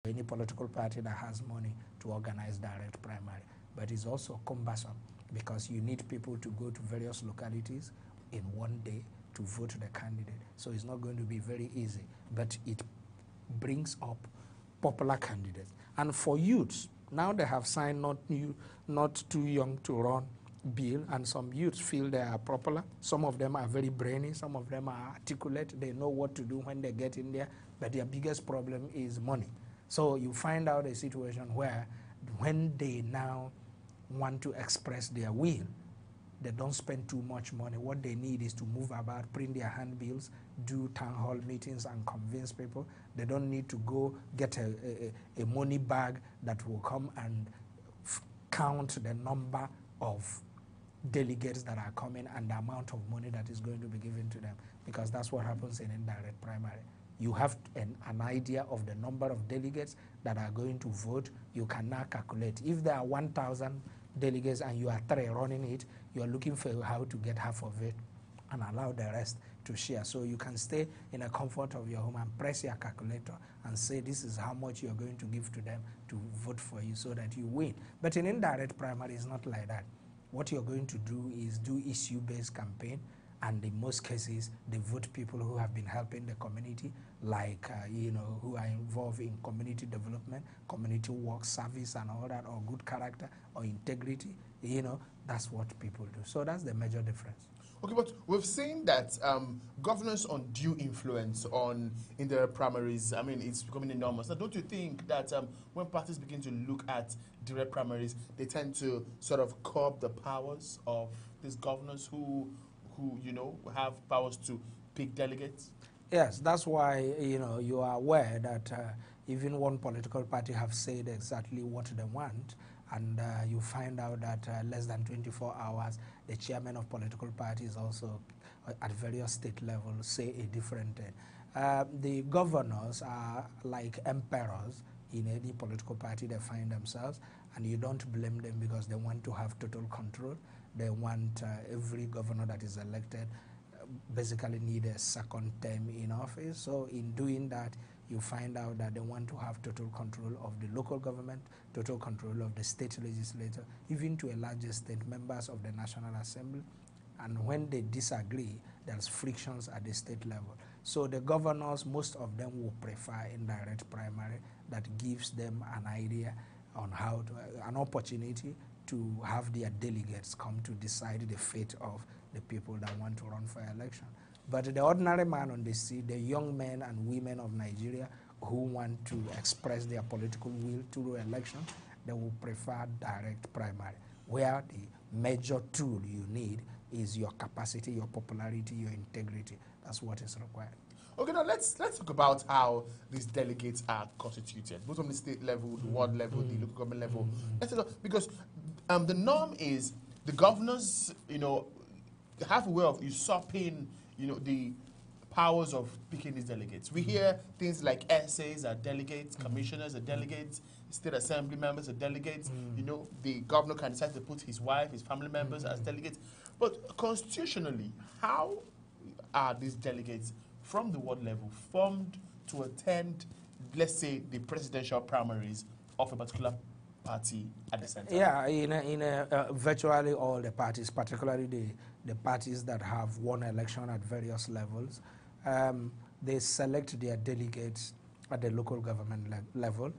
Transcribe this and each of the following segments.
any political party that has money to organize direct primary. But it's also cumbersome because you need people to go to various localities in one day to vote the candidate. So it's not going to be very easy, but it brings up popular candidates. And for youths, now they have signed not too young to run bill, and some youths feel they are popular. Some of them are very brainy, some of them are articulate, they know what to do when they get in there, but their biggest problem is money. So you find out a situation where when they now want to express their will, they don't spend too much money. What they need is to move about, print their handbills, do town hall meetings and convince people. They don't need to go get a money bag that will come and count the number of delegates that are coming and the amount of money that is going to be given to them, because that's what happens in indirect primary. You have an idea of the number of delegates that are going to vote. You can now calculate. If there are 1,000 delegates and you are 3 running it, you are looking for how to get half of it and allow the rest to share. So you can stay in the comfort of your home and press your calculator and say this is how much you're going to give to them to vote for you so that you win. But in indirect primary, it's not like that. What you're going to do is do issue-based campaign, and in most cases, they vote people who have been helping the community, like, who are involved in community development, community work, service and all that, or good character or integrity. That's what people do. So that's the major difference. Okay, but we've seen that governance undue influence in the primaries, I mean, it's becoming enormous. Now, don't you think that when parties begin to look at direct primaries, they tend to sort of curb the powers of these governors who have powers to pick delegates? Yes, that's why, you are aware that even one political party have said exactly what they want, and you find out that less than 24 hours, the chairman of political parties also at various state levels say a different thing. The governors are like emperors in any political party they find themselves, and you don't blame them because they want to have total control. They want every governor that is elected basically need a second term in office. So in doing that, you find out that they want to have total control of the local government, total control of the state legislature, even to a large extent members of the National Assembly. And when they disagree, there's frictions at the state level. So the governors, most of them will prefer indirect primary that gives them an idea on how to, an opportunity to have their delegates come to decide the fate of the people that want to run for election. But the ordinary man on the street, the young men and women of Nigeria who want to express their political will through election, they will prefer direct primary, where the major tool you need is your capacity, your popularity, your integrity. That's what is required. Okay, now let's talk about how these delegates are constituted, both on the state level, the ward level, the local government level. Let's talk, because the norm is the governors, have a way of usurping, the powers of picking these delegates. We hear things like essays are delegates, commissioners are delegates, state assembly members are delegates. The governor can decide to put his wife, his family members as delegates. But constitutionally, how are these delegates from the ward level formed to attend, let's say, the presidential primaries of a particular party at the center? Yeah, in virtually all the parties, particularly the parties that have won election at various levels, they select their delegates at the local government level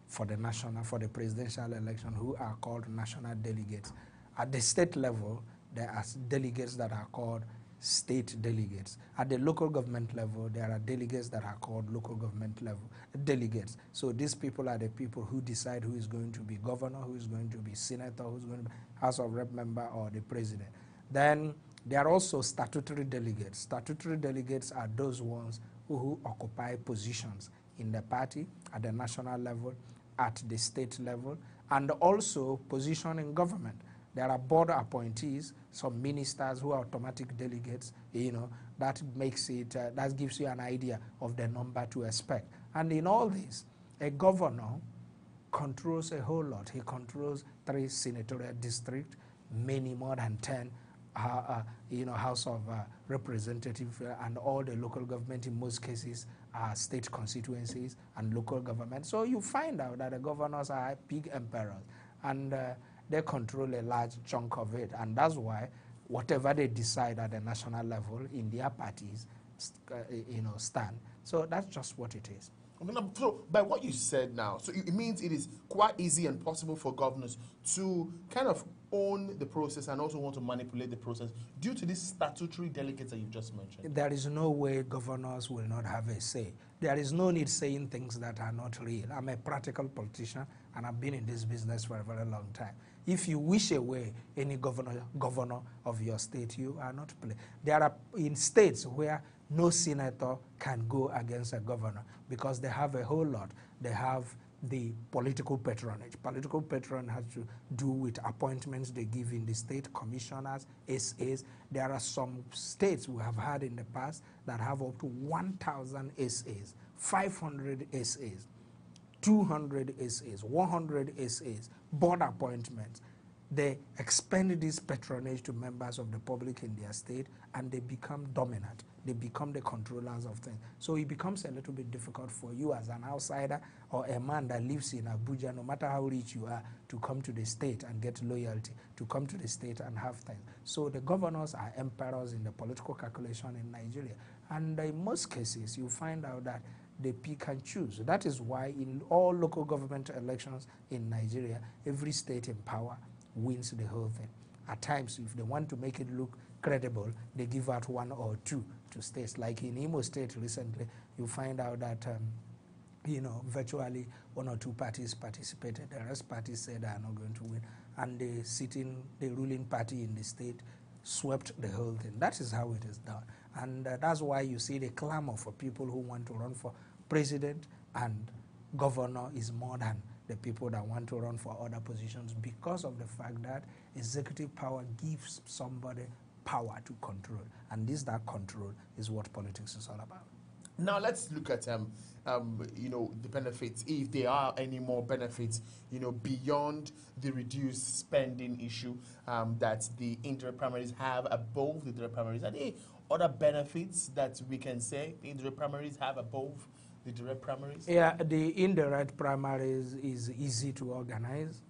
for the presidential election, who are called national delegates. At the state level, there are delegates that are called state delegates. At the local government level, there are delegates that are called local government level delegates. So these people are the people who decide who is going to be governor, who is going to be senator, who is going to be House of Rep member, or the president. Then there are also statutory delegates. Statutory delegates are those ones who occupy positions in the party at the national level, at the state level, and also position in government. There are board appointees, some ministers who are automatic delegates, that makes it, that gives you an idea of the number to expect. And in all this, a governor controls a whole lot. He controls 3 senatorial districts, many more than 10, House of Representatives, and all the local government in most cases state constituencies and local government. So you find out that the governors are big emperors, and they control a large chunk of it. And that's why whatever they decide at the national level in their parties, stand. So that's just what it is. So, by what you said now, so it means it is quite easy and possible for governors to kind of own the process and also want to manipulate the process due to these statutory delegates that you've just mentioned. There is no way governors will not have a say. There is no need saying things that are not real. I'm a practical politician, and I've been in this business for a very long time. If you wish away any governor of your state, you are not playing. There are in states where no senator can go against a governor because they have a whole lot. They have the political patronage. Political patronage has to do with appointments they give in the state, commissioners, SAs. There are some states we have had in the past that have up to 1,000 SAs, 500 SAs, 200 SAs, 100 SAs, board appointments. They expend this patronage to members of the public in their state, and they become dominant. They become the controllers of things. So it becomes a little bit difficult for you as an outsider or a man that lives in Abuja, no matter how rich you are, to come to the state and get loyalty, to come to the state and have things. So the governors are emperors in the political calculation in Nigeria. And in most cases, you find out that they pick and choose. That is why in all local government elections in Nigeria, every state in power wins the whole thing. At times, if they want to make it look credible, they give out one or two to states. Like in Imo State recently, you find out that virtually one or two parties participated. The rest parties said they are not going to win. And the ruling party in the state swept the whole thing. That is how it is done. And that's why you see the clamor for people who want to run for president and governor is more than the people that want to run for other positions, because of the fact that executive power gives somebody power to control. And that control is what politics is all about. Now let's look at the benefits, if there are any more benefits, beyond the reduced spending issue that the indirect primaries have above the direct primaries. Are there other benefits that we can say the indirect primaries have above the direct primaries? Yeah, the indirect primaries is easy to organize,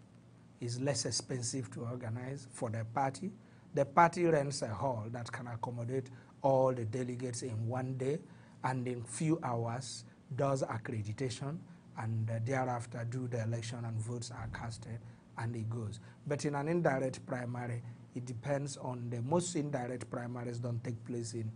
is less expensive to organize for the party. The party rents a hall that can accommodate all the delegates in one day, and in few hours does accreditation, and thereafter do the election and votes are casted, and it goes. But in an indirect primary, it depends on most indirect primaries don't take place in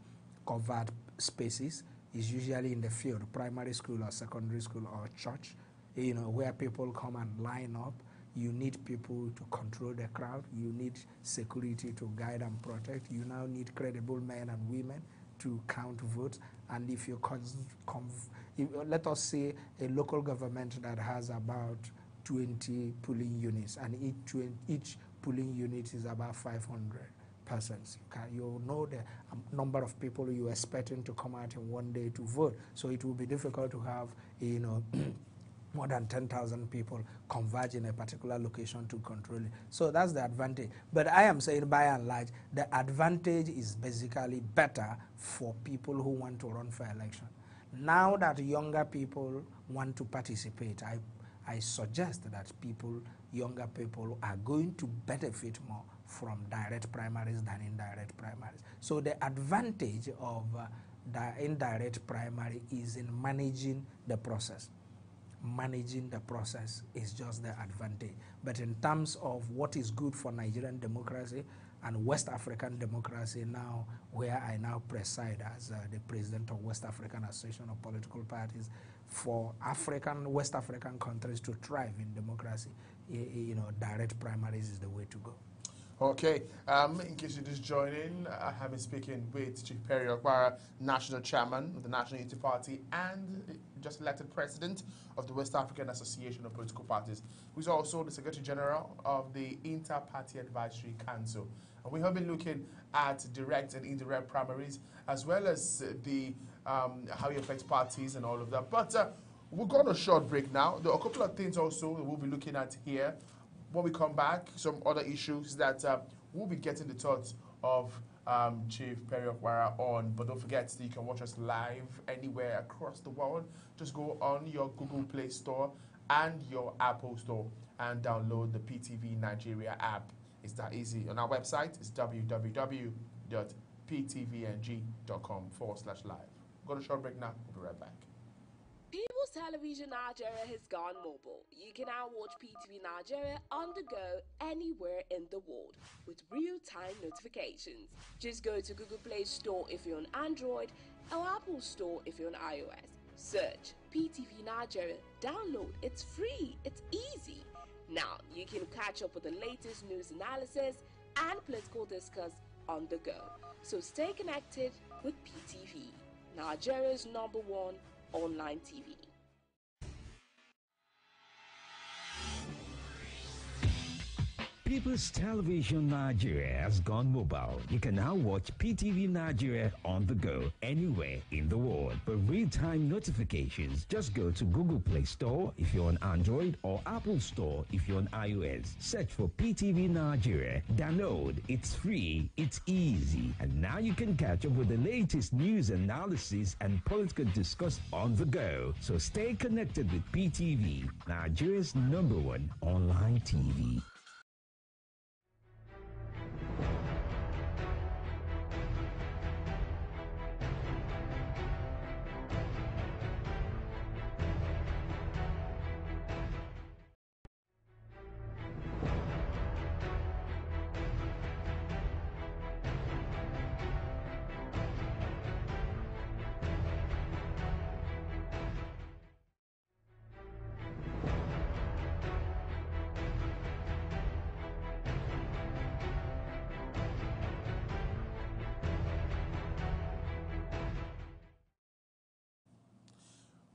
covered spaces. It's usually in the field, primary school or secondary school or church, where people come and line up. You need people to control the crowd. You need security to guide and protect. You now need credible men and women to count votes. And if you let us say a local government that has about 20 polling units, and each polling unit is about 500 persons. You know the number of people you're expecting to come out in one day to vote. So it will be difficult to have, more than 10,000 people converge in a particular location to control it. So that's the advantage. But I am saying by and large, the advantage is basically better for people who want to run for election. Now that younger people want to participate, I suggest that younger people are going to benefit more from direct primaries than indirect primaries. So the advantage of the indirect primary is in managing the process. Managing the process is just the advantage. But in terms of what is good for Nigerian democracy and West African democracy now, where I now preside as the president of West African Association of Political Parties, for West African countries to thrive in democracy, direct primaries is the way to go. Okay, in case you're just joining, I have been speaking with Chief Perry Okpara, National Chairman of the National Unity Party and just elected President of the West African Association of Political Parties, who's also the Secretary General of the Inter-Party Advisory Council. And we have been looking at direct and indirect primaries, as well as the how it affects parties and all of that. But we'll go on a short break now. There are a couple of things also that we'll be looking at here. When we come back, some other issues that we'll be getting the thoughts of Chief Perry Okwara on. But don't forget that you can watch us live anywhere across the world. Just go on your Google Play Store and your Apple Store and download the PTV Nigeria app. It's that easy. On our website, it's www.ptvng.com/live. Go to short break now. We'll be right back. People's Television Nigeria has gone mobile. You can now watch PTV Nigeria on the go anywhere in the world with real-time notifications. Just go to Google Play Store if you're on Android or Apple Store if you're on iOS. Search PTV Nigeria, download, it's free, it's easy. Now you can catch up with the latest news analysis and political discourse on the go. So stay connected with PTV, Nigeria's #1 online TV. People's Television Nigeria has gone mobile. You can now watch PTV Nigeria on the go anywhere in the world. For real-time notifications, just go to Google Play Store if you're on Android or Apple Store if you're on iOS. Search for PTV Nigeria. Download. It's free. It's easy. And now you can catch up with the latest news analysis and political discourse on the go. So stay connected with PTV, Nigeria's #1 online TV.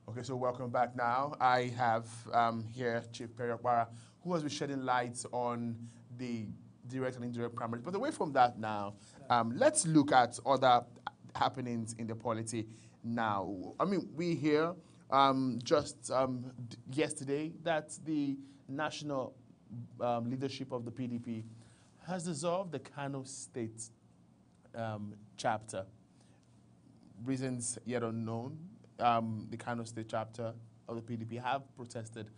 Okay, so welcome back now. I have here Chief Perry Okwara, who has been shedding light on the direct and indirect primaries. But away from that now, let's look at other happenings in the polity now. I mean, we hear just yesterday that the national leadership of the PDP has dissolved the Kano State chapter. Reasons yet unknown. The Kano State chapter of the PDP have protested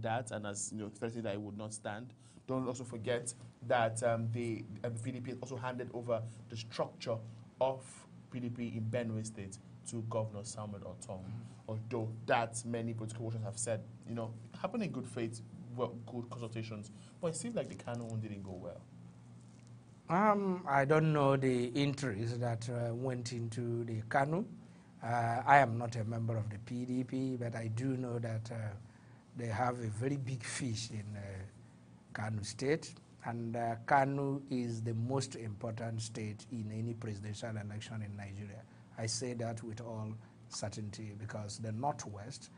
that, and as threatened that it would not stand. Don't also forget that the PDP also handed over the structure of PDP in Benue State to Governor Samuel Ortom. Although that many political watchers have said, happened in good faith, good consultations, but it seems like the Kano one didn't go well. I don't know the interest that went into the Kano. I am not a member of the PDP, but I do know that they have a very big fish in Kano State, and Kano is the most important state in any presidential election in Nigeria. I say that with all certainty because the Northwest,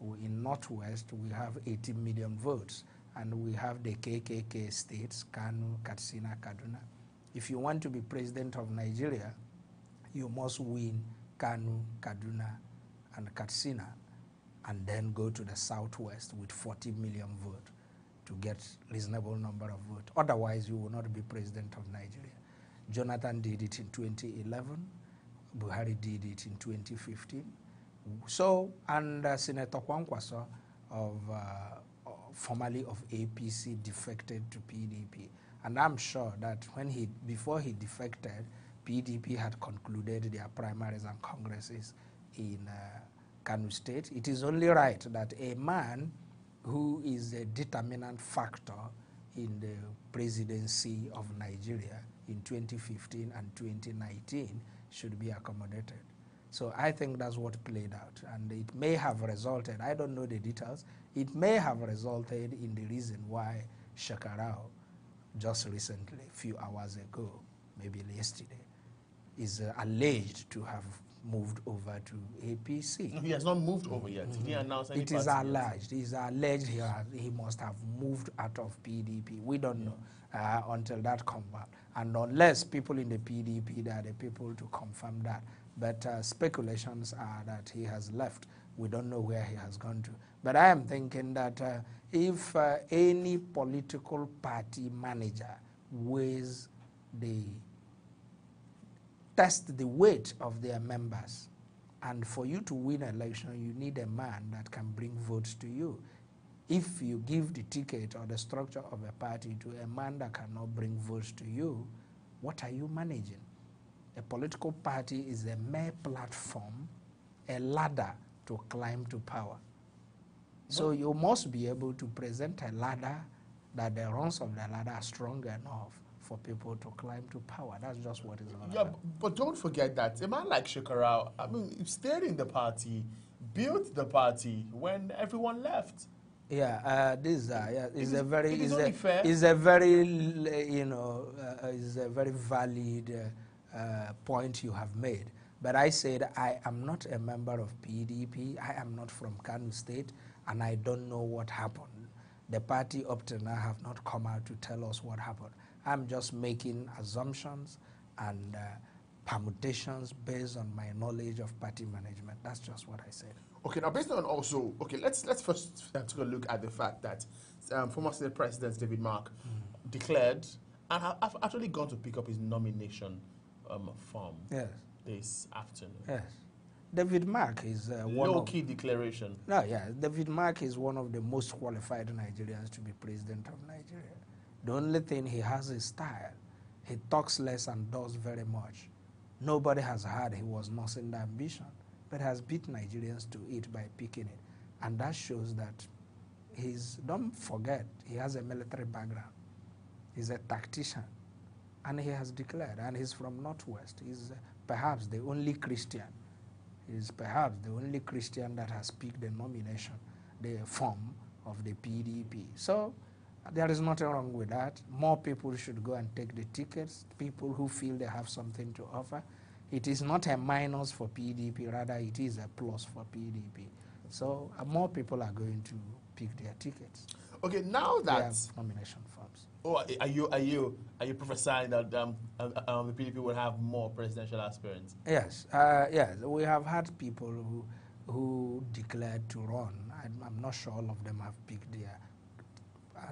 in Northwest, we have 80 million votes, and we have the KKK states, Kano, Katsina, Kaduna. If you want to be president of Nigeria, you must win Kano, Kaduna, and Katsina, and then go to the Southwest with 40 million votes to get reasonable number of votes. Otherwise, you will not be president of Nigeria. Jonathan did it in 2011. Buhari did it in 2015. So, and Senator Kwankwaso, formerly of APC, defected to PDP. And I'm sure that before he defected, PDP had concluded their primaries and congresses in Kano State. It is only right that a man who is a determinant factor in the presidency of Nigeria in 2015 and 2019 should be accommodated. So I think that's what played out, and it may have resulted, I don't know the details, it may have resulted in the reason why Shekarau just recently, a few hours ago, maybe yesterday, is alleged to have moved over to APC. He has not moved over yet. He didn't announce any. It is alleged. It is alleged he must have moved out of PDP. We don't know until that comes out. And unless people in the PDP, they are the people to confirm that. But speculations are that he has left. We don't know where he has gone to. But I am thinking that if any political party manager weighs the test the weight of their members. And for you to win an election, you need a man that can bring votes to you. If you give the ticket or the structure of a party to a man that cannot bring votes to you, what are you managing? A political party is a mere platform, a ladder to climb to power. So you must be able to present a ladder that the rungs of the ladder are strong enough for people to climb to power. That's just what it's all about. But don't forget that a man like Shekarau, I mean, he stayed in the party, built the party when everyone left. Yeah, is a very it is only fair. Is a very is a very valid point you have made. But I said I am not a member of PDP. I am not from Kano State, and I don't know what happened. The party up to now have not come out to tell us what happened. I'm just making assumptions and permutations based on my knowledge of party management. That's just what I said. Okay, now based on also, okay, let's first take a look at the fact that former Senate President David Mark declared and have actually gone to pick up his nomination form this afternoon. Yes. David Mark is one low-key declaration. No, yeah, David Mark is one of the most qualified Nigerians to be president of Nigeria. The only thing he has is style. He talks less and does very much. Nobody has heard he was nursing the ambition, but has beat Nigerians to it by picking it. And that shows that don't forget, he has a military background. He's a tactician. And he has declared, and he's from Northwest. He's perhaps the only Christian. He's perhaps the only Christian that has picked the nomination, the form of the PDP. So there is nothing wrong with that. More people should go and take the tickets, people who feel they have something to offer. It is not a minus for PDP, rather it is a plus for PDP. So more people are going to pick their tickets. Okay, now that nomination forms. Oh, are you prophesying that the PDP will have more presidential aspirants? Yes, yes. We have had people who declared to run. I'm not sure all of them have picked their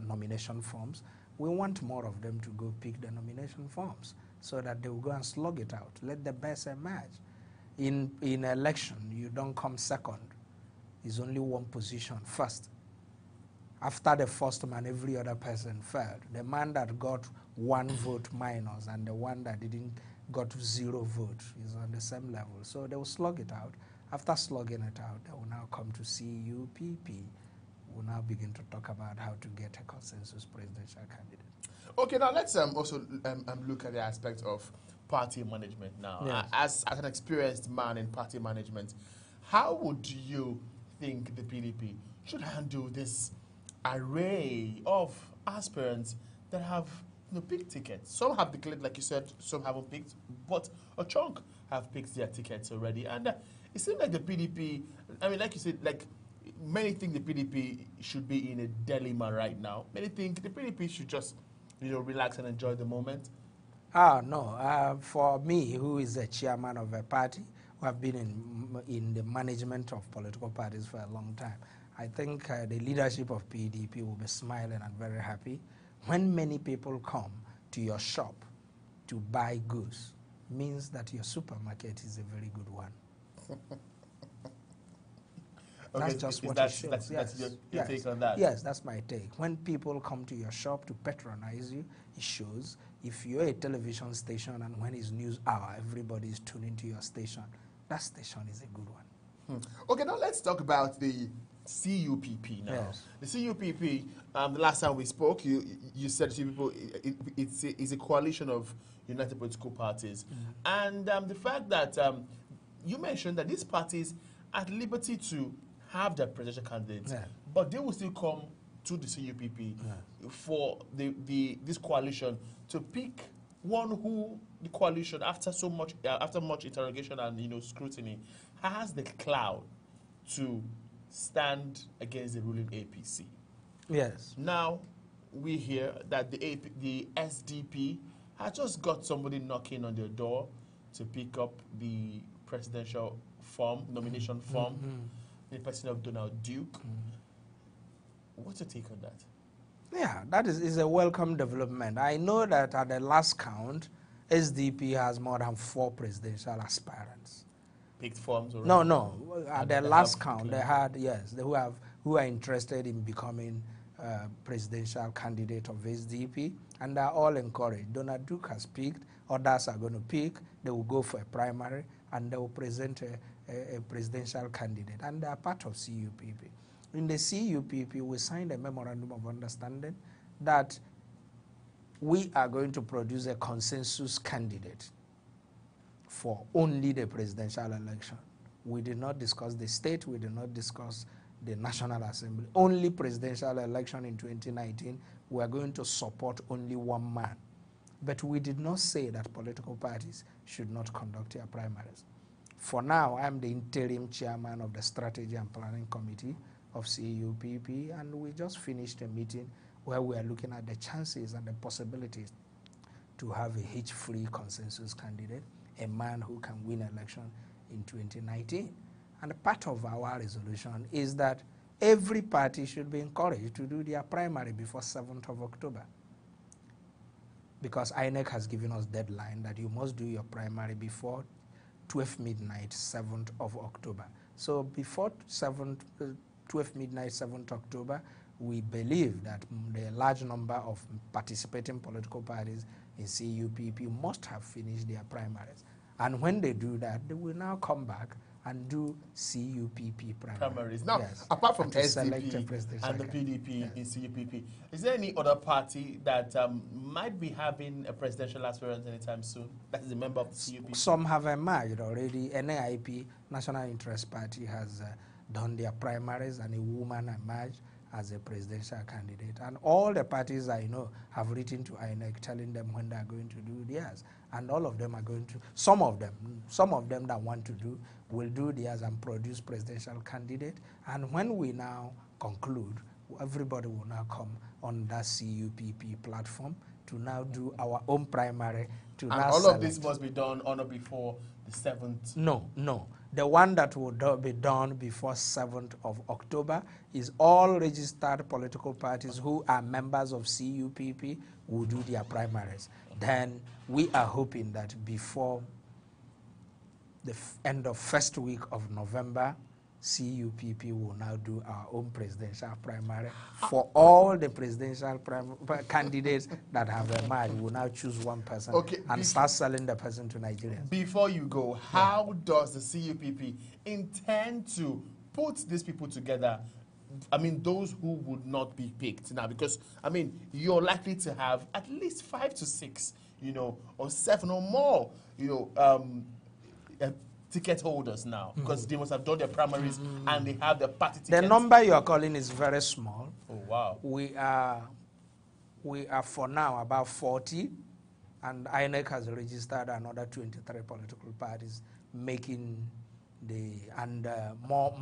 nomination forms. We want more of them to go pick the nomination forms so that they will go and slug it out. Let the best emerge. In election, you don't come second. It's only one position first. After the first man, every other person failed. The man that got 1 vote minus and the one that didn't got 0 vote is on the same level. So they will slug it out. After slugging it out, they will now come to CUPP. We'll now begin to talk about how to get a consensus presidential candidate. Okay, now let's also look at the aspect of party management now. Yes. As an experienced man in party management, how would you think the PDP should handle this array of aspirants that have picked tickets? Some have declared, like you said, some haven't picked, but a chunk have picked their tickets already. And it seems like the PDP, I mean, like you said, like many think the PDP should be in a dilemma right now. Many think the PDP should just, relax and enjoy the moment. No. For me, who is a chairman of a party, who have been in the management of political parties for a long time, I think the leadership of PDP will be smiling and very happy when many people come to your shop to buy goods. Means that your supermarket is a very good one. That's just what it shows. That's your take on that? Yes, that's my take. When people come to your shop to patronize you, it shows. If you're a television station and when it's news hour, everybody is tuning to your station, that station is a good one. Okay, now let's talk about the CUPP now. Yes. The CUPP, the last time we spoke, you said it's a coalition of united political parties. And the fact that you mentioned that these parties are at liberty to have their presidential candidates, but they will still come to the CUPP for this coalition to pick one who the coalition, after much interrogation and scrutiny, has the clout to stand against the ruling APC. Yes. Now we hear that the SDP has just got somebody knocking on their door to pick up the presidential nomination form, the person of Donald Duke. What's your take on that? Yeah, that is a welcome development. I know that at the last count, SDP has more than 4 presidential aspirants. Picked forms already? No. At the last count, they declared. had, yes, who are interested in becoming presidential candidate of SDP, and they're all encouraged. Donald Duke has picked, others are going to pick, they will go for a primary, and they will present a presidential candidate, and they are part of CUPP. In the CUPP, we signed a memorandum of understanding that we are going to produce a consensus candidate for only the presidential election. We did not discuss the state, we did not discuss the National Assembly. Only presidential election in 2019, we are going to support only one man. But we did not say that political parties should not conduct their primaries. For now, I'm the interim chairman of the Strategy and Planning Committee of CUPP, and we just finished a meeting where we are looking at the chances and the possibilities to have a hitch-free consensus candidate, a man who can win election in 2019. And part of our resolution is that every party should be encouraged to do their primary before 7th of October. Because INEC has given us deadline that you must do your primary before 12 midnight, 7th of October. So before 12 midnight, 7th October, we believe that the large number of participating political parties in CUPP must have finished their primaries. And when they do that, they will now come back and do CUPP primaries. Now, yes, apart from SDP SDP and the PDP in CUPP, is there any other party that might be having a presidential aspirant anytime soon that is a member of the CUPP? Some have emerged already. NAIP, National Interest Party, has done their primaries, and a woman emerged as a presidential candidate. And all the parties I know have written to INEC telling them when they are going to do theirs. And all of them are going to, some of them that want to do will do theirs and produce presidential candidate. And when we now conclude, everybody will now come on that CUPP platform to now do our own primary. To and now all select. of this must be done on or before the 7th? No. The one that will be done before 7th of October is all registered political parties who are members of CUPP will do their primaries. Then we are hoping that before the end of first week of November, CUPP will now do our own presidential primary. For all the presidential candidates that have emerged, we'll now choose one person and start selling the person to Nigerians. Before you go, how does the CUPP intend to put these people together? I mean, those who would not be picked now, because, I mean, you're likely to have at least 5 to 6, or 7 or more, ticket holders now, because they must have done their primaries and they have their party tickets. The number you are calling is very small. Oh, wow. We are for now about 40, and INEC has registered another 23 political parties, making more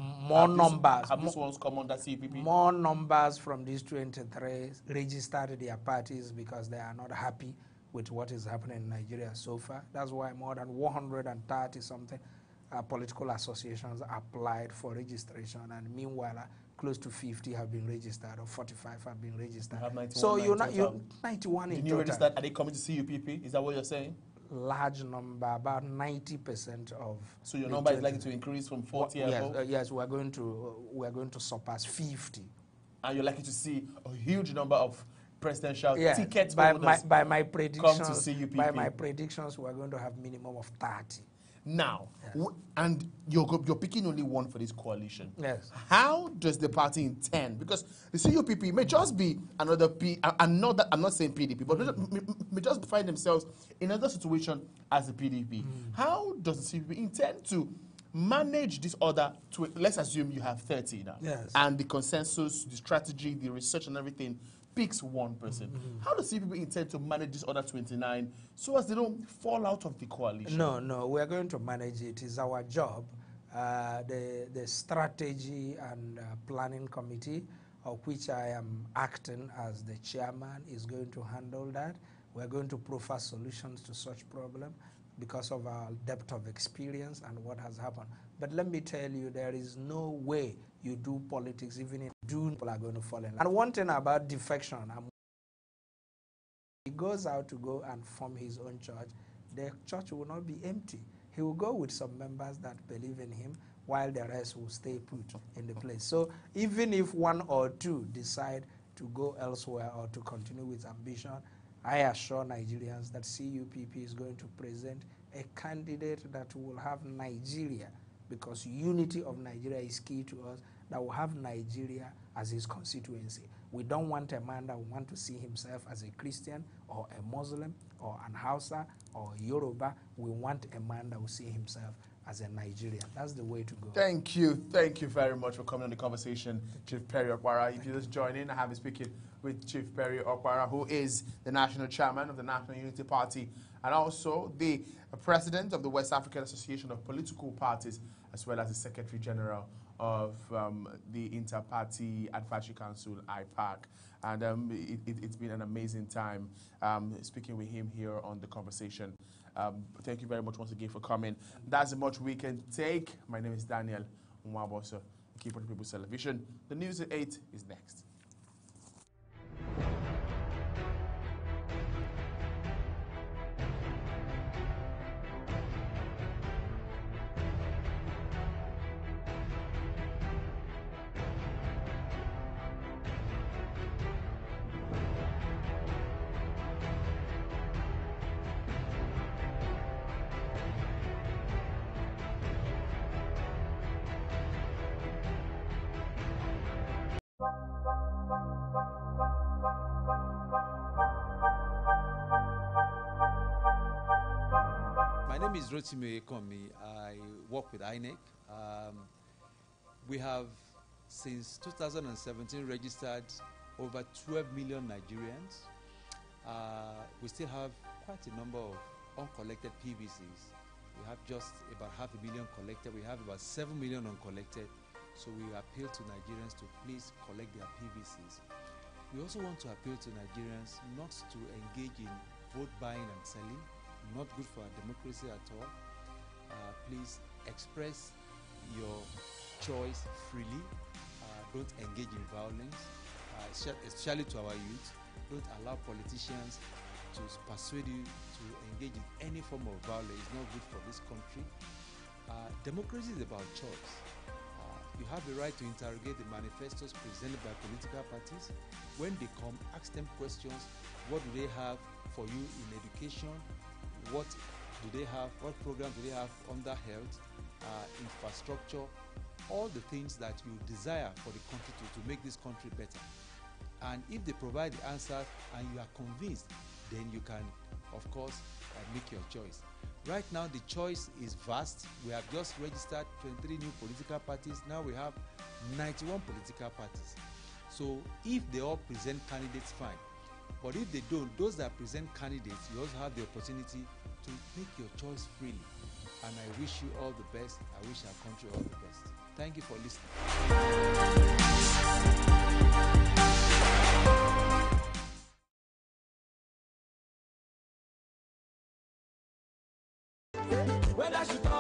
numbers. Have these ones come under CUPP? More numbers from these 23 registered their parties because they are not happy with what is happening in Nigeria so far. That's why more than 130 something political associations applied for registration, and meanwhile close to 50 have been registered, or 45 have been registered. You have 91, so you're 91 in total. total. Registered? Are they coming to CUPP? Is that what you're saying? Large number, about 90% of. So your number is likely to increase from 40 above? Yes, we are going to surpass 50. And you're likely to see a huge number of presidential ticket holders by my predictions, come to CUPP. By my predictions, we are going to have minimum of 30. Now, and you're picking only one for this coalition. Yes. How does the party intend? Because the CUPP may just be another I'm not saying PDP, but may just find themselves in another situation as the PDP. How does the CUPP intend to manage this other? Let's assume you have 30 now. Yes. And the consensus, the strategy, the research and everything picks one person. How does CUPP intend to manage this other 29 so as they don't fall out of the coalition? No, we are going to manage it. It's our job. The strategy and planning committee, of which I am acting as the chairman, is going to handle that. We're going to profile solutions to such problems because of our depth of experience and what has happened. But let me tell you, there is no way you do politics, even if people are going to fall in line. And one thing about defection, he goes out to go and form his own church, the church will not be empty. He will go with some members that believe in him, while the rest will stay put in the place. So even if one or two decide to go elsewhere or to continue with ambition, I assure Nigerians that CUPP is going to present a candidate that will have Nigeria, because unity of Nigeria is key to us, that will have Nigeria as his constituency. We don't want a man that will want to see himself as a Christian or a Muslim or an Hausa or a Yoruba. We want a man that will see himself as a Nigerian. That's the way to go. Thank you very much for coming on the conversation, Chief Perry Okpara. If you just join in, I have been speaking with Chief Perry Okpara, who is the national chairman of the National Unity Party and also the president of the West African Association of Political Parties, as well as the Secretary General of the Inter-Party Advisory Council, IPAC. And it's been an amazing time speaking with him here on the conversation. Thank you very much once again for coming. That's as much we can take. My name is Daniel Nwaboso, Keep on People's Television. The news at 8 is next. My name is Rotimi Ekomi. I work with INEC. We have, since 2017, registered over 12 million Nigerians. We still have quite a number of uncollected PVCs. We have just about 500,000 collected. We have about 7 million uncollected. So we appeal to Nigerians to please collect their PVCs. We also want to appeal to Nigerians not to engage in vote buying and selling. Not good for our democracy at all. Please express your choice freely. Don't engage in violence, especially to our youth. Don't allow politicians to persuade you to engage in any form of violence. It's not good for this country. Democracy is about choice. You have the right to interrogate the manifestos presented by political parties. When they come, ask them questions. What do they have for you in education? What do they have? What programs do they have under health, infrastructure, all the things that you desire for the country to make this country better? And if they provide the answers and you are convinced, then you can, of course, make your choice. Right now, the choice is vast. We have just registered 23 new political parties. Now we have 91 political parties. So if they all present candidates, fine. But if they don't, those that present candidates, you also have the opportunity to make your choice freely. And I wish you all the best. I wish our country all the best. Thank you for listening.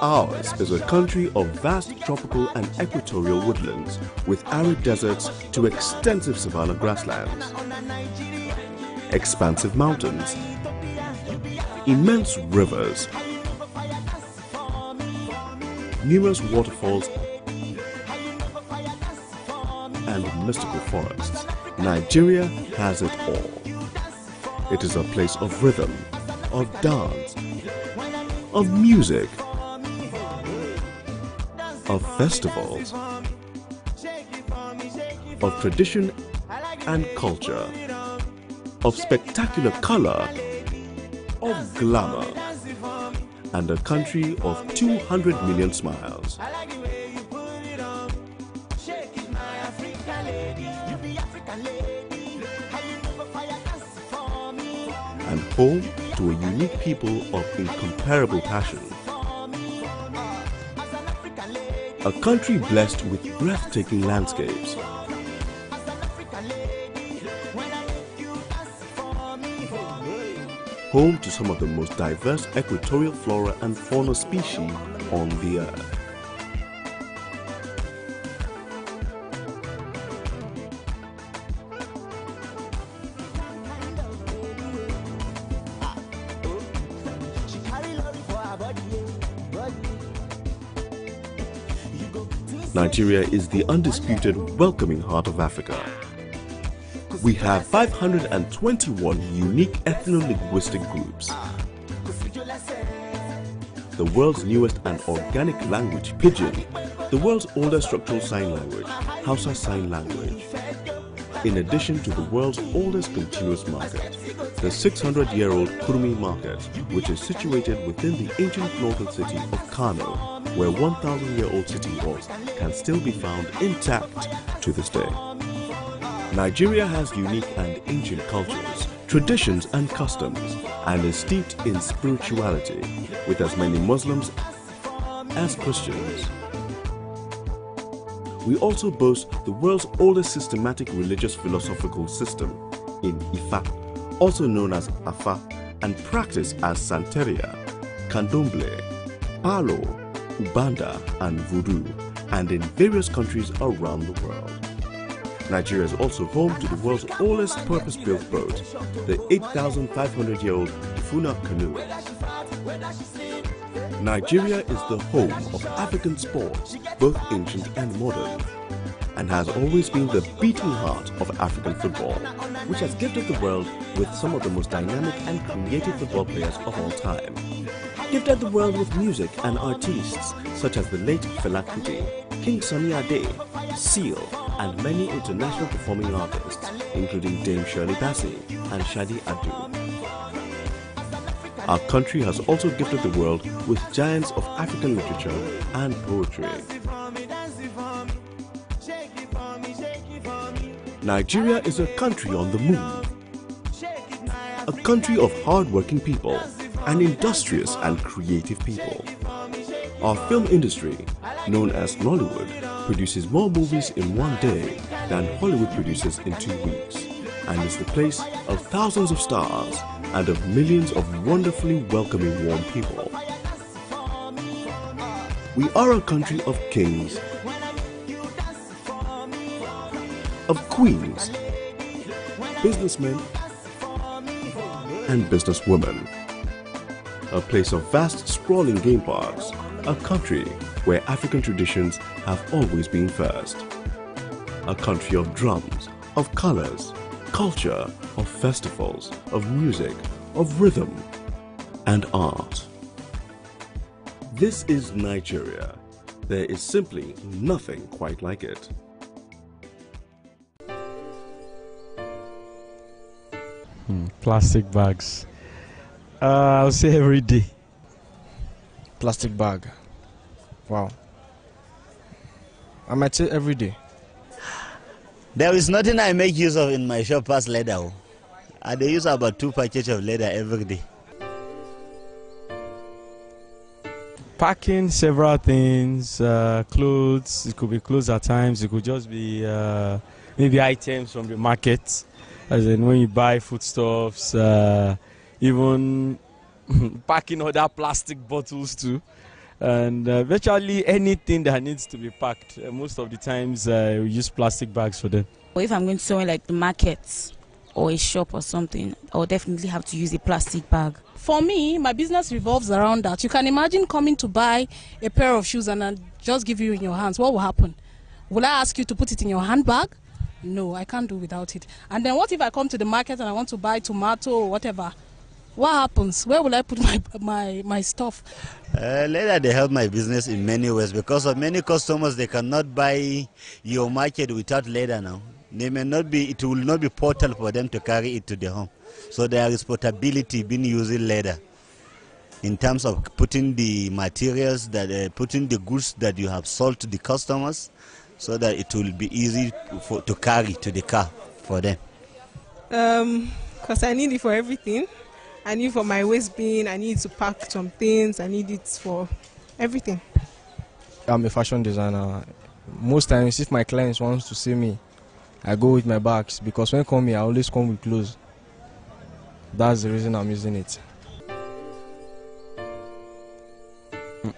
Ours is a country of vast tropical and equatorial woodlands, with arid deserts to extensive savanna grasslands, expansive mountains, immense rivers, numerous waterfalls, and mystical forests. Nigeria has it all. It is a place of rhythm, of dance, of music, of festivals, of tradition and culture, of spectacular color, of glamour, and a country of 200 million smiles. And home to a unique people of incomparable passion. A country blessed with breathtaking landscapes. Home to some of the most diverse equatorial flora and fauna species on the earth. She carry Nigeria is the undisputed welcoming heart of Africa. We have 521 unique ethno-linguistic groups. The world's newest and organic language, Pidgin, the world's oldest structural sign language, Hausa Sign Language. In addition to the world's oldest continuous market, the 600-year-old Kurmi market, which is situated within the ancient northern city of Kano, where 1,000-year-old city walls can still be found intact to this day. Nigeria has unique and ancient cultures, traditions and customs, and is steeped in spirituality, with as many Muslims as Christians. We also boast the world's oldest systematic religious philosophical system in Ifa, also known as Afa, and practiced as Santeria, Candomblé, Palo, Ubanda, and Voodoo, and in various countries around the world. Nigeria is also home to the world's oldest purpose-built boat, the 8,500-year-old Ifuna canoe. Nigeria is the home of African sports, both ancient and modern, and has always been the beating heart of African football, which has gifted the world with some of the most dynamic and creative football players of all time. Gifted the world with music and artists such as the late Fela Kuti, King Sunny Ade, Seal, and many international performing artists, including Dame Shirley Bassey and Shadi Adu. Our country has also gifted the world with giants of African literature and poetry. Nigeria is a country on the move, a country of hard-working people and industrious and creative people. Our film industry, known as Nollywood, produces more movies in one day than Hollywood produces in 2 weeks, and is the place of thousands of stars and of millions of wonderfully welcoming, warm people. We are a country of kings, of queens, businessmen, and businesswomen. A place of vast, sprawling game parks, a country where African traditions have always been first. A country of drums, of colors, culture, of festivals, of music, of rhythm, and art. This is Nigeria. There is simply nothing quite like it. Plastic bags. I'll say every day. Plastic bag. Wow. I might say every day. There is nothing I make use of in my shop as leather. I use about 2 packages of leather every day. Packing several things, clothes. It could be clothes at times. It could just be maybe items from the market, as in when you buy foodstuffs. Even packing other plastic bottles too. And virtually anything that needs to be packed, most of the times we use plastic bags for them. If I'm going to somewhere like the market or a shop or something, I will definitely have to use a plastic bag. For me, my business revolves around that. You can imagine coming to buy a pair of shoes and I'll just give you in your hands. What will happen? Will I ask you to put it in your handbag? No, I can't do without it. And then what if I come to the market and I want to buy tomato or whatever? What happens? Where will I put my stuff? Leather, they help my business in many ways because of many customers, they cannot buy your market without leather now. They may not be, it will not be portable for them to carry it to their home. So there is portability being using leather in terms of putting the materials, that putting the goods that you have sold to the customers, so that it will be easy to carry to the car for them. Because I need it for everything. I need it for my waist bin, I need to pack some things, I need it for everything. I'm a fashion designer. Most times if my clients want to see me, I go with my bags because when I come here, I always come with clothes. That's the reason I'm using it.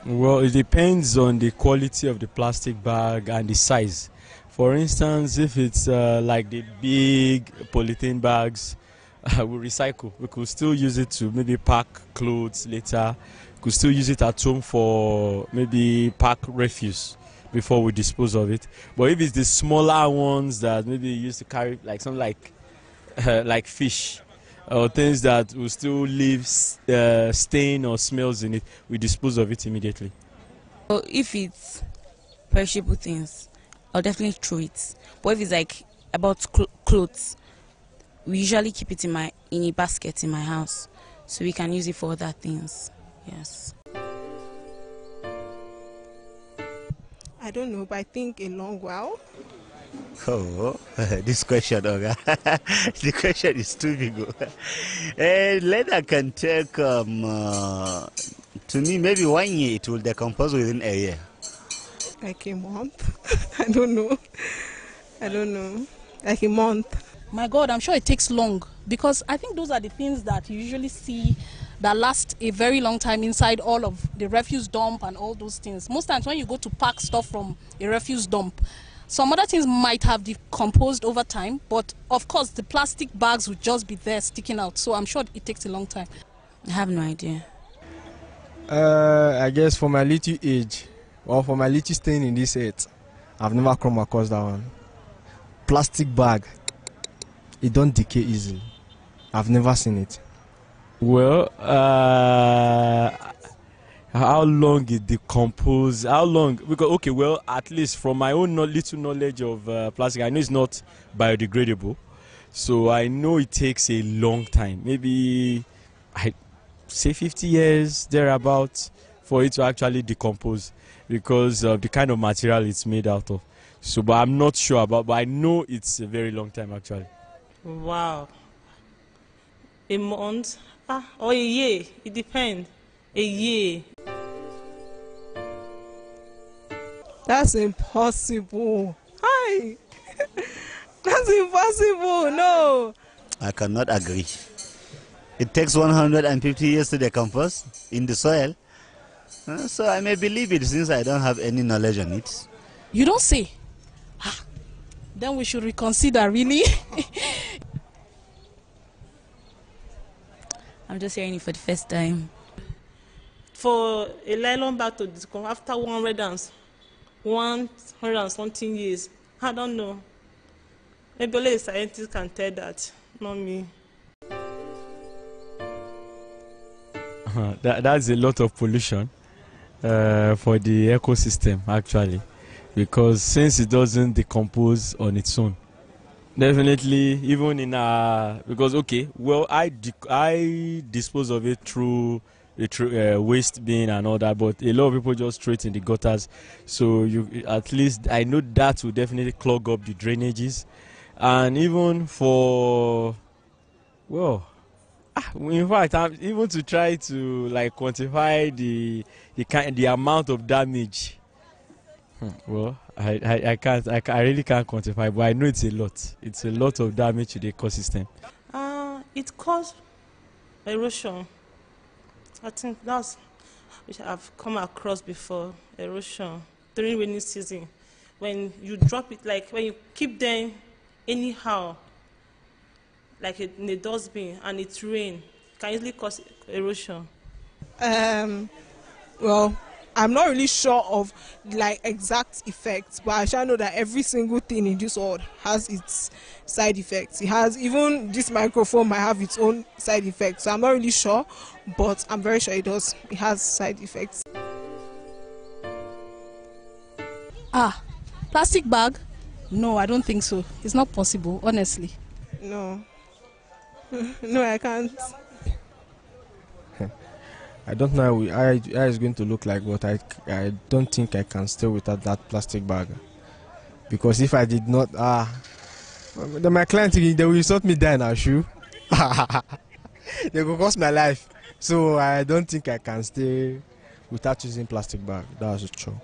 Well, it depends on the quality of the plastic bag and the size. For instance, if it's like the big polythene bags, we recycle. We could still use it to maybe pack clothes later. We could still use it at home for maybe pack refuse. before we dispose of it. But if it's the smaller ones that maybe you used to carry, like something like fish, or things that will still leave stain or smells in it, we dispose of it immediately. So if it's perishable things, I'll definitely throw it. But if it's like about clothes, we usually keep it in a basket in my house, so we can use it for other things. Yes. I don't know, but I think a long while. Oh, this question, Oga. The question is too big. Leather can take, to me, maybe 1 year. It will decompose within a year. Like a month? I don't know. Like a month. My God, I'm sure it takes long, because I think those are the things that you usually see that last a very long time inside all of the refuse dump and all those things. Most times when you go to pack stuff from a refuse dump, some other things might have decomposed over time, but of course the plastic bags would just be there sticking out. So I'm sure it takes a long time. I have no idea. I guess for my little age, or for my little staying in this earth, I've never come across that one. Plastic bag, it don't decay easily. I've never seen it. Well, how long it decomposes? How long? Because okay, well, at least from my own little knowledge of plastic, I know it's not biodegradable, so I know it takes a long time. Maybe I say 50 years thereabouts for it to actually decompose, because of the kind of material it's made out of. So, but I'm not sure about. But I know it's a very long time actually. Wow. A month? Or a year. It depends. A year. That's impossible. Hi. That's impossible. No. I cannot agree. It takes 150 years to decompose in the soil. So I may believe it since I don't have any knowledge on it. You don't say. Then we should reconsider, really. I'm just hearing it for the first time. For a nylon bag to decompose after 100 and something years, I don't know. Maybe only a scientist can tell that, not me. That's a lot of pollution for the ecosystem, actually, because since it doesn't decompose on its own, definitely even in because okay, well, I dispose of it through the waste bin and all that, but a lot of people just throw it in the gutters. So you at least I know that will definitely clog up the drainages, and even for in fact, even to try to like quantify the amount of damage. Well, I can't. I really can't quantify, but I know it's a lot. It's a lot of damage to the ecosystem. It causes erosion. I think that's which I've come across before. Erosion during rainy season, when you drop it, like when you keep them anyhow, like in a dustbin, and it rain, can easily cause erosion. Well, I'm not really sure of like exact effects, but I shall know that every single thing in this world has its side effects. It has, even this microphone might have its own side effects. So I'm not really sure, but I'm very sure it does. It has side effects. Plastic bag? No, I don't think so. It's not possible, honestly. No. No, I can't. I don't know how it's going to look like, but I don't think I can stay without that plastic bag. Because if I did not, then my client, they will insult me then, I'll shoot. They will cost my life. So I don't think I can stay without using plastic bag. That's true.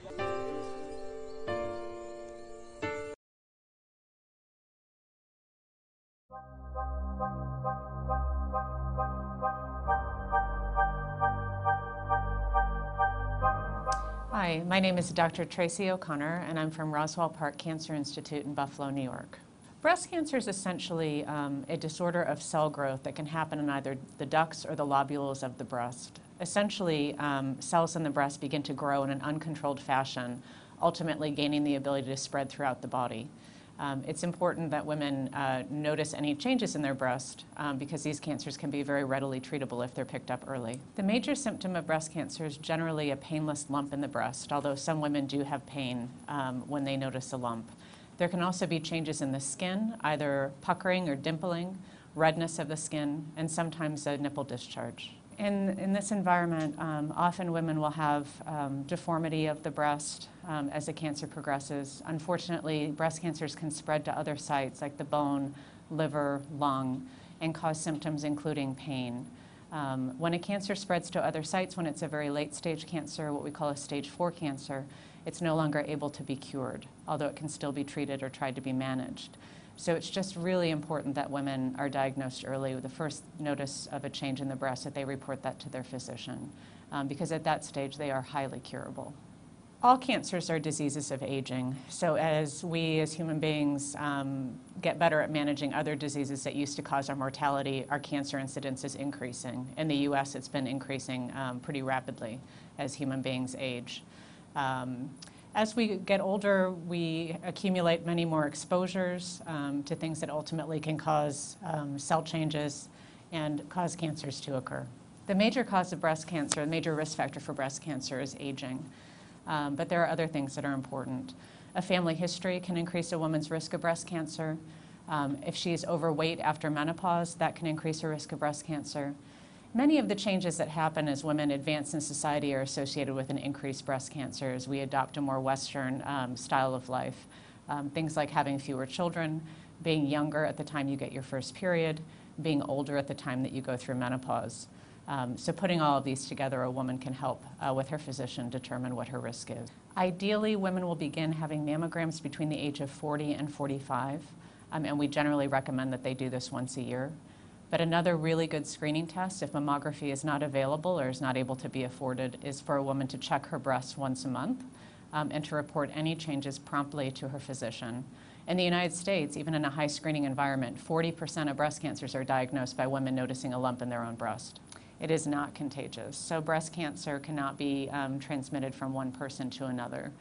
Hi, my name is Dr. Tracy O'Connor, and I'm from Roswell Park Cancer Institute in Buffalo, New York. Breast cancer is essentially a disorder of cell growth that can happen in either the ducts or the lobules of the breast. Essentially, cells in the breast begin to grow in an uncontrolled fashion, ultimately gaining the ability to spread throughout the body. It's important that women notice any changes in their breast because these cancers can be very readily treatable if they're picked up early. The major symptom of breast cancer is generally a painless lump in the breast, although some women do have pain when they notice a lump. There can also be changes in the skin, either puckering or dimpling, redness of the skin, and sometimes a nipple discharge. In this environment, often women will have deformity of the breast as the cancer progresses. Unfortunately, breast cancers can spread to other sites like the bone, liver, lung, and cause symptoms including pain. When a cancer spreads to other sites, when it's a very late stage cancer, what we call a stage 4 cancer, it's no longer able to be cured, although it can still be treated or tried to be managed. So it's just really important that women are diagnosed early with the first notice of a change in the breast, that they report that to their physician, because at that stage they are highly curable. All cancers are diseases of aging. So as we as human beings get better at managing other diseases that used to cause our mortality, our cancer incidence is increasing. In the US, it's been increasing pretty rapidly as human beings age. As we get older, we accumulate many more exposures to things that ultimately can cause cell changes and cause cancers to occur. The major cause of breast cancer, the major risk factor for breast cancer is aging. But there are other things that are important. A family history can increase a woman's risk of breast cancer. If she's overweight after menopause, that can increase her risk of breast cancer. Many of the changes that happen as women advance in society are associated with an increased breast cancer as we adopt a more Western style of life. Things like having fewer children, being younger at the time you get your first period, being older at the time that you go through menopause. So putting all of these together, a woman can help with her physician determine what her risk is. Ideally, women will begin having mammograms between the age of 40 and 45, and we generally recommend that they do this once a year. But another really good screening test, if mammography is not available or is not able to be afforded, is for a woman to check her breasts once a month and to report any changes promptly to her physician. In the United States, even in a high screening environment, 40% of breast cancers are diagnosed by women noticing a lump in their own breast. It is not contagious. So breast cancer cannot be transmitted from one person to another.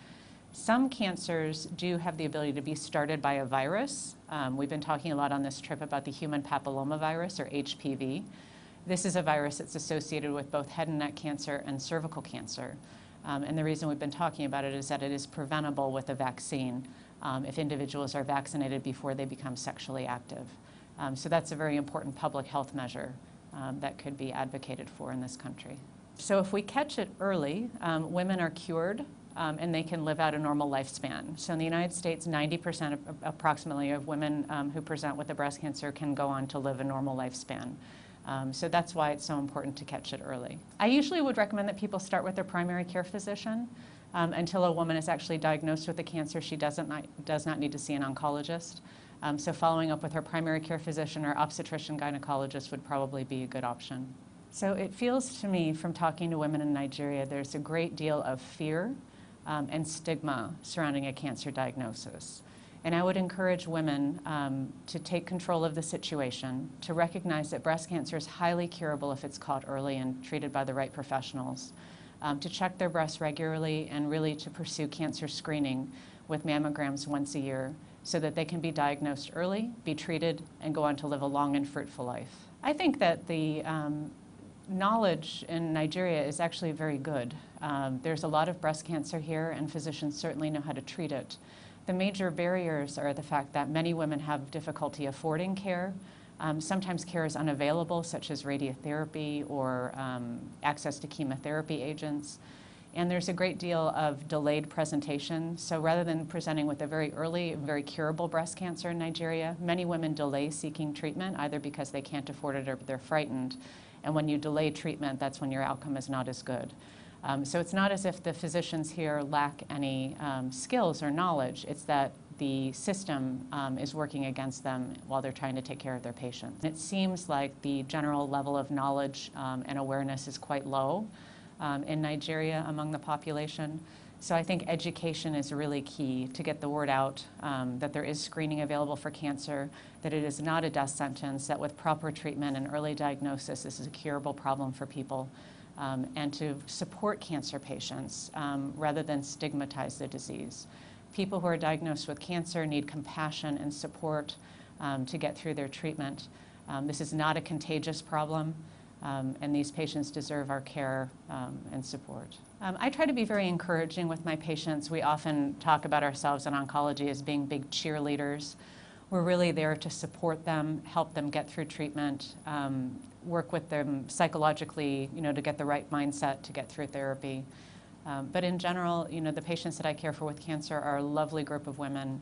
Some cancers do have the ability to be started by a virus. We've been talking a lot on this trip about the human papillomavirus, or HPV. This is a virus that's associated with both head and neck cancer and cervical cancer. And the reason we've been talking about it is that it is preventable with a vaccine if individuals are vaccinated before they become sexually active. So that's a very important public health measure that could be advocated for in this country. So if we catch it early, women are cured and they can live out a normal lifespan. So in the United States, 90% approximately of women who present with a breast cancer can go on to live a normal lifespan. So that's why it's so important to catch it early. I usually would recommend that people start with their primary care physician. Until a woman is actually diagnosed with a cancer, she does not need to see an oncologist. So following up with her primary care physician or obstetrician gynecologist would probably be a good option. So it feels to me from talking to women in Nigeria, there's a great deal of fear and stigma surrounding a cancer diagnosis. And I would encourage women to take control of the situation, to recognize that breast cancer is highly curable if it's caught early and treated by the right professionals, to check their breasts regularly and really to pursue cancer screening with mammograms once a year so that they can be diagnosed early, be treated, and go on to live a long and fruitful life. I think that the knowledge in Nigeria is actually very good. There's a lot of breast cancer here, and physicians certainly know how to treat it. The major barriers are the fact that many women have difficulty affording care. Sometimes care is unavailable, such as radiotherapy or access to chemotherapy agents. And there's a great deal of delayed presentation. So rather than presenting with a very early, very curable breast cancer in Nigeria, many women delay seeking treatment, either because they can't afford it or they're frightened. And when you delay treatment, that's when your outcome is not as good. So it's not as if the physicians here lack any skills or knowledge. It's that the system is working against them while they're trying to take care of their patients. It seems like the general level of knowledge and awareness is quite low in Nigeria among the population. So I think education is really key to get the word out that there is screening available for cancer, that it is not a death sentence, that with proper treatment and early diagnosis, this is a curable problem for people. and to support cancer patients rather than stigmatize the disease. People who are diagnosed with cancer need compassion and support to get through their treatment. This is not a contagious problem, and these patients deserve our care and support. I try to be very encouraging with my patients. We often talk about ourselves in oncology as being big cheerleaders. We're really there to support them, help them get through treatment, work with them psychologically, to get the right mindset to get through therapy. But in general, the patients that I care for with cancer are a lovely group of women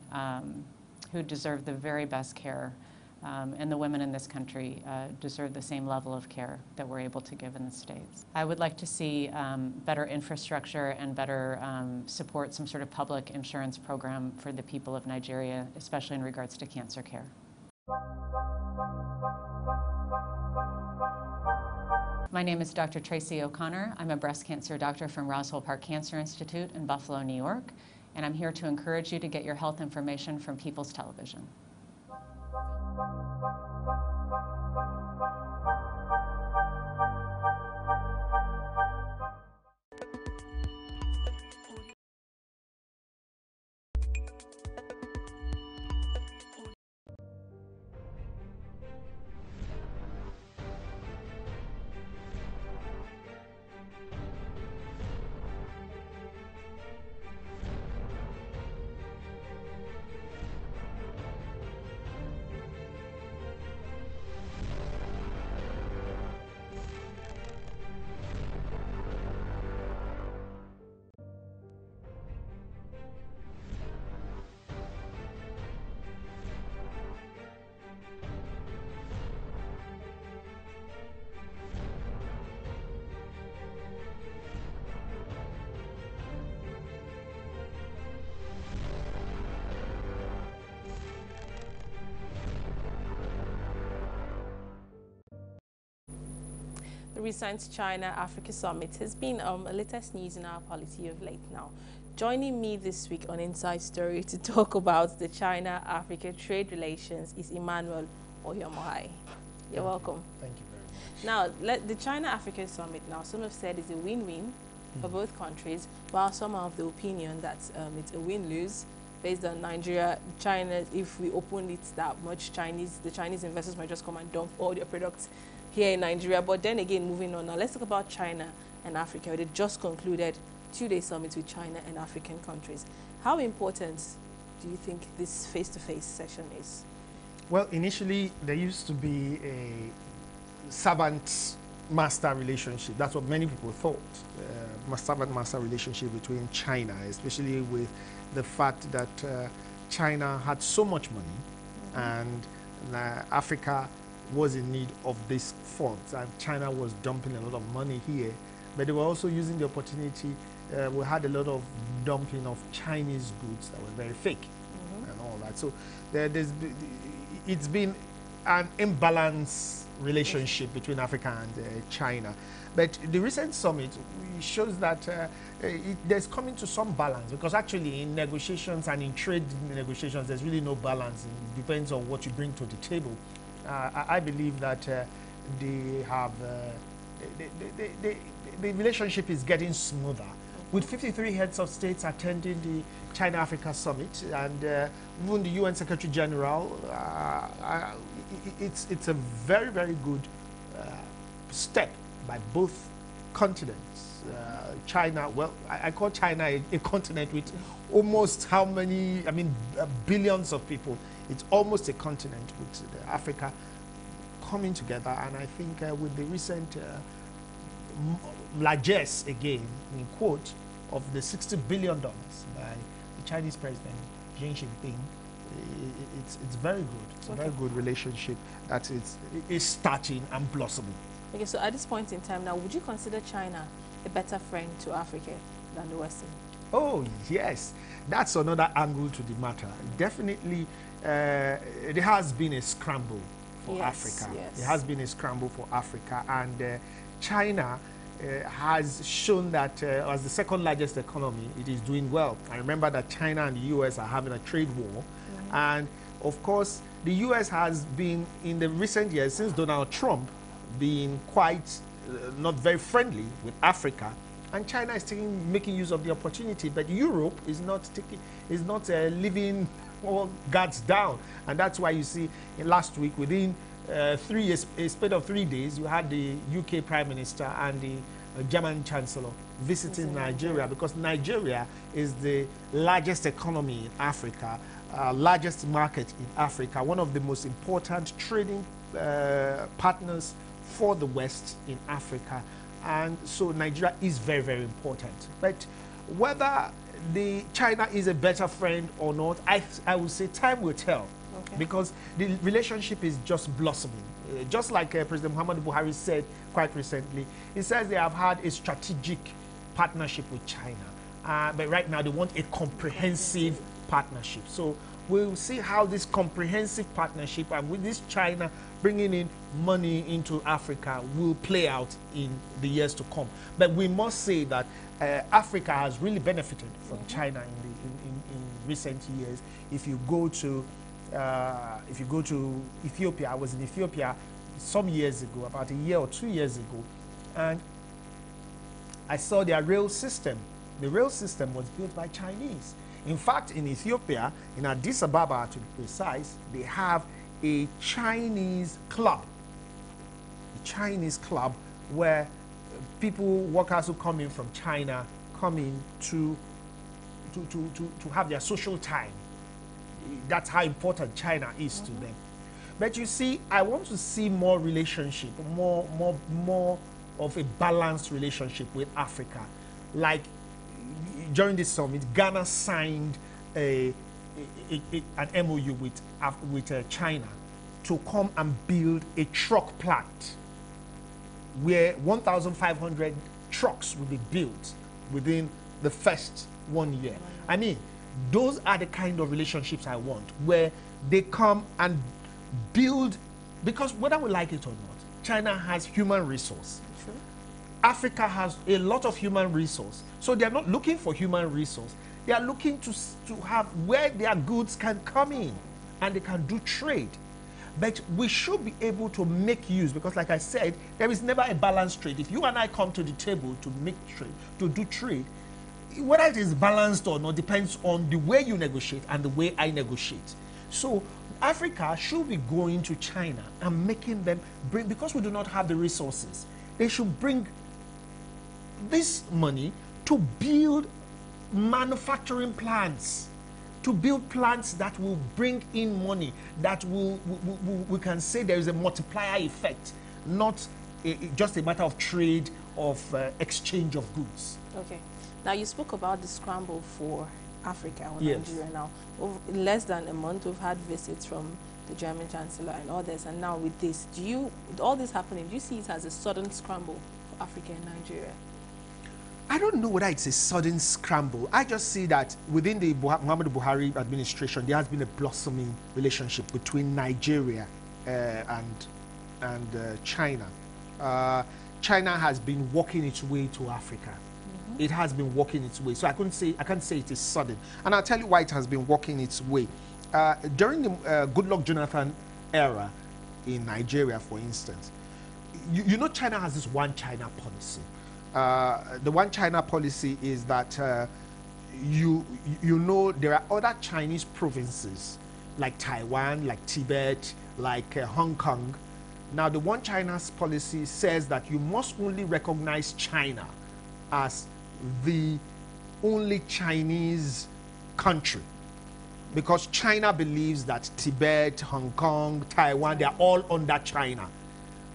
who deserve the very best care. And the women in this country deserve the same level of care that we're able to give in the States. I would like to see better infrastructure and better support, some sort of public insurance program for the people of Nigeria, especially in regards to cancer care. My name is Dr. Tracy O'Connor. I'm a breast cancer doctor from Roswell Park Cancer Institute in Buffalo, New York, and I'm here to encourage you to get your health information from People's Television. The recent China-Africa Summit has been a latest news in our polity of late now. Joining me this week on Inside Story to talk about the China-Africa trade relations is Emmanuel Oyomohai. You're welcome. Thank you very much. Now, the China-Africa Summit now, some have said is a win-win for both countries, while some are of the opinion that it's a win-lose based on Nigeria, China. If we open it that much, the Chinese investors might just come and dump all their products here in Nigeria. But then again, moving on now, let's talk about China and Africa. They just concluded two-day summit with China and African countries. How important do you think this face-to-face session is? Well, initially, there used to be a servant-master relationship. That's what many people thought, servant-master relationship between China, especially with the fact that China had so much money and Africa was in need of these funds, and China was dumping a lot of money here, but they were also using the opportunity. We had a lot of dumping of Chinese goods that were very fake and all that. So it's been an imbalanced relationship between Africa and China. But the recent summit shows that there's coming to some balance, because actually in negotiations and in trade negotiations, there's really no balance. It depends on what you bring to the table. I believe that the relationship is getting smoother. With 53 heads of states attending the China-Africa Summit and even the UN Secretary General, it's a very, very good step by both continents. China, well, I call China a continent with almost how many, billions of people. It's almost a continent with Africa coming together, and I think with the recent largesse, again, in quote, of the $60 billion by the Chinese President Xi Jinping, it's very good. It's a very good relationship that is starting and blossoming. Okay, so at this point in time now, would you consider China a better friend to Africa than the Western? Oh, yes. That's another angle to the matter. Definitely, there has been a scramble for Africa. Yes. There has been a scramble for Africa, and China has shown that as the second largest economy, it is doing well. I remember that China and the US are having a trade war, and of course, the US has been, in the recent years, since Donald Trump, been quite not very friendly with Africa, and China is making use of the opportunity. But Europe is not leaving all guards down, and that's why you see last week, within a span of 3 days, you had the UK Prime Minister and the German Chancellor visiting Nigeria, because Nigeria is the largest economy in Africa, largest market in Africa, one of the most important trading partners for the West in Africa. And so Nigeria is very, very important. But whether China is a better friend or not, I would say time will tell. Okay. Because the relationship is just blossoming. Just like President Muhammadu Buhari said quite recently, he says they have had a strategic partnership with China. But right now they want a comprehensive partnership. So we'll see how this comprehensive partnership, and with this China bringing in money into Africa, will play out in the years to come. But we must say that Africa has really benefited from China in recent years. If you go to Ethiopia, I was in Ethiopia some years ago, about a year or 2 years ago, and I saw their rail system. The rail system was built by Chinese. In fact, in Ethiopia, in Addis Ababa to be precise, they have a Chinese club. A Chinese club where workers who come in from China, come in to have their social time. That's how important China is to them. But you see, I want to see more relationship, more of a balanced relationship with Africa. Like during this summit, Ghana signed an MOU with China to come and build a truck plant where 1,500 trucks will be built within the first 1 year. I mean, those are the kind of relationships I want, where they come and build, because whether we like it or not, China has human resource. Sure. Africa has a lot of human resource. So they're not looking for human resource. They are looking to have where their goods can come in and they can do trade. But we should be able to make use, because like I said, there is never a balanced trade. If you and I come to the table to make trade, to do trade, whether it is balanced or not depends on the way you negotiate and the way I negotiate. So Africa should be going to China and making them bring, because we do not have the resources, they should bring this money to build manufacturing plants, to build plants that will bring in money, that we can say there is a multiplier effect, not just a matter of trade, of exchange of goods. Okay. Now, you spoke about the scramble for Africa or Yes. Nigeria now. In less than a month, we've had visits from the German Chancellor and others, and now with this, with all this happening, do you see it as a sudden scramble for Africa and Nigeria? I don't know whether it's a sudden scramble. I just see that within the Muhammadu Buhari administration, there has been a blossoming relationship between Nigeria and China. China has been working its way to Africa. It has been working its way. So I can't say it is sudden. And I'll tell you why it has been working its way. During the Goodluck Jonathan era in Nigeria, for instance, you know China has this one China policy. The one China policy is that you know there are other Chinese provinces like Taiwan, like Tibet, like Hong Kong. Now the one China's policy says that you must only recognize China as the only Chinese country, because China believes that Tibet, Hong Kong, Taiwan, they are all under China.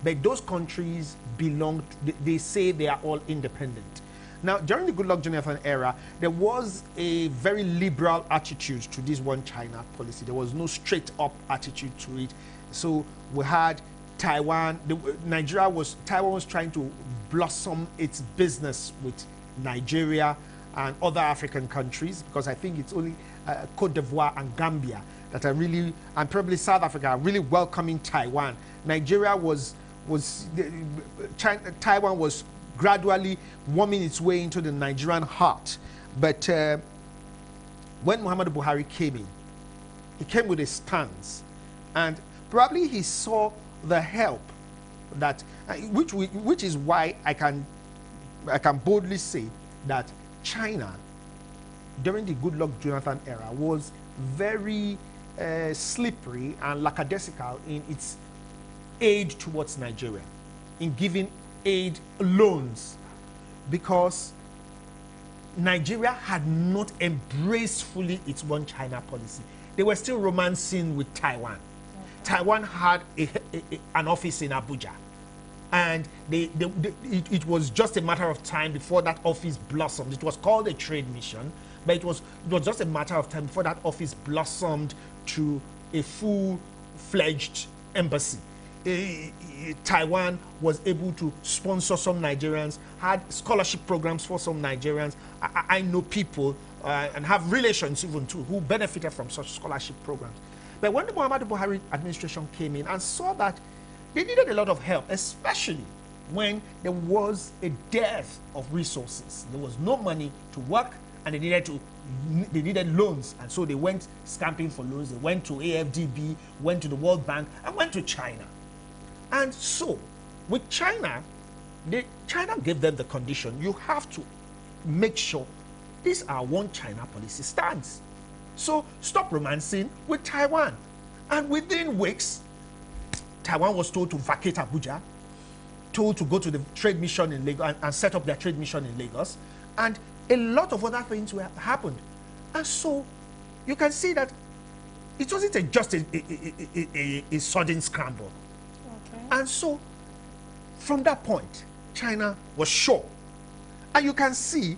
But those countries belong, they say they are all independent. Now, during the Goodluck Jonathan era, there was a very liberal attitude to this one China policy. There was no straight up attitude to it. So we had Taiwan, Taiwan was trying to blossom its business with Nigeria and other African countries, because I think it's only Cote d'Ivoire and Gambia that are really, and probably South Africa, are really welcoming Taiwan. Nigeria Taiwan was gradually warming its way into the Nigerian heart. But when Muhammadu Buhari came in, he came with a stance, and probably he saw the help that, which is why I can boldly say that China, during the Goodluck Jonathan era, was very slippery and lackadaisical in its aid towards Nigeria, in giving aid loans, because Nigeria had not embraced fully its one China policy. They were still romancing with Taiwan. Taiwan had an office in Abuja, and it was just a matter of time before that office blossomed. It was called a trade mission, but it was just a matter of time before that office blossomed to a full-fledged embassy. Taiwan was able to sponsor some Nigerians, had scholarship programs for some Nigerians. I know people and have relations even too who benefited from such scholarship programs. But when the Muhammadu Buhari administration came in and saw that they needed a lot of help, especially when there was a dearth of resources, there was no money to work, and they needed loans, and so they went scamping for loans. They went to AFDB, went to the World Bank, and went to China. And so, with China, China gave them the condition: you have to make sure this our one China policy stands. So stop romancing with Taiwan. And within weeks, Taiwan was told to vacate Abuja, told to go to the trade mission in Lagos and set up their trade mission in Lagos, and a lot of other things happened. And so you can see that it wasn't just a sudden scramble. Okay. And so from that point, China was sure. And you can see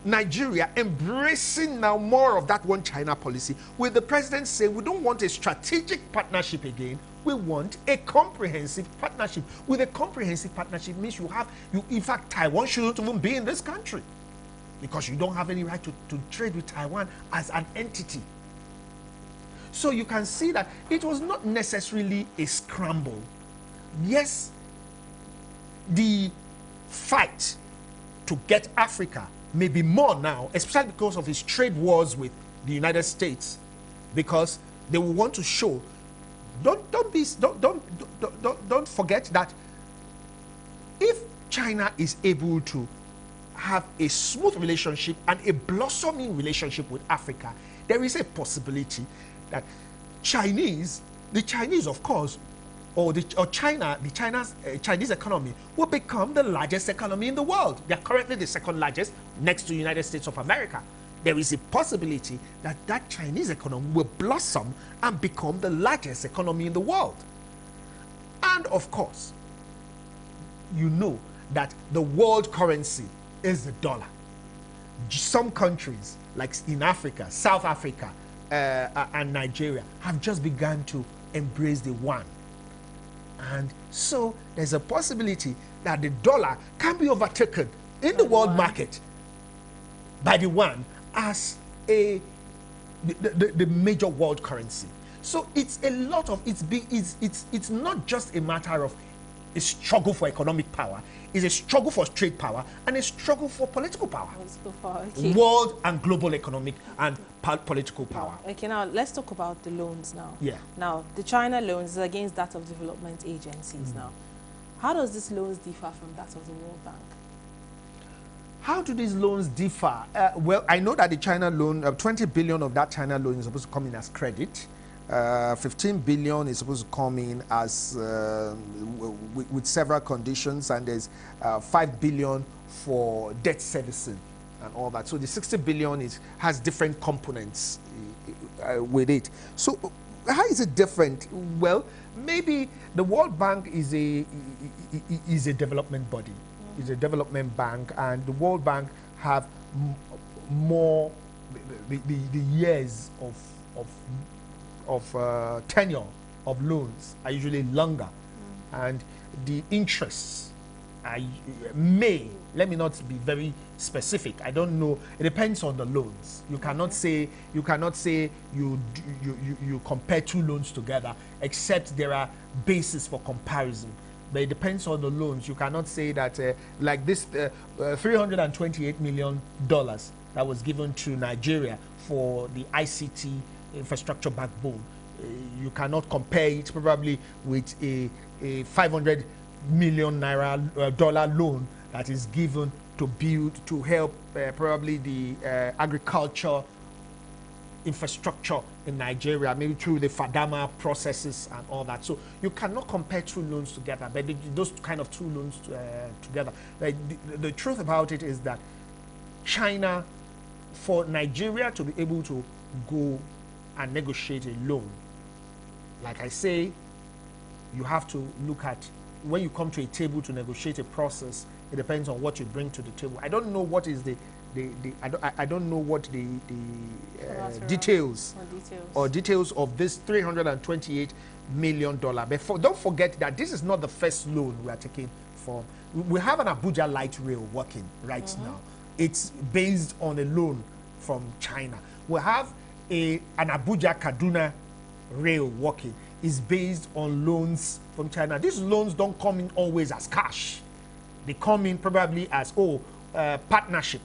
Nigeria embracing now more of that one China policy, with the president saying we don't want a strategic partnership again, we want a comprehensive partnership. With a comprehensive partnership means in fact, Taiwan shouldn't even be in this country, because you don't have any right to trade with Taiwan as an entity. So you can see that it was not necessarily a scramble. Yes, the fight to get Africa may be more now, especially because of his trade wars with the United States, because they will want to show. Don't forget that if China is able to have a smooth relationship and a blossoming relationship with Africa, there is a possibility that Chinese, of course, China's Chinese economy will become the largest economy in the world. They are currently the second largest, next to the United States of America. There is a possibility that that Chinese economy will blossom and become the largest economy in the world. And of course, you know that the world currency is the dollar. Some countries, like in Africa, South Africa, and Nigeria, have just begun to embrace the yuan. And so there's a possibility that the dollar can be overtaken in the world market by the yuan as the major world currency. So it's a lot of it's not just a matter of a struggle for economic power. It's a struggle for trade power and a struggle for political power. Okay. World and global economic and political power. Okay, now let's talk about the loans now. Yeah. Now, the China loans is against that of development agencies now. How does these loans differ from that of the World Bank? How do these loans differ? Well, I know that the China loan, 20 billion of that China loan is supposed to come in as credit. 15 billion is supposed to come in as with several conditions, and there's 5 billion for debt servicing and all that. So the 60 billion has different components with it. So how is it different? Well, maybe the World Bank is a development body, is a development bank, and the World Bank have more the years of tenure of loans are usually longer, and the interests let me not be very specific. I don't know. It depends on the loans. You cannot say you compare two loans together, except there are bases for comparison. But it depends on the loans. You cannot say that like this $328 million that was given to Nigeria for the ICT infrastructure backbone. You cannot compare it probably with a $500 million naira dollar loan that is given to build, to help probably the agriculture infrastructure in Nigeria, maybe through the Fadama processes and all that. So you cannot compare two loans together, but those kind of two loans together. Like the truth about it is that China, for Nigeria to be able to go and negotiate a loan, like I say, you have to look at, when you come to a table to negotiate a process, it depends on what you bring to the table. I don't know what is I don't know what the details of this $328 million. But don't forget that this is not the first loan we are taking for. We have an Abuja light rail working right now. It's based on a loan from China. We have an Abuja Kaduna rail working. It's based on loans from China. These loans don't come in always as cash. They come in probably as partnership.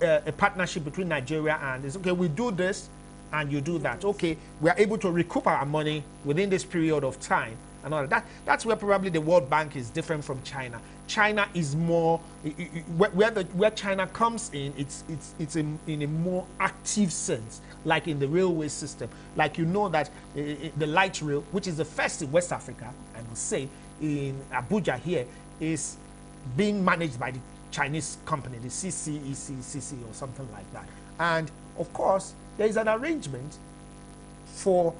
A partnership between Nigeria and it's okay, we do this and you do that. Okay, we are able to recoup our money within this period of time and all that. That's where probably the World Bank is different from China. China is more where China comes in. It's in a more active sense, like in the railway system. Like you know that the light rail, which is the first in West Africa, I would say, in Abuja here, is being managed by the Chinese company, the CCECCC or something like that. And of course, there is an arrangement for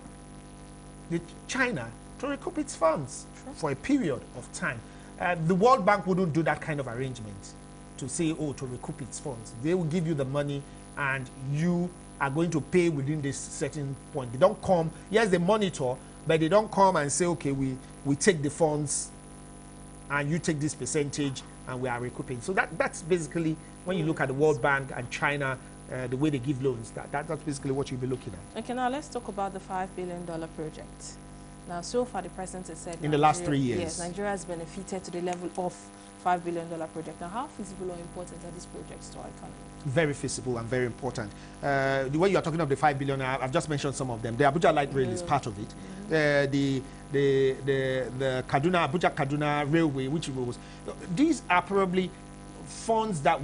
China to recoup its funds for a period of time. The World Bank wouldn't do that kind of arrangement to say, oh, to recoup its funds. They will give you the money and you are going to pay within this certain point. They don't come, yes, they monitor, but they don't come and say, okay, we take the funds and you take this percentage and we are recouping. So that's basically, when you look at the World Bank and China, the way they give loans, that's basically what you'll be looking at. Okay, now let's talk about the $5 billion project. Now, so far the president has said in the last 3 years, yes, Nigeria has benefited to the level of $5 billion project. Now, how feasible or important are these projects to our economy? Very feasible and very important. The way you are talking of the $5 billion, I've just mentioned some of them. The Abuja Light Rail is part of it. The Abuja Kaduna Railway, which was, these are probably funds that,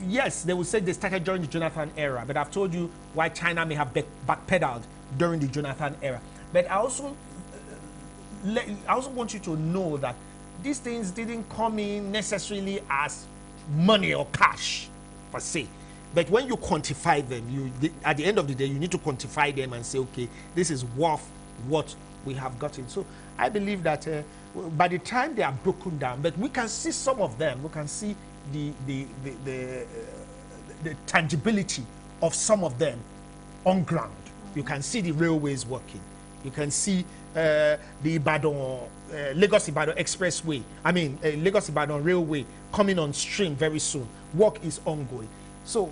yes, they will say they started during the Jonathan era, but I've told you why China may have backpedaled during the Jonathan era. But I also want you to know that these things didn't come in necessarily as money or cash per se. But when you quantify them, at the end of the day, you need to quantify them and say, okay, this is worth what we have gotten. So I believe that by the time they are broken down, but we can see some of them, we can see the tangibility of some of them on ground. You can see the railways working. You can see the Lagos-Ibadan Expressway, Lagos-Ibadan Railway coming on stream very soon. Work is ongoing. So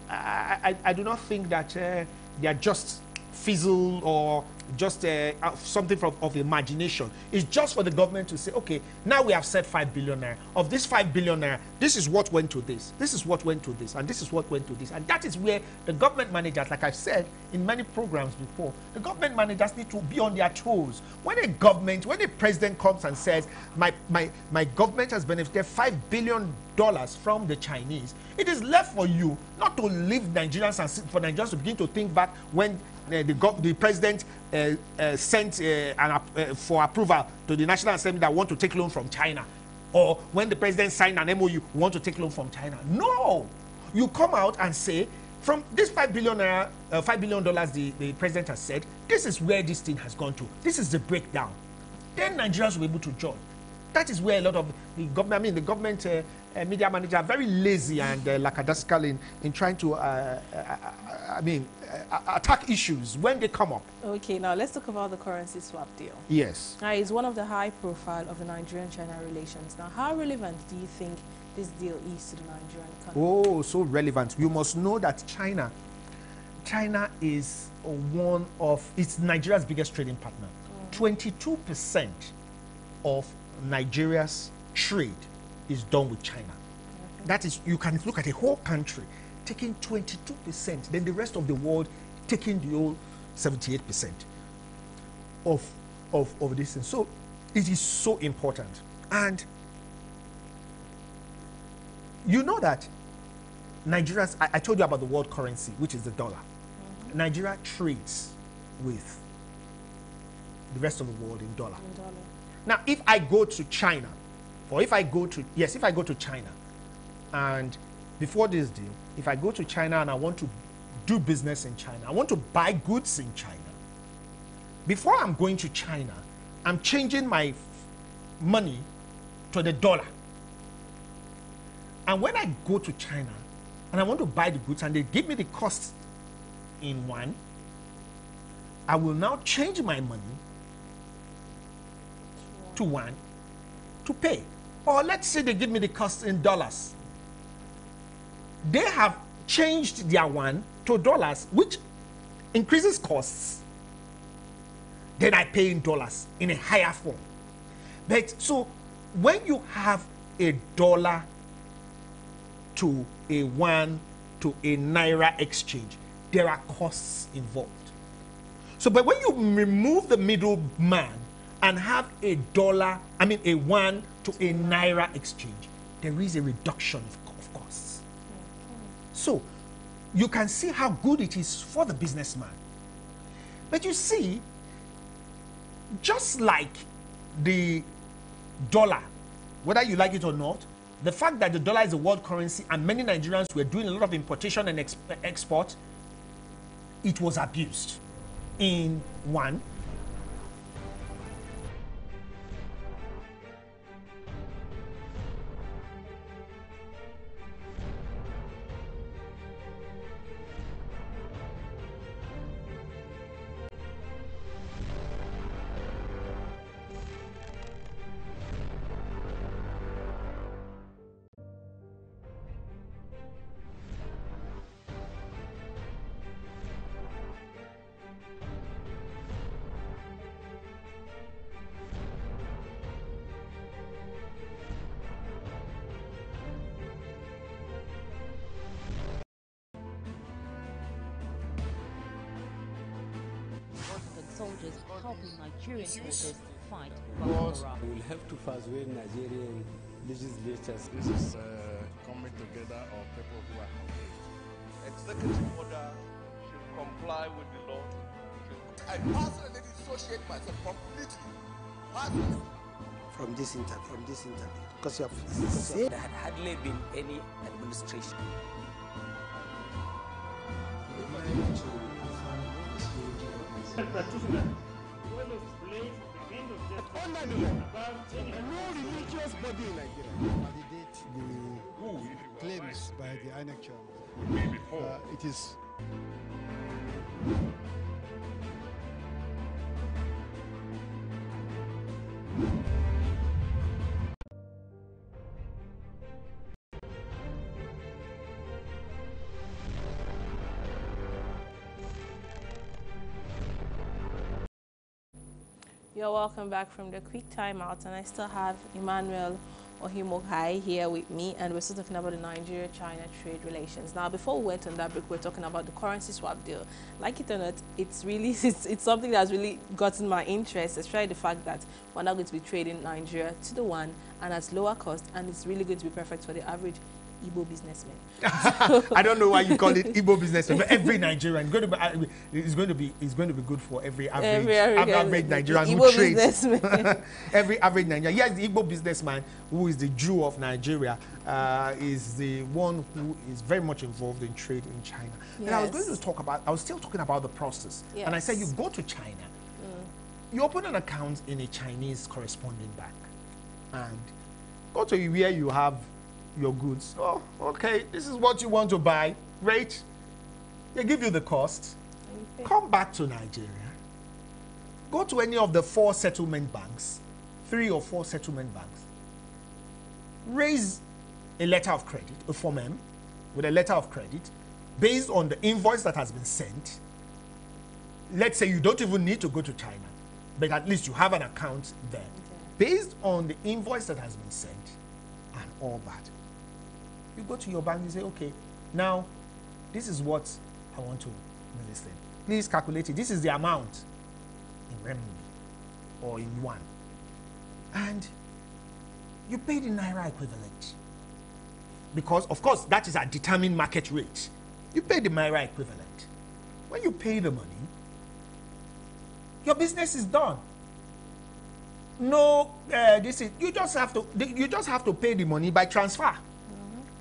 I do not think that they are just fizzle or just something of imagination. It's just for the government to say, okay, now we have said 5 billion naira. Of this 5 billion naira, this is what went to this, this is what went to this, and this is what went to this. And that is where the government managers, like I've said in many programs before, the government managers need to be on their toes. When a president comes and says, my government has benefited $5 billion from the Chinese, it is left for you not to leave Nigerians and for Nigerians to begin to think back when the president sent for approval to the National Assembly that want to take loan from China, or when the president signed an MOU want to take loan from China. No, you come out and say, from this $5 billion the president has said, this is where this thing has gone to. This is the breakdown. Then Nigerians will be able to judge. That is where a lot of the government, the government media managers are very lazy and lackadaisical in trying to, attack issues when they come up. Okay, now let's talk about the currency swap deal. Yes. Now, it's one of the high profile of the Nigerian-China relations. Now, how relevant do you think this deal is to the Nigerian economy? Oh, so relevant. You must know that China is one of, it's Nigeria's biggest trading partner. 22% of Nigeria's trade is done with China. That is, you can look at a whole country taking 22%, then the rest of the world taking the whole 78% of this thing. So it is so important. And you know that Nigeria's, I told you about the world currency, which is the dollar. Nigeria trades with the rest of the world in dollar. Now, if I go to China, or if I go to, yes, if I go to China, and before this deal, if I go to China and I want to do business in China, I want to buy goods in China, before I'm going to China, I'm changing my money to the dollar. And when I go to China and I want to buy the goods and they give me the cost in yuan, I will now change my money to yuan to pay. Or let's say they give me the cost in dollars. They have changed their yuan to dollars, which increases costs. Then I pay in dollars in a higher form. But so when you have a dollar to a yuan to a naira exchange, there are costs involved. So, but when you remove the middleman and have a yuan to a naira exchange, there is a reduction of costs. So, you can see how good it is for the businessman. But you see, just like the dollar, whether you like it or not, the fact that the dollar is a world currency and many Nigerians were doing a lot of importation and export, it was abused. In one, soldiers helping Nigerian soldiers fight Boko Haram. We will have to persuade Nigerian legislatures. This is coming together of people who are confused. Executive order should comply with the law. I personally dissociate myself completely. From this interview, because you have said there had hardly been any administration. No religious body in Nigeria validate the claims by the INEC chairman. It is. You're welcome back from the quick timeout, and I still have Emmanuel Ohimoghai here with me, and we're still talking about the Nigeria-China trade relations. Now, before we went on that break, we're talking about the currency swap deal. Like it or not, it's really it's something that's really gotten my interest, especially the fact that we're now going to be trading Nigeria to the yuan and at lower cost, and it's really going to be perfect for the average Igbo businessman. I don't know why you call it Igbo businessman, but every Nigerian is going to be good for every average Nigerian who trades. Every average Nigerian. Yes, the Igbo businessman, who is the Jew of Nigeria, is the one who is very much involved in trade in China. Yes. And I was still talking about the process. Yes. And I said, you go to China, you open an account in a Chinese corresponding bank, and go to where you have your goods. Oh, okay, this is what you want to buy. Great. They give you the cost. Come back to Nigeria. Go to any of the 4 settlement banks, 3 or 4 settlement banks. Raise a letter of credit, a Form M, with a letter of credit, based on the invoice that has been sent. Let's say you don't even need to go to China, but at least you have an account there. Okay. Based on the invoice that has been sent and all that, you go to your bank and say, okay, now this is what I want to do this thing. Please calculate it. This is the amount in renminbi or in yuan. And you pay the Naira equivalent. Because, of course, that is a determined market rate. You pay the Naira equivalent. When you pay the money, your business is done. No, you just have to pay the money by transfer.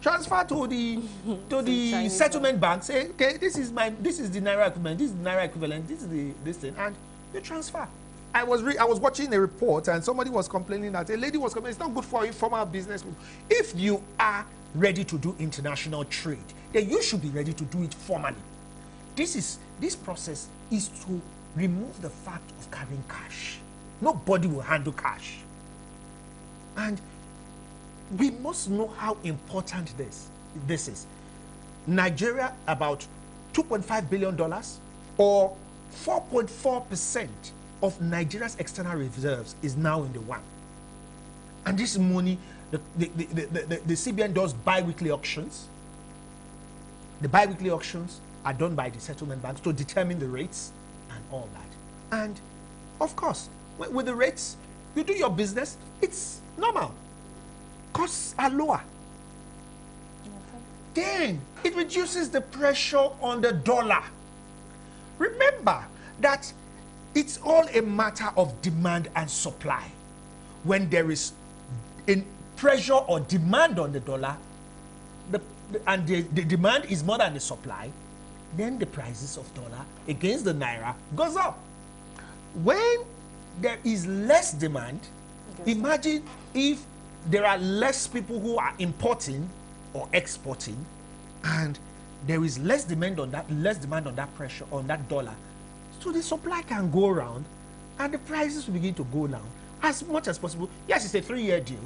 Transfer to the settlement bank. Say, okay, this is the Naira equivalent. This is the Naira equivalent. This is this thing, and you transfer. I was watching a report, and somebody was complaining that a lady was complaining it's not good for informal business. If you are ready to do international trade, then you should be ready to do it formally. This process is to remove the fact of carrying cash. Nobody will handle cash. And we must know how important this is. Nigeria, about $2.5 billion or 4.4% of Nigeria's external reserves is now in the WAM. And this money, the CBN does bi-weekly auctions. The bi-weekly auctions are done by the settlement banks to determine the rates and all that. And of course, with the rates, you do your business, it's normal. Costs are lower. Then it reduces the pressure on the dollar. Remember that it's all a matter of demand and supply. When there is pressure or demand on the dollar, and the demand is more than the supply, then the prices of dollar against the Naira goes up. When there is less demand, imagine if there are less people who are importing or exporting, and there is less demand on that pressure on that dollar. So the supply can go around and the prices will begin to go down as much as possible. Yes, it's a 3-year deal.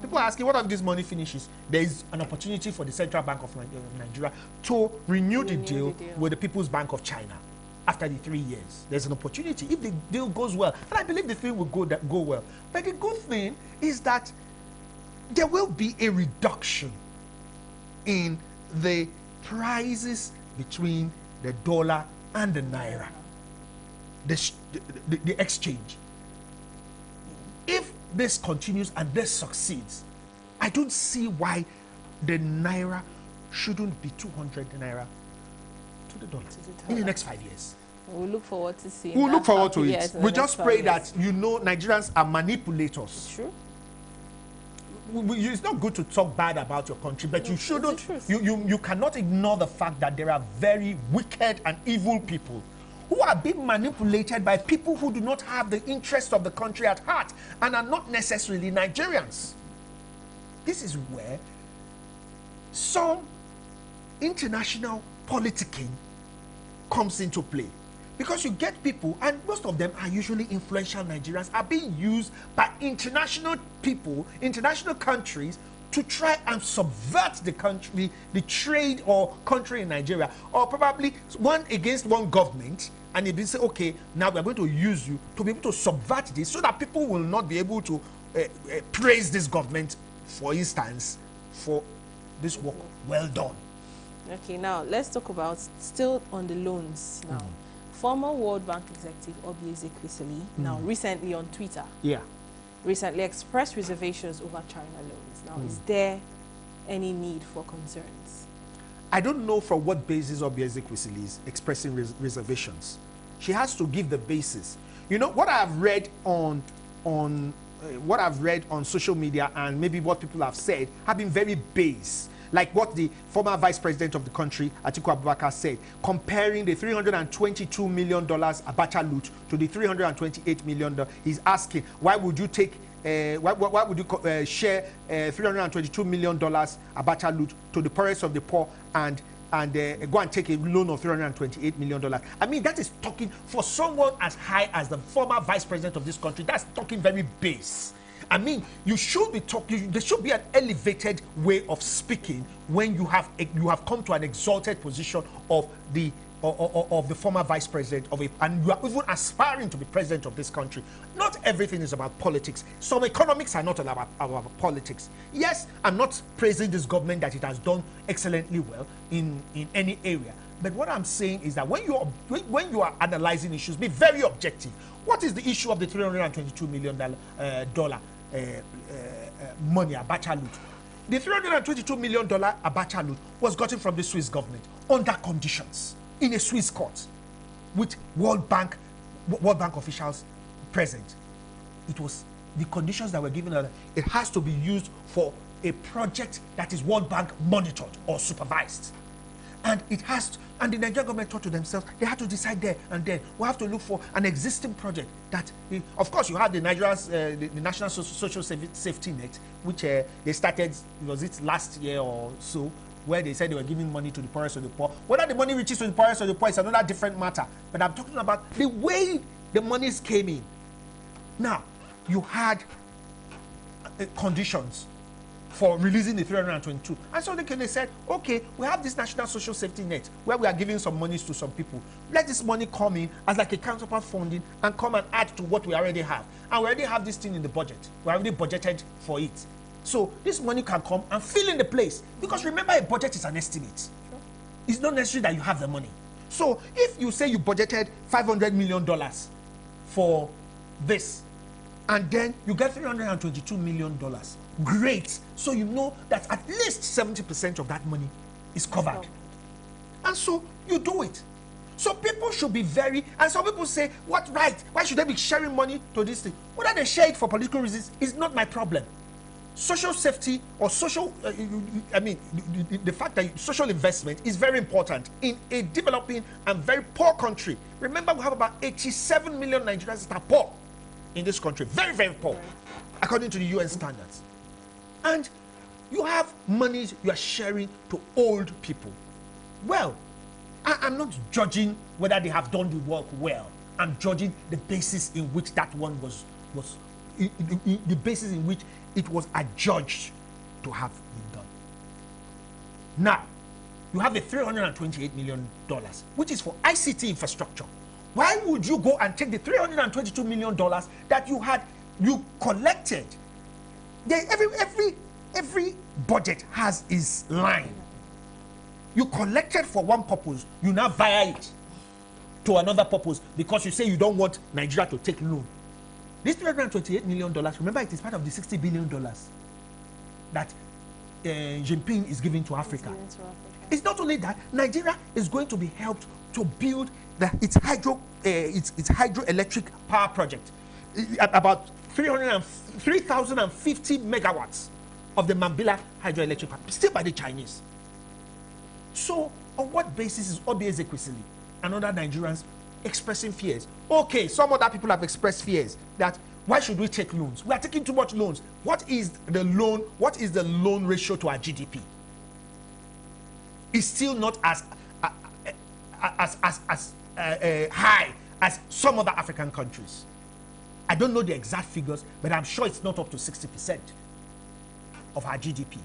People are asking, what if this money finishes? There is an opportunity for the Central Bank of Nigeria to renew the deal with the People's Bank of China after the 3 years. There's an opportunity if the deal goes well. And I believe the thing will go well. But the good thing is that there will be a reduction in the prices between the dollar and the Naira. The exchange. If this continues and this succeeds, I don't see why the Naira shouldn't be 200 Naira to the dollar in the next 5 years. We'll look forward to seeing We'll look forward to it. Yes, We just pray that, Nigerians are manipulators. True. It's not good to talk bad about your country, but you shouldn't. You cannot ignore the fact that there are very wicked and evil people who are being manipulated by people who do not have the interest of the country at heart and are not necessarily Nigerians. This is where some international politicking comes into play. Because you get people, and most of them are usually influential Nigerians, are being used by international people, international countries, to try and subvert the country, the trade or country in Nigeria, or probably one against one government, and they say, okay, now we're going to use you to be able to subvert this so that people will not be able to praise this government, for instance, for this work well done. Okay, now let's talk about, still on the loans now. Former World Bank executive Obieze Kwesili, now recently on Twitter, recently expressed reservations over China loans. Now, is there any need for concerns? I don't know for what basis Obieze Kwesili is expressing reservations. She has to give the basis. You know what I've read on social media, and maybe what people have said, have been very base. Like what the former vice president of the country, Atiku Abubakar, said, comparing the $322 million Abacha loot to the $328 million. He's asking, why would you take, why would you share $322 million Abacha loot to the poorest of the poor and go and take a loan of $328 million? I mean, that is talking, for someone as high as the former vice president of this country, that's talking very base. I mean, you should be talking. There should be an elevated way of speaking when you have come to an exalted position of the former vice president and you are even aspiring to be president of this country. Not everything is about politics. Some economics are not about politics. Yes, I'm not praising this government that it has done excellently well in any area. But what I'm saying is that when you are analyzing issues, be very objective. What is the issue of the $322 million dollar? money, Abacha loot. The $322 million Abacha loot was gotten from the Swiss government under conditions in a Swiss court with World Bank officials present. It was the conditions that were given. It has to be used for a project that is World Bank monitored or supervised. And it has to, and the Nigerian government thought to themselves, they had to decide there and then. We have to look for an existing project that, of course, you have the Nigeria's the National Social Safety Net, which they started, was it last year or so, where they said they were giving money to the poorest of the poor. Whether the money reaches to the poorest of the poor is another different matter. But I'm talking about the way the monies came in. Now, you had conditions for releasing the 322. And so they said, okay, we have this National Social Safety Net where we are giving some monies to some people. Let this money come in as like a counterpart funding and come and add to what we already have. And we already have this thing in the budget. We already budgeted for it. So this money can come and fill in the place. Because remember, a budget is an estimate. Sure. It's not necessary that you have the money. So if you say you budgeted $500 million for this, and then you get $322 million, great. So you know that at least 70% of that money is covered. And so you do it. So people should be very, and some people say, what right? Why should they be sharing money to this thing? Whether they share it for political reasons is not my problem. Social safety or social, the fact that social investment is very important in a developing and very poor country. Remember, we have about 87 million Nigerians that are poor in this country. Very, very poor, according to the UN standards. And you have money you are sharing to old people. Well, I'm not judging whether they have done the work well. I'm judging the basis in which that one was the basis in which it was adjudged to have been done. Now, you have the $328 million, which is for ICT infrastructure. Why would you go and take the $322 million that you collected? Every budget has its line. You collected for one purpose, you now via it to another purpose because you say you don't want Nigeria to take loan. This $328 million, remember, it is part of the $60 billion that Jinping is giving to Africa. It's not only that, Nigeria is going to be helped to build its hydroelectric power project, about 3,050 megawatts of the Mambila hydroelectric power, still by the Chinese. So, on what basis is Obi Ezekwesili and other Nigerians expressing fears? Okay, some other people have expressed fears that why should we take loans? We are taking too much loans. What is the loan? What is the loan ratio to our GDP? It's still not as high as some other African countries. I don't know the exact figures, but I'm sure it's not up to 60% of our GDP.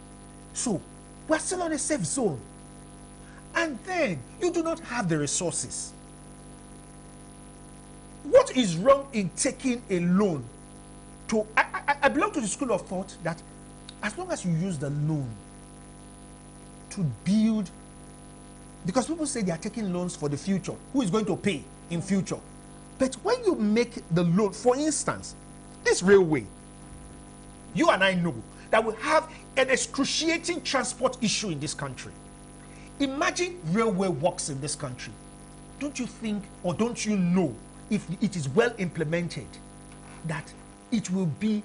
So we're still on a safe zone. And then you do not have the resources. What is wrong in taking a loan to... I belong to the school of thought that as long as you use the loan to build... Because people say they are taking loans for the future. Who is going to pay in future? But when you make the loan, for instance, this railway, you and I know that we have an excruciating transport issue in this country. Imagine railway works in this country. Don't you think, or don't you know, if it is well implemented, that it will be,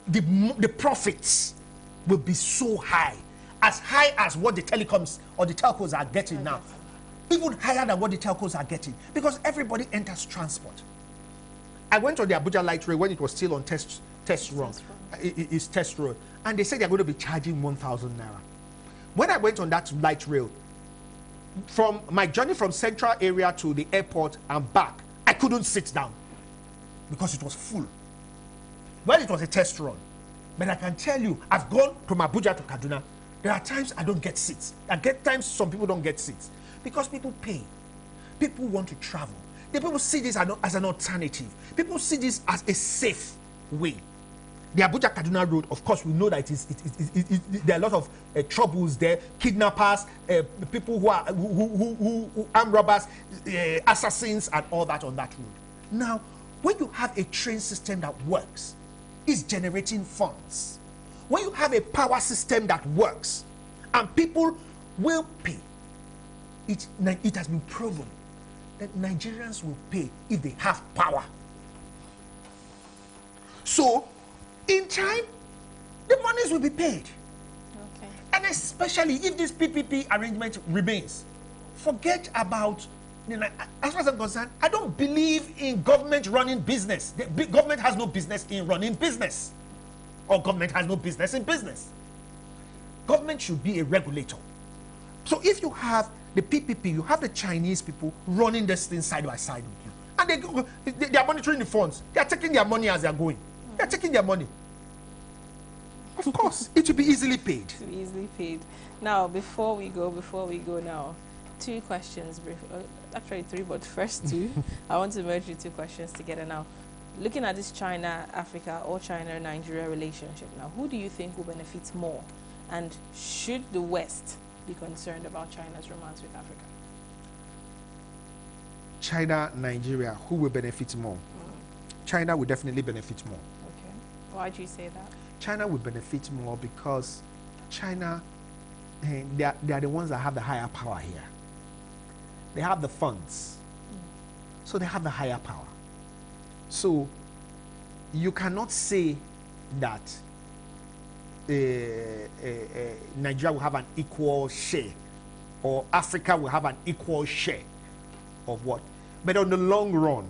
the profits will be so high as what the telecoms or the telcos are getting now. Even higher than what the telcos are getting, because everybody enters transport. I went on the Abuja Light Rail when it was still on test run. It's test road, and they said they're going to be charging 1,000 naira. When I went on that light rail, from my journey from central area to the airport and back, I couldn't sit down because it was full. Well, it was a test run, but I can tell you, I've gone from Abuja to Kaduna. There are times I don't get seats. Times some people don't get seats because people pay. People want to travel. The people see this as an alternative. People see this as a safe way. The Abuja Kaduna Road, of course, we know that there are a lot of troubles there, kidnappers, people who armed robbers, assassins, and all that on that road. Now, when you have a train system that works, is generating funds. When you have a power system that works and people will pay, it has been proven that Nigerians will pay if they have power. So, in time, the monies will be paid. Okay. And especially if this PPP arrangement remains, forget about, as far as I'm concerned, I don't believe in government running business. The government has no business in running business. Or government has no business in business. Government should be a regulator. So if you have the PPP, you have the Chinese people running this thing side by side with you. And they are monitoring the funds. They are taking their money as they are going. They are taking their money. Of course, it will be easily paid. To be easily paid. Now, before we go now, 2 questions, actually 3, but first 2. I want to merge the 2 questions together now. Looking at this China-Africa or China-Nigeria relationship now, who do you think will benefit more? And should the West be concerned about China's romance with Africa? China, Nigeria, who will benefit more? China will definitely benefit more. Okay. Why do you say that? China will benefit more because China, they are the ones that have the higher power here. They have the funds. So they have the higher power. So you cannot say that Nigeria will have an equal share or Africa will have an equal share of what. But on the long run,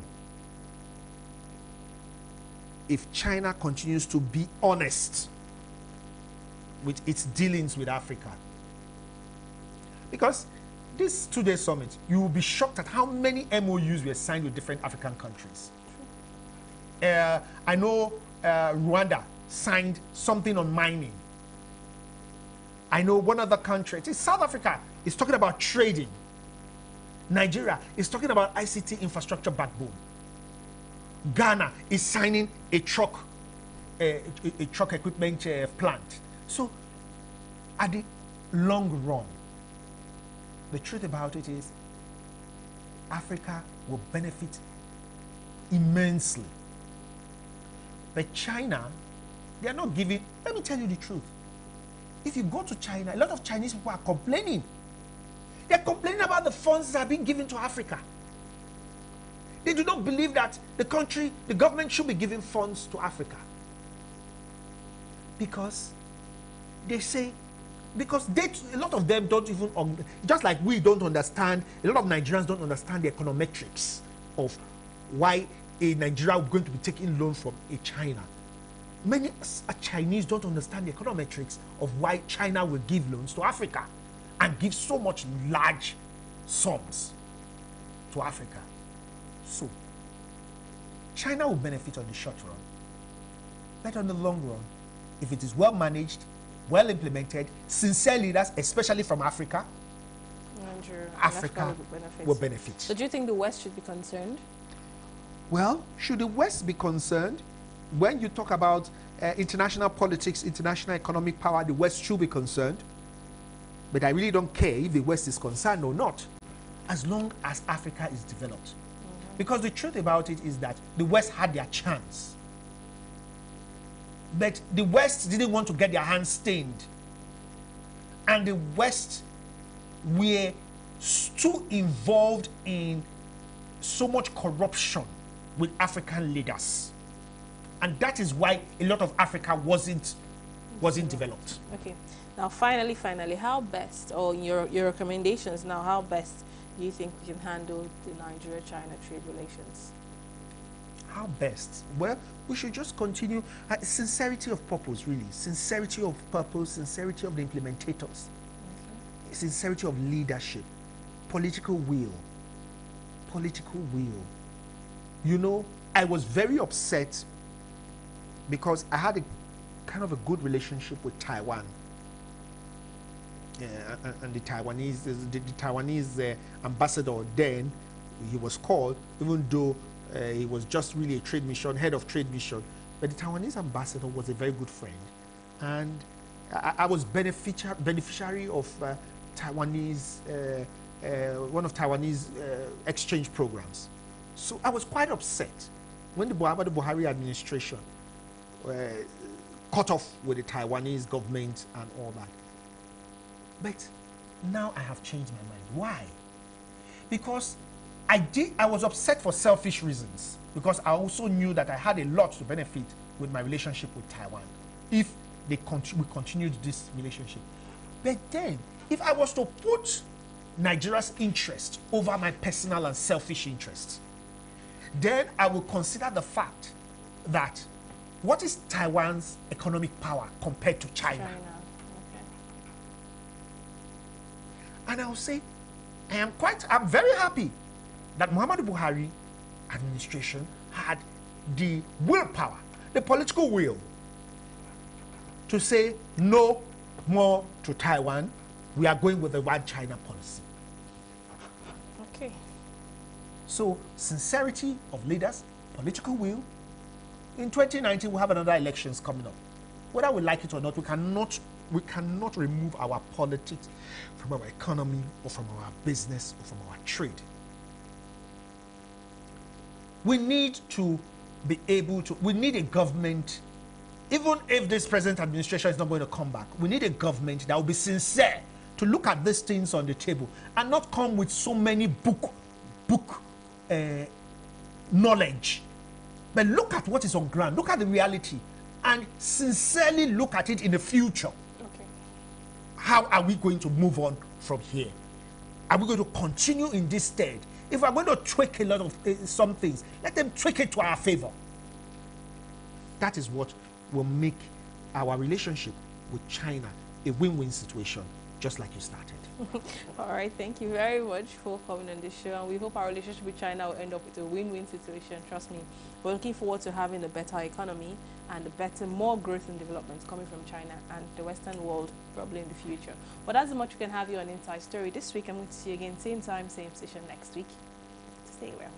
if China continues to be honest with its dealings with Africa, because this 2-day summit, you will be shocked at how many MOUs were signed with different African countries. I know Rwanda signed something on mining. I know one other country, South Africa, is talking about trading. Nigeria is talking about ICT infrastructure backbone. Ghana is signing a truck equipment plant. So, at the long run, the truth about it is, Africa will benefit immensely. But China, they are not giving. Let me tell you the truth. If you go to China, a lot of Chinese people are complaining. They're complaining about the funds that are being given to Africa. They do not believe that the government should be giving funds to Africa. Because they say, because a lot of them don't even, just like we don't understand, a lot of Nigerians don't understand the econometrics of why a Nigeria is going to be taking loans from a China. Many Chinese don't understand the econometrics of why China will give loans to Africa and give so much large sums to Africa. So, China will benefit on the short run, but on the long run, if it is well managed, well implemented, sincere leaders, especially from Africa, Africa will benefit. So do you think the West should be concerned? Well, should the West be concerned? When you talk about international politics, international economic power, the West should be concerned. But I really don't care if the West is concerned or not, as long as Africa is developed. Because the truth about it is that the West had their chance. But the West didn't want to get their hands stained. And the West were too involved in so much corruption with African leaders. And that is why a lot of Africa wasn't developed. Okay. Now, finally, how best, or your recommendations now, how best do you think we can handle the Nigeria-China trade relations? How best? Well, we should just continue. Sincerity of purpose, really. Sincerity of purpose, sincerity of the implementators. Sincerity of leadership. Political will. Political will. You know, I was very upset because I had a kind of a good relationship with Taiwan. And the Taiwanese ambassador then, he was called, even though he was just really a trade mission, head of trade mission. But the Taiwanese ambassador was a very good friend. And I was beneficiary of Taiwanese, one of Taiwanese exchange programs. So I was quite upset when the Muhammadu Buhari administration cut off with the Taiwanese government and all that. But now I have changed my mind. Why? Because I was upset for selfish reasons, because I also knew that I had a lot to benefit with my relationship with Taiwan if we continued this relationship. But then, if I was to put Nigeria's interest over my personal and selfish interests, then I will consider the fact that what is Taiwan's economic power compared to China? Okay. And I will say, I'm very happy that Muhammadu Buhari administration had the willpower, the political will to say no more to Taiwan. We are going with the one China policy. Okay. So sincerity of leaders, political will. In 2019, we have another elections coming up. Whether we like it or not, we cannot remove our politics from our economy or from our business or from our trade. We need to be able to, we need a government, even if this present administration is not going to come back, we need a government that will be sincere to look at these things on the table and not come with so many book knowledge. But look at what is on ground, look at the reality, and sincerely look at it in the future. Okay. How are we going to move on from here? Are we going to continue in this state? If we're going to tweak a lot of some things, let them tweak it to our favor. That is what will make our relationship with China a win-win situation, just like you started. All right, thank you very much for coming on this show, and we hope our relationship with China will end up with a win-win situation. Trust me, we're looking forward to having a better economy and more growth and development coming from China and the Western world probably in the future. But that's as much we can have you on Inside Story this week. I'm going to see you again same time, same station next week. Stay well.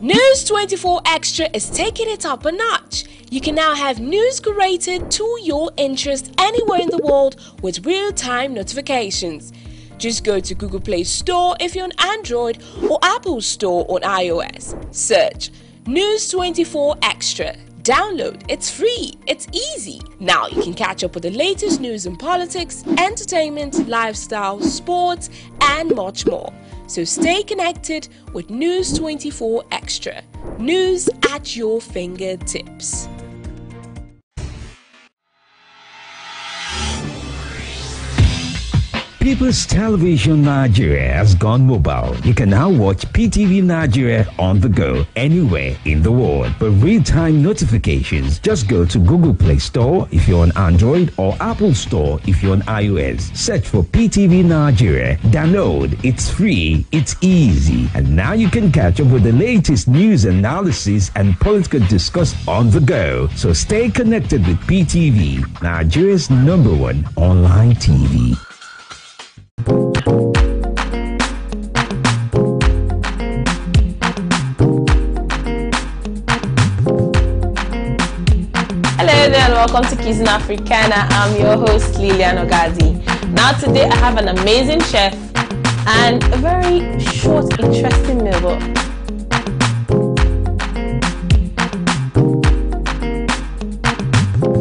News 24 Extra is taking it up a notch. You can now have news curated to your interest anywhere in the world with real-time notifications. Just go to Google Play Store if you're on Android or Apple Store on iOS. Search News 24 Extra. Download, it's free, it's easy. Now you can catch up with the latest news in politics, entertainment, lifestyle, sports, and much more. So stay connected with News 24 Extra. News at your fingertips. People's Television Nigeria has gone mobile. You can now watch PTV Nigeria on the go anywhere in the world. For real-time notifications, just go to Google Play Store if you're on Android or Apple Store if you're on iOS. Search for PTV Nigeria. Download. It's free. It's easy. And now you can catch up with the latest news analysis and political discourse on the go. So stay connected with PTV, Nigeria's #1 online TV. Hello there and welcome to Kizuna Africana. I'm your host Lilian Ogazi. Now today I have an amazing chef and a very short, interesting meal.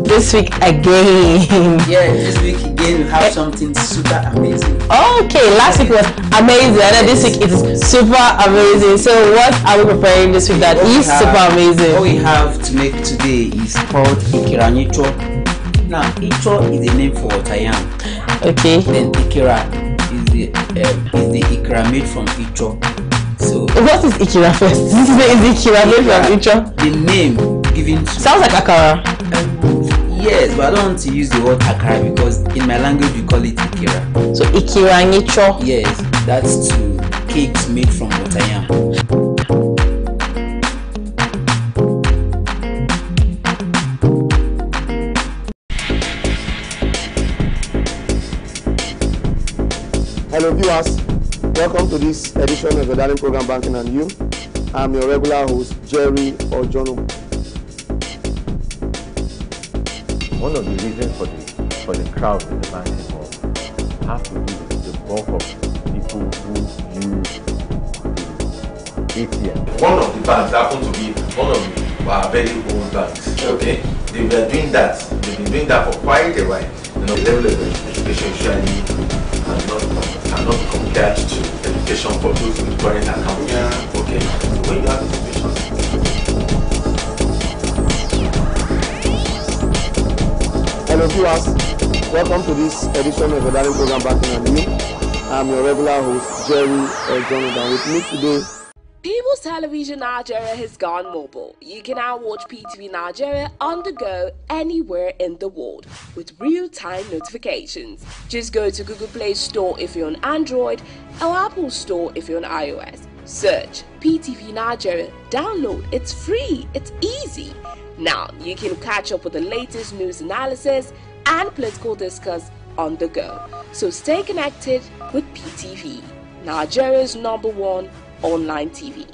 This week again. Yeah, this week again we have something super amazing. Okay, last week was amazing and then this week it is super amazing. So what are we preparing this week that is super amazing? What we have to make today is called Ikira Icho. Now, Icho is the name for water yam. Okay. Then Ikira is the Ikira made from Icho. So what is Ikira first? This is Ikira from Icho. The name given to sounds like Akara. Yes, but I don't want to use the word Akara because in my language we call it Ikira. So Ikira and Icho. Yes, that's to cakes made from water yam. Hello viewers, welcome to this edition of the Darling Program Banking and You. I'm your regular host, Jerry Ojono. One of the reasons for the crowd in the banking hall have to do with the bulk of people who use the ATM. One of the banks happened to be one of our very own banks. Okay, they were doing that. They've been doing that for quite a while. You know, the level of education usually cannot be compared to education for those with current accounts. Yeah. Okay, so when you have the situation. Hello viewers, welcome to this edition of the Darling Program Banking and You. I'm your regular host, Jerry Ojono. With me today, People's Television Nigeria has gone mobile. You can now watch PTV Nigeria on the go anywhere in the world with real-time notifications. Just go to Google Play Store if you're on Android or Apple Store if you're on iOS. Search PTV Nigeria, download, it's free, it's easy. Now you can catch up with the latest news analysis and political discourse on the go. So stay connected with PTV, Nigeria's #1 online TV.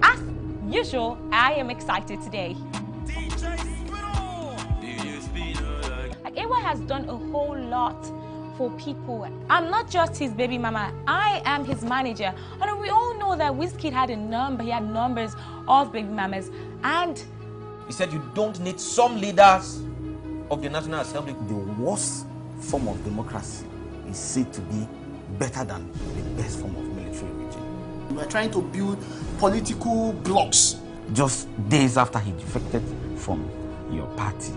As usual, I am excited today. Ewa has done a whole lot for people. I'm not just his baby mama, I am his manager. And we all know that Wizkid had he had numbers of baby mamas. And he said you don't need some leaders of the National Assembly. The worst form of democracy is said to be better than the best form of military regime. We are trying to build political blocks. Just days after he defected from your party,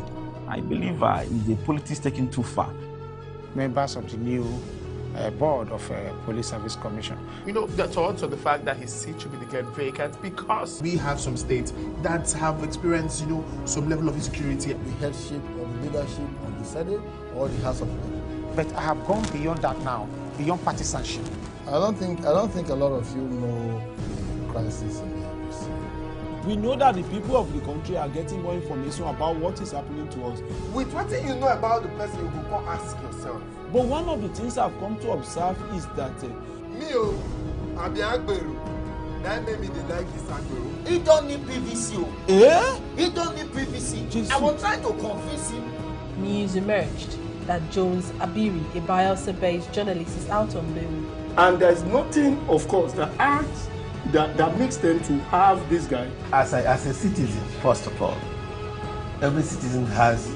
I believe the politics taken too far. Members of the new board of Police Service Commission. You know, that's also the fact that his seat should be declared vacant because we have some states that have experienced, you know, some level of insecurity. The headship or the leadership of the Senate or the House of Representatives. But I have gone beyond that now, beyond partisanship. I don't think a lot of you know the crisis in the RBC. We know that the people of the country are getting more information about what is happening to us. With what you know about the person, you can go ask yourself. But one of the things I've come to observe is that I'm the Agbero. That made me like this Agbero. He don't need PVC. Eh? He don't need PVC. Jesus. I was trying to convince him. News emerged that Jones Abiri, a Bielsa-based journalist, is out on bail. And there's nothing, of course, that makes them to have this guy. As a citizen, first of all, every citizen has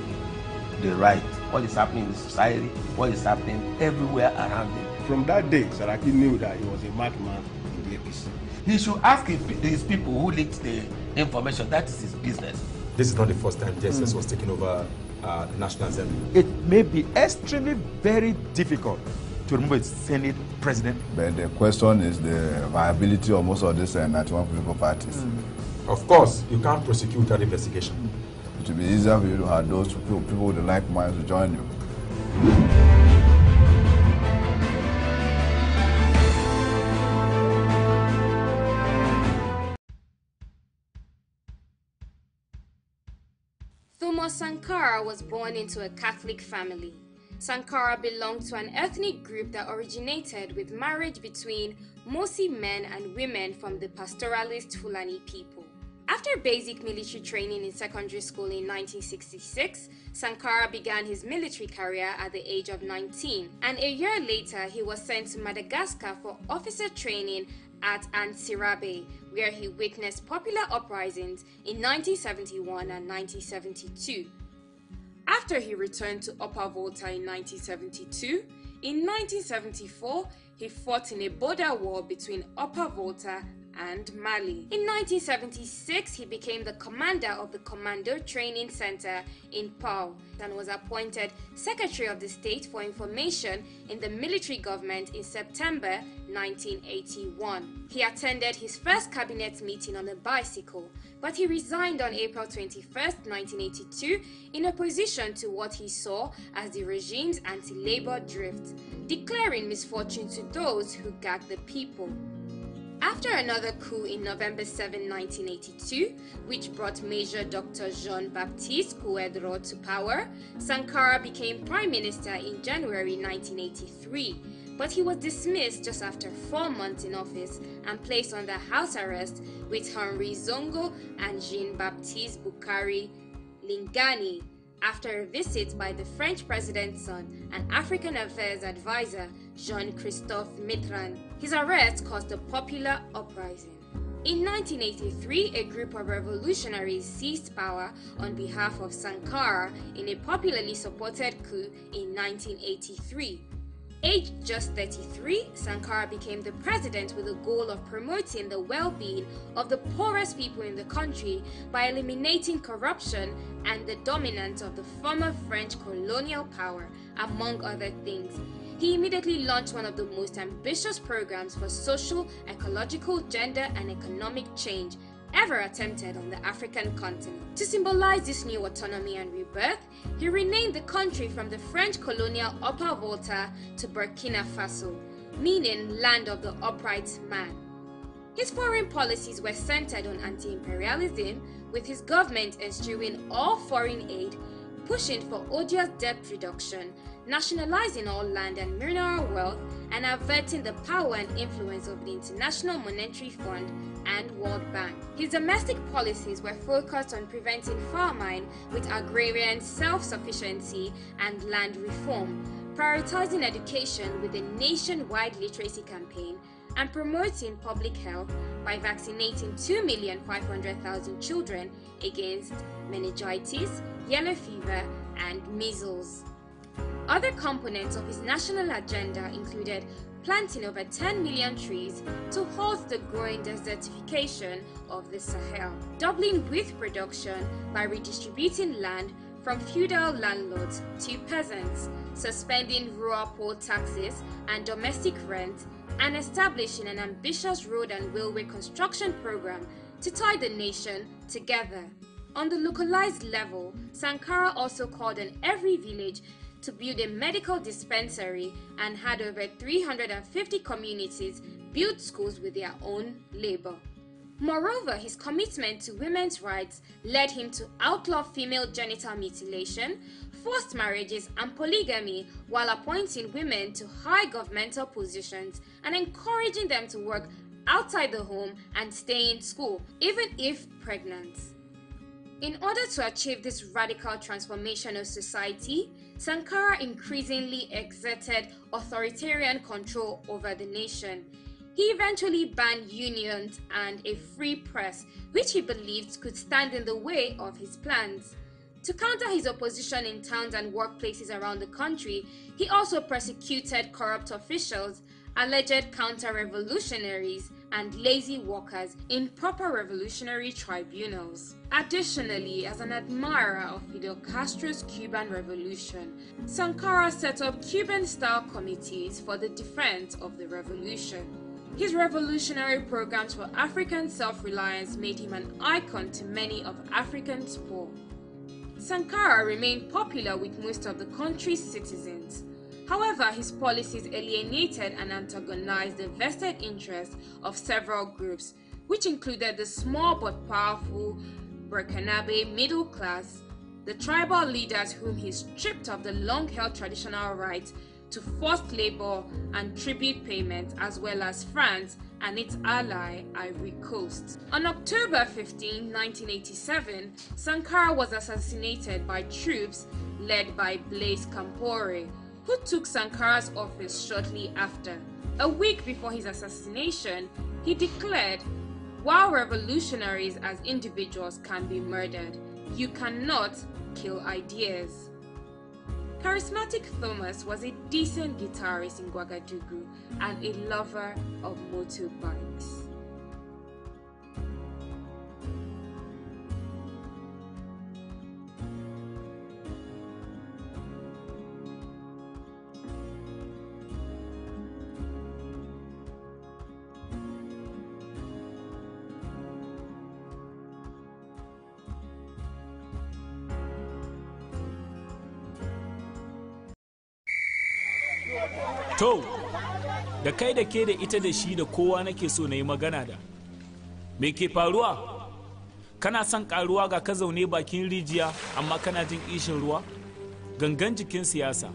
the right. What is happening in society, what is happening everywhere around him. From that day, Saraki knew that he was a madman in the APC. He should ask his people who leaked the information. That is his business. This is not the first time JSS was taking over the National Assembly. It may be extremely very difficult to remove a Senate president. But the question is the viability of most of these 91 political parties. Of course, you can't prosecute without investigation. It will be easier for you to have those people with the like minds to join you. Thomas Sankara was born into a Catholic family. Sankara belonged to an ethnic group that originated with marriage between Mosi men and women from the pastoralist Fulani people. After basic military training in secondary school in 1966, Sankara began his military career at the age of 19, and a year later he was sent to Madagascar for officer training at Antsirabe, where he witnessed popular uprisings in 1971 and 1972. After he returned to Upper Volta in 1972, in 1974 he fought in a border war between Upper Volta and Mali. In 1976, he became the commander of the Commando Training Center in Pau and was appointed Secretary of the State for Information in the military government in September 1981. He attended his first cabinet meeting on a bicycle, but he resigned on April 21, 1982, in opposition to what he saw as the regime's anti-labor drift, declaring misfortune to those who gag the people. After another coup in November 7, 1982, which brought Major Dr. Jean-Baptiste Couedro to power, Sankara became Prime Minister in January 1983, but he was dismissed just after 4 months in office and placed under house arrest with Henri Zongo and Jean-Baptiste Bukari Lingani after a visit by the French president's son and African Affairs advisor Jean-Christophe Mitterrand. His arrest caused a popular uprising. In 1983, a group of revolutionaries seized power on behalf of Sankara in a popularly supported coup in 1983. Aged just 33, Sankara became the president with the goal of promoting the well-being of the poorest people in the country by eliminating corruption and the dominance of the former French colonial power, among other things. He immediately launched one of the most ambitious programs for social, ecological, gender, and economic change ever attempted on the African continent. To symbolize this new autonomy and rebirth, he renamed the country from the French colonial Upper Volta to Burkina Faso, meaning land of the upright man. His foreign policies were centered on anti-imperialism, with his government eschewing all foreign aid, pushing for odious debt reduction, nationalizing all land and mineral wealth, and averting the power and influence of the International Monetary Fund and World Bank. His domestic policies were focused on preventing famine with agrarian self-sufficiency and land reform, prioritizing education with a nationwide literacy campaign, and promoting public health by vaccinating 2,500,000 children against meningitis, yellow fever, and measles. Other components of his national agenda included planting over 10 million trees to halt the growing desertification of the Sahel, doubling wheat production by redistributing land from feudal landlords to peasants, suspending rural poll taxes and domestic rent, and establishing an ambitious road and railway construction program to tie the nation together. On the localized level, Sankara also called on every village to build a medical dispensary and had over 350 communities build schools with their own labor. Moreover, his commitment to women's rights led him to outlaw female genital mutilation, forced marriages, and polygamy, while appointing women to high governmental positions and encouraging them to work outside the home and stay in school, even if pregnant. In order to achieve this radical transformation of society, Sankara increasingly exerted authoritarian control over the nation. He eventually banned unions and a free press, which he believed could stand in the way of his plans. To counter his opposition in towns and workplaces around the country, he also persecuted corrupt officials, alleged counter-revolutionaries, and lazy workers in proper revolutionary tribunals. Additionally, as an admirer of Fidel Castro's Cuban Revolution, Sankara set up Cuban-style committees for the defense of the revolution. His revolutionary programs for African self-reliance made him an icon to many of Africans' poor. Sankara remained popular with most of the country's citizens. However, his policies alienated and antagonized the vested interests of several groups, which included the small but powerful Burkinabe middle class, the tribal leaders whom he stripped of the long-held traditional right to forced labor and tribute payment, as well as France and its ally, Ivory Coast. On October 15, 1987, Sankara was assassinated by troops led by Blaise Compaoré, who took Sankara's office shortly after. A week before his assassination, he declared, "While revolutionaries as individuals can be murdered, you cannot kill ideas." Charismatic Thomas was a decent guitarist in Ouagadougou and a lover of motorbikes. To, da kai da ke da ita da shi da kowa nake so na yi magana da. Me ke faruwa? Kana son karuwa ga ka zaune bakin rijiya amma kana jin ishin ruwa? Gangan jikin siyasa.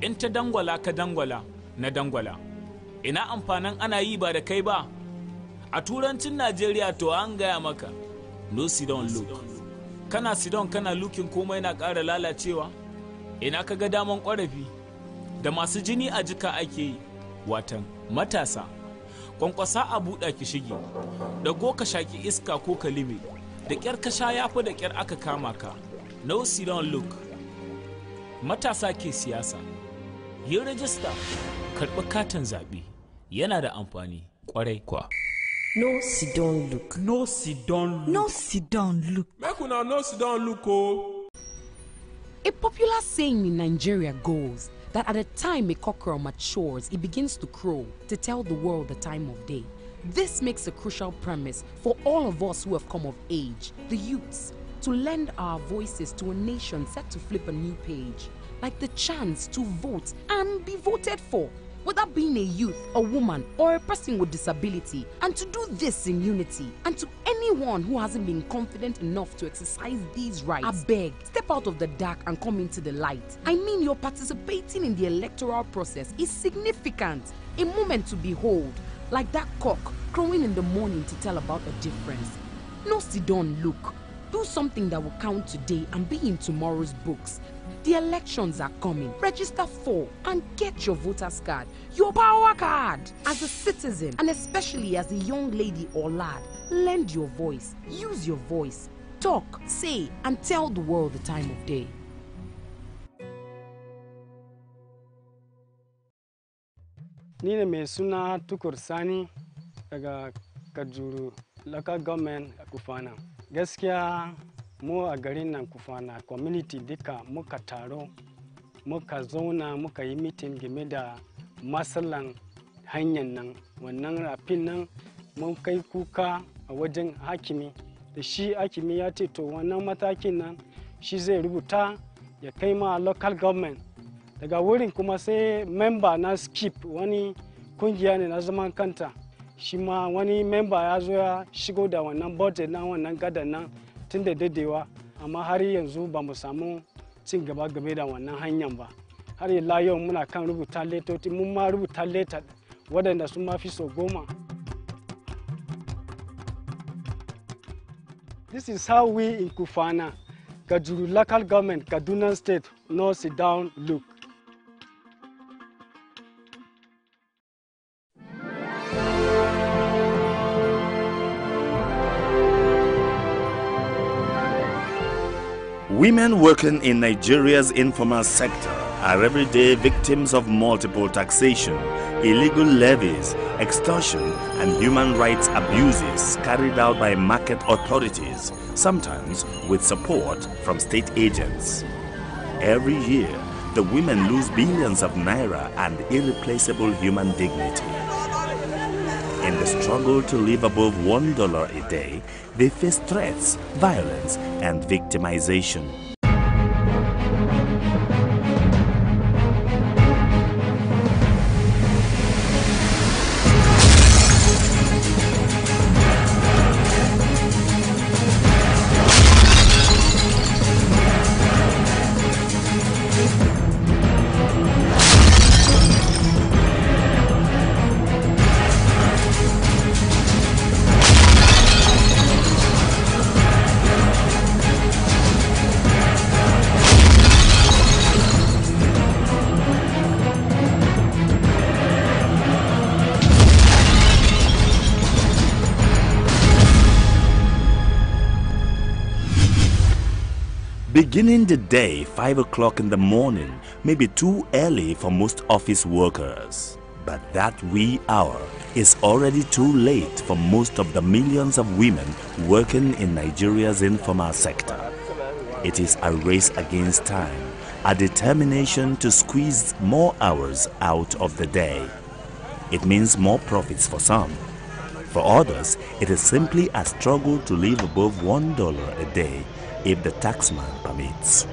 In ta dangwala ka dangwala na dangwala. Ina amfanin ana yi ba da kai ba? A turancin Najeriya to an gaya maka. No sit down look. Kana sit down kana looking komai na ƙara lalacewa? Ina ka ga daman ƙorafi? Da masu jini a jika ake yi. Watan matasa. Kwankwasa a buɗa ki shige. Dago ka shaki iska ko kalime. Da ƙyar ka sha yafi da ƙyar aka kama ka. No sit down look. Matasa ke siyasa. Yin rajista, karɓi katin zaɓe yana da amfani ƙwarai kwa. No sit down look. No sit down look. No sit down look. Make una no sit down look oh. A popular saying in Nigeria goes that at the time a cockerel matures, it begins to crow to tell the world the time of day. This makes a crucial premise for all of us who have come of age, the youths, to lend our voices to a nation set to flip a new page, like the chance to vote and be voted for, whether being a youth, a woman, or a person with disability, and to do this in unity. And to anyone who hasn't been confident enough to exercise these rights, I beg, step out of the dark and come into the light. I mean, your participating in the electoral process is significant, a moment to behold, like that cock crowing in the morning to tell about a difference. No sit down look. Do something that will count today and be in tomorrow's books. The elections are coming. Register for and get your voter's card, your power card. As a citizen, and especially as a young lady or lad, lend your voice, use your voice, talk, say, and tell the world the time of day. Ni ne mai suna Tukur Sani daga Kajuru local government Kufana. Gaskiya mu a garin nan Kufana community duka muka taro muka zauna muka yi meeting game da matsalan hanyar nan, wannan rafin nan mun kai kuka a wajen hakimi da shi hakimi ya ce to wannan matakin nan shi zai rubuta ya kai ma local government. Daga wurin kuma sai member na skip wani kungiya ne na zaman kanta, shi ma wani member ya zo ya shigo da wannan budget na wannan gadan nan tun da dadewa, amma har yanzu ba mu samu cin gaba game da wannan hanyar ba. Har ila yau muna kan rubuta letoti, mun ma rubuta leta waɗanda sun ma fi so 10. This is how we in Kufana, Kajuru local government, Kaduna state, no sit down look. Women working in Nigeria's informal sector are everyday victims of multiple taxation, illegal levies, extortion, and human rights abuses carried out by market authorities, sometimes with support from state agents. Every year, the women lose billions of naira and irreplaceable human dignity. In the struggle to live above $1 a day, they face threats, violence, and victimization. Beginning the day 5 o'clock in the morning may be too early for most office workers. But that wee hour is already too late for most of the millions of women working in Nigeria's informal sector. It is a race against time, a determination to squeeze more hours out of the day. It means more profits for some. For others, it is simply a struggle to live above $1 a day if the taxman permits.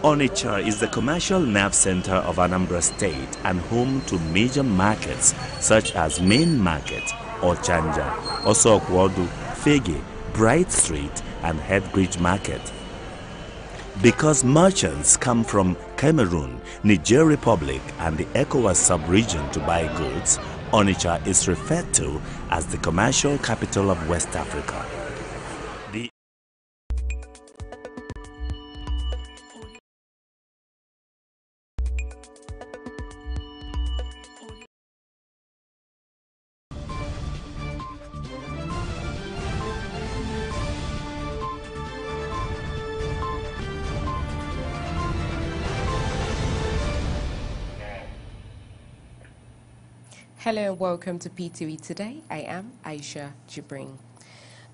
Onitsha is the commercial nerve center of Anambra State and home to major markets such as Main Market, Ochanja, Osokwodu, Fege, Bright Street, and Headbridge Market. Because merchants come from Cameroon, Niger Republic, and the ECOWAS sub-region to buy goods, Onitsha is referred to as the commercial capital of West Africa. Hello and welcome to PTV Today. I am Aisha Jibrin.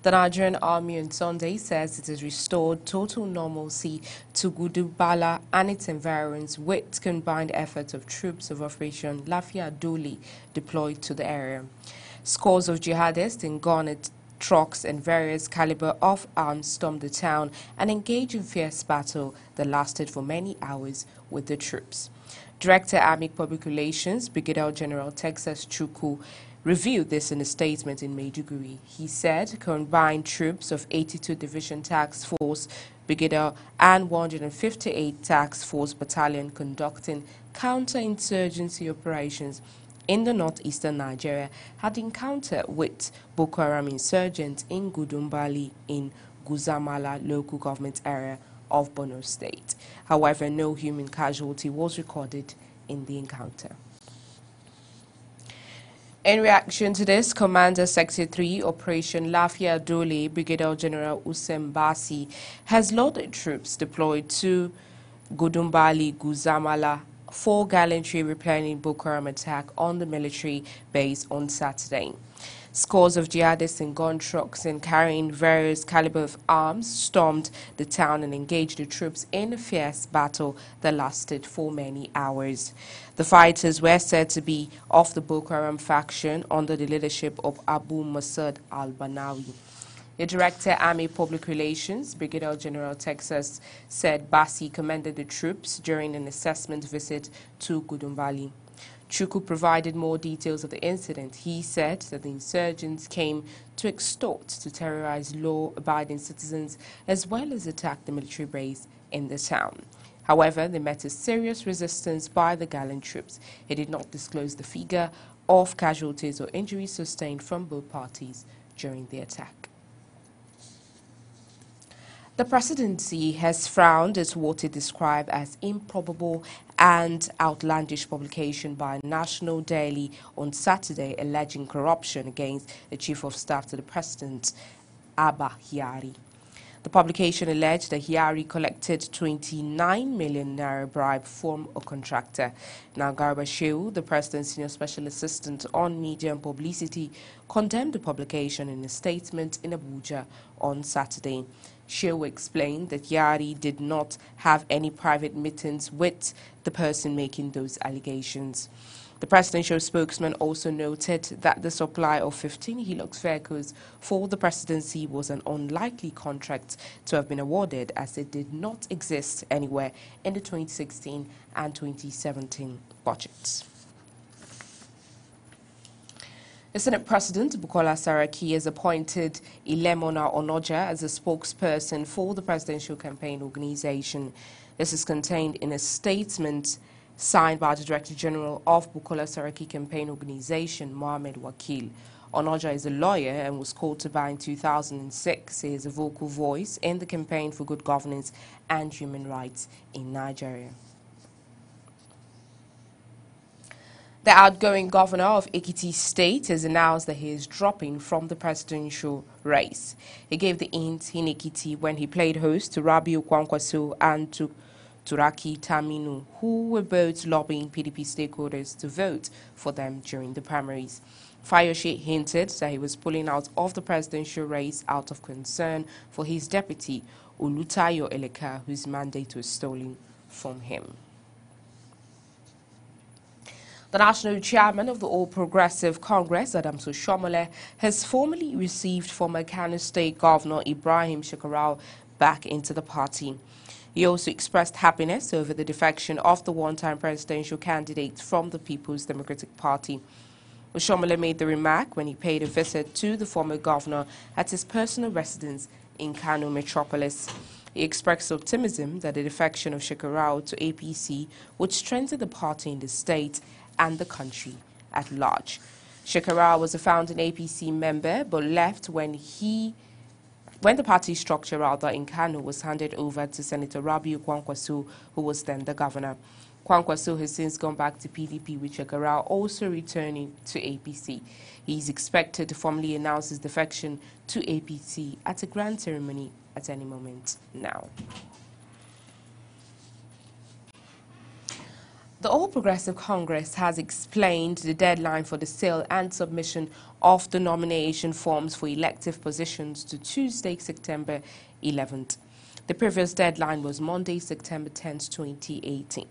The Nigerian Army on Sunday says it has restored total normalcy to Gudubala and its environs with combined efforts of troops of Operation Lafia Duli deployed to the area. Scores of jihadists in garnet trucks and various caliber of arms stormed the town and engaged in fierce battle that lasted for many hours with the troops. Director Army Public Relations, Brigadier General Texas Chukwu, revealed this in a statement in Maiduguri. He said combined troops of 82 Division Task Force Brigadier and 158 Task Force Battalion conducting counter-insurgency operations in the northeastern Nigeria had encounter with Boko Haram insurgents in Gudumbali in Guzamala local government area of Borno State. However, no human casualty was recorded in the encounter. In reaction to this, Commander Sector 3 Operation Lafia Dole Brigadier General Usem Basi has loaded troops deployed to Gudumbali Guzamala for gallantry repelling Boko Haram attack on the military base on Saturday. Scores of jihadists in gun trucks and carrying various caliber of arms stormed the town and engaged the troops in a fierce battle that lasted for many hours. The fighters were said to be of the Boko Haram faction under the leadership of Abu Masud al-Banawi. The Director, Army Public Relations, Brigadier General Texas, said Basi commended the troops during an assessment visit to Gudumbali. Chukwu provided more details of the incident. He said that the insurgents came to extort, to terrorize law-abiding citizens, as well as attack the military base in the town. However, they met a serious resistance by the gallant troops. He did not disclose the figure of casualties or injuries sustained from both parties during the attack. The presidency has frowned at what it described as improbable and outlandish publication by a national daily on Saturday alleging corruption against the Chief of Staff to the President, Abba Kyari. The publication alleged that Kyari collected 29 million naira bribe from a contractor. Now, Garba Shehu, the President's Senior Special Assistant on Media and Publicity, condemned the publication in a statement in Abuja on Saturday. Shehu explained that Kyari did not have any private meetings with the person making those allegations. The presidential spokesman also noted that the supply of 15 Hilux vehicles for the presidency was an unlikely contract to have been awarded, as it did not exist anywhere in the 2016 and 2017 budgets. The Senate President, Bukola Saraki, has appointed Ilemona Onoja as a spokesperson for the presidential campaign organization. This is contained in a statement signed by the Director General of Bukola Saraki Campaign Organization, Mohamed Wakil. Onoja is a lawyer and was called to bar in 2006. He is a vocal voice in the campaign for good governance and human rights in Nigeria. The outgoing governor of Ekiti State has announced that he is dropping from the presidential race. He gave the hint in Ekiti when he played host to Rabiu Kwankwaso and to Turaki Taminu, who were both lobbying PDP stakeholders to vote for them during the primaries. Fayose hinted that he was pulling out of the presidential race out of concern for his deputy, Olutayo Eleka, whose mandate was stolen from him. The national chairman of the All Progressive Congress, Adams Oshomole, has formally received former Kano State Governor Ibrahim Shekarau back into the party. He also expressed happiness over the defection of the one-time presidential candidate from the People's Democratic Party. Oshiomhole made the remark when he paid a visit to the former governor at his personal residence in Kano metropolis. He expressed optimism that the defection of Shekarau to APC would strengthen the party in the state and the country at large. Shekarau was a founding APC member but left when the party structure in Kano was handed over to Senator Rabiu Kwankwaso, who was then the governor. Kwankwaso has since gone back to PDP, with Shekarau also returning to APC. He is expected to formally announce his defection to APC at a grand ceremony at any moment now. The All Progressive Congress has explained the deadline for the sale and submission of the nomination forms for elective positions to Tuesday, September 11th. The previous deadline was Monday, September 10th, 2018.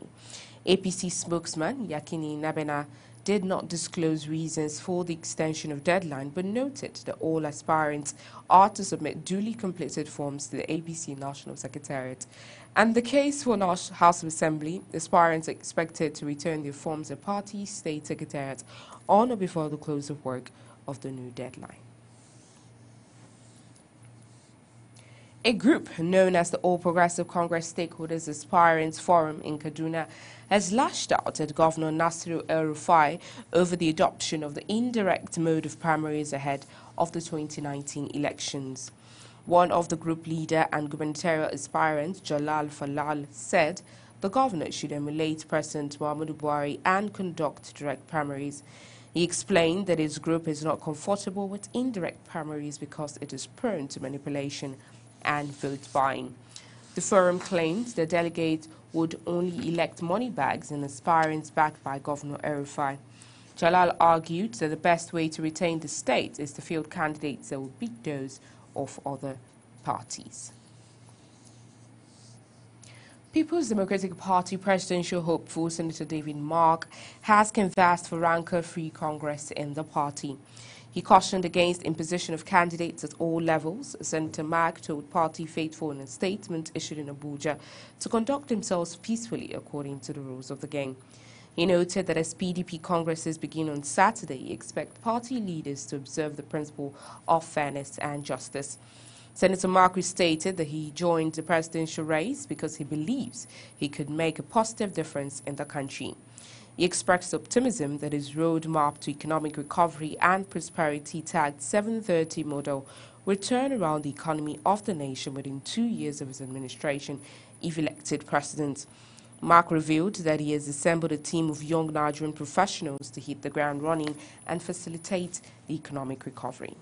APC spokesman Yakini Nabena did not disclose reasons for the extension of deadline, but noted that all aspirants are to submit duly completed forms to the APC National Secretariat. And the case for House of Assembly, aspirants are expected to return their forms at party state secretariat on or before the close of work of the new deadline. A group known as the All Progressive Congress Stakeholders Aspirants Forum in Kaduna has lashed out at Governor Nasiru El-Rufai over the adoption of the indirect mode of primaries ahead of the 2019 elections. One of the group leader and gubernatorial aspirant, Jalal Falal, said the governor should emulate President Muhammadu Buhari and conduct direct primaries. He explained that his group is not comfortable with indirect primaries because it is prone to manipulation and vote buying. The forum claimed the delegate would only elect money bags and aspirants backed by Governor El-Rufai. Jalal argued that the best way to retain the state is to field candidates that will beat those of other parties. People's Democratic Party presidential hopeful Senator David Mark has canvassed for rancor-free Congress in the party. He cautioned against imposition of candidates at all levels. Senator Mark told party faithful in a statement issued in Abuja to conduct themselves peacefully according to the rules of the game. He noted that as PDP congresses begin on Saturday, he expects party leaders to observe the principle of fairness and justice. Senator Mark stated that he joined the presidential race because he believes he could make a positive difference in the country. He expressed optimism that his roadmap to economic recovery and prosperity tagged 730 model will turn around the economy of the nation within 2 years of his administration if elected president. Mark revealed that he has assembled a team of young Nigerian professionals to hit the ground running and facilitate the economic recovery.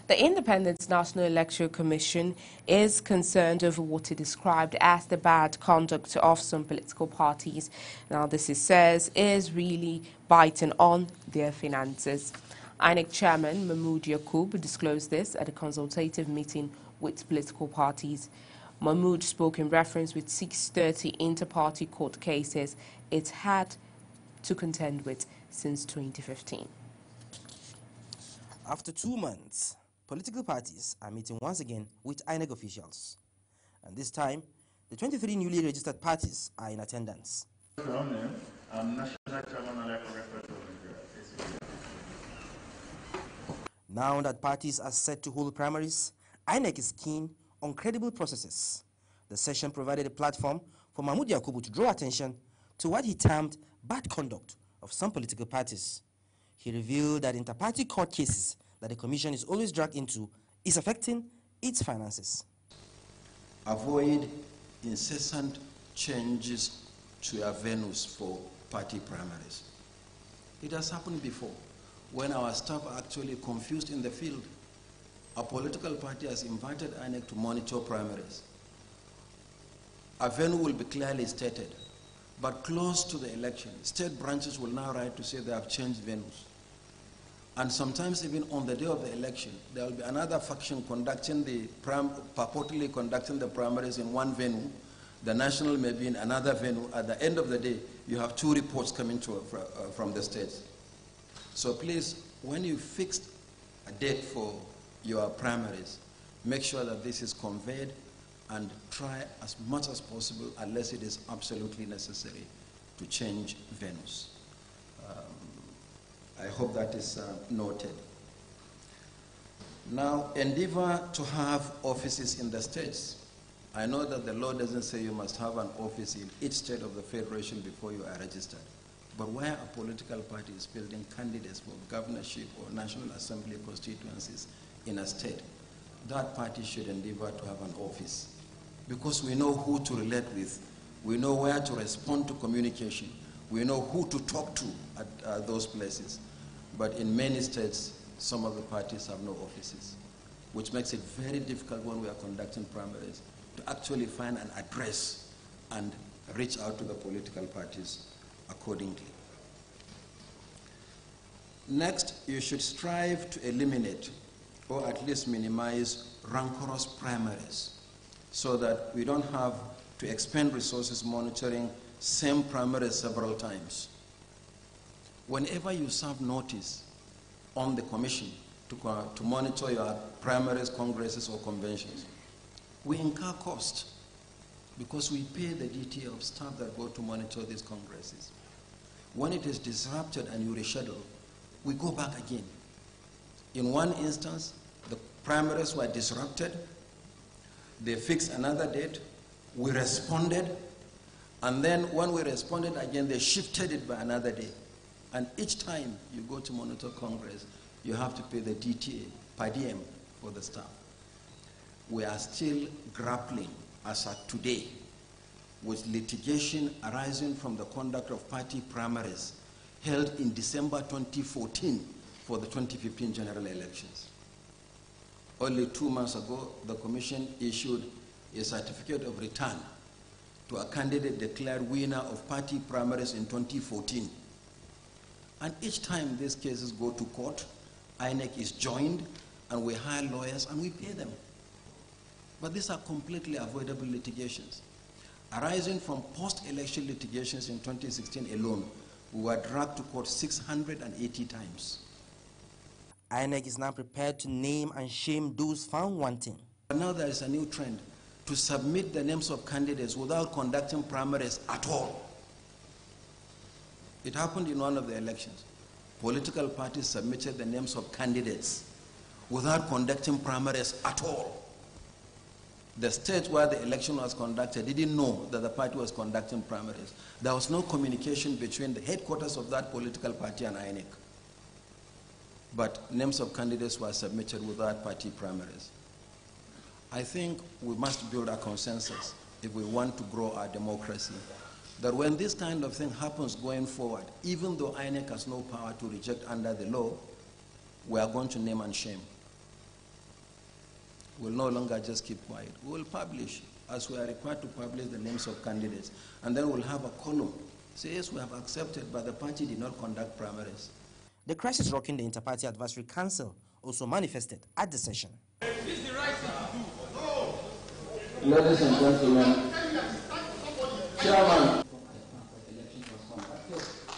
The Independent National Electoral Commission is concerned over what it described as the bad conduct of some political parties. Now, this, it says, is really biting on their finances. INEC Chairman Mahmood Yakub disclosed this at a consultative meeting with political parties. Mahmood spoke in reference with 630 inter-party court cases it had to contend with since 2015. After 2 months, political parties are meeting once again with INEC officials. And this time, the 23 newly registered parties are in attendance. Now that parties are set to hold primaries, INEC is keen on credible processes. The session provided a platform for Mahmood Yakubu to draw attention to what he termed bad conduct of some political parties. He revealed that inter-party court cases that the Commission is always dragged into is affecting its finances. Avoid incessant changes to your venues for party primaries. It has happened before when our staff are actually confused in the field. A political party has invited INEC to monitor primaries. A venue will be clearly stated, but close to the election, state branches will now write to say they have changed venues. And sometimes even on the day of the election, there will be another faction conducting purportedly conducting the primaries in one venue. The national may be in another venue. At the end of the day, you have 2 reports coming from the states. So please, when you fix a date for your primaries, make sure that this is conveyed, and try as much as possible, unless it is absolutely necessary, to change venues. I hope that is noted. Now, endeavor to have offices in the states. I know that the law doesn't say you must have an office in each state of the federation before you are registered. But where a political party is building candidates for governorship or National Assembly constituencies in a state, that party should endeavor to have an office. Because we know who to relate with, we know where to respond to communication, we know who to talk to at those places. But in many states, some of the parties have no offices, which makes it very difficult when we are conducting primaries to actually find an address and reach out to the political parties accordingly. Next, you should strive to eliminate or at least minimize rancorous primaries so that we don't have to expend resources monitoring same primaries several times. Whenever you serve notice on the commission to monitor your primaries, congresses, or conventions, we incur cost because we pay the DTA of staff that go to monitor these congresses. When it is disrupted and you reschedule, we go back again. In one instance, the primaries were disrupted, they fixed another date, we responded, and then when we responded again, they shifted it by another day. And each time you go to monitor Congress, you have to pay the DTA per diem for the staff. We are still grappling, as at today, with litigation arising from the conduct of party primaries held in December 2014 for the 2015 general elections. Only 2 months ago, the Commission issued a certificate of return to a candidate declared winner of party primaries in 2014. And each time these cases go to court, INEC is joined, and we hire lawyers and we pay them. But these are completely avoidable litigations. Arising from post-election litigations in 2016 alone, we were dragged to court 680 times. INEC is now prepared to name and shame those found wanting. But now there is a new trend to submit the names of candidates without conducting primaries at all. It happened in one of the elections. Political parties submitted the names of candidates without conducting primaries at all. The state where the election was conducted didn't know that the party was conducting primaries. There was no communication between the headquarters of that political party and INEC. But names of candidates were submitted without party primaries. I think we must build a consensus if we want to grow our democracy, that when this kind of thing happens going forward, even though INEC has no power to reject under the law, we are going to name and shame. We'll no longer just keep quiet. We will publish, as we are required to publish the names of candidates, and then we'll have a column. Say, yes, we have accepted, but the party did not conduct primaries. The crisis rocking the Inter-Party Advisory Council also manifested at the session. Ladies and gentlemen, Chairman,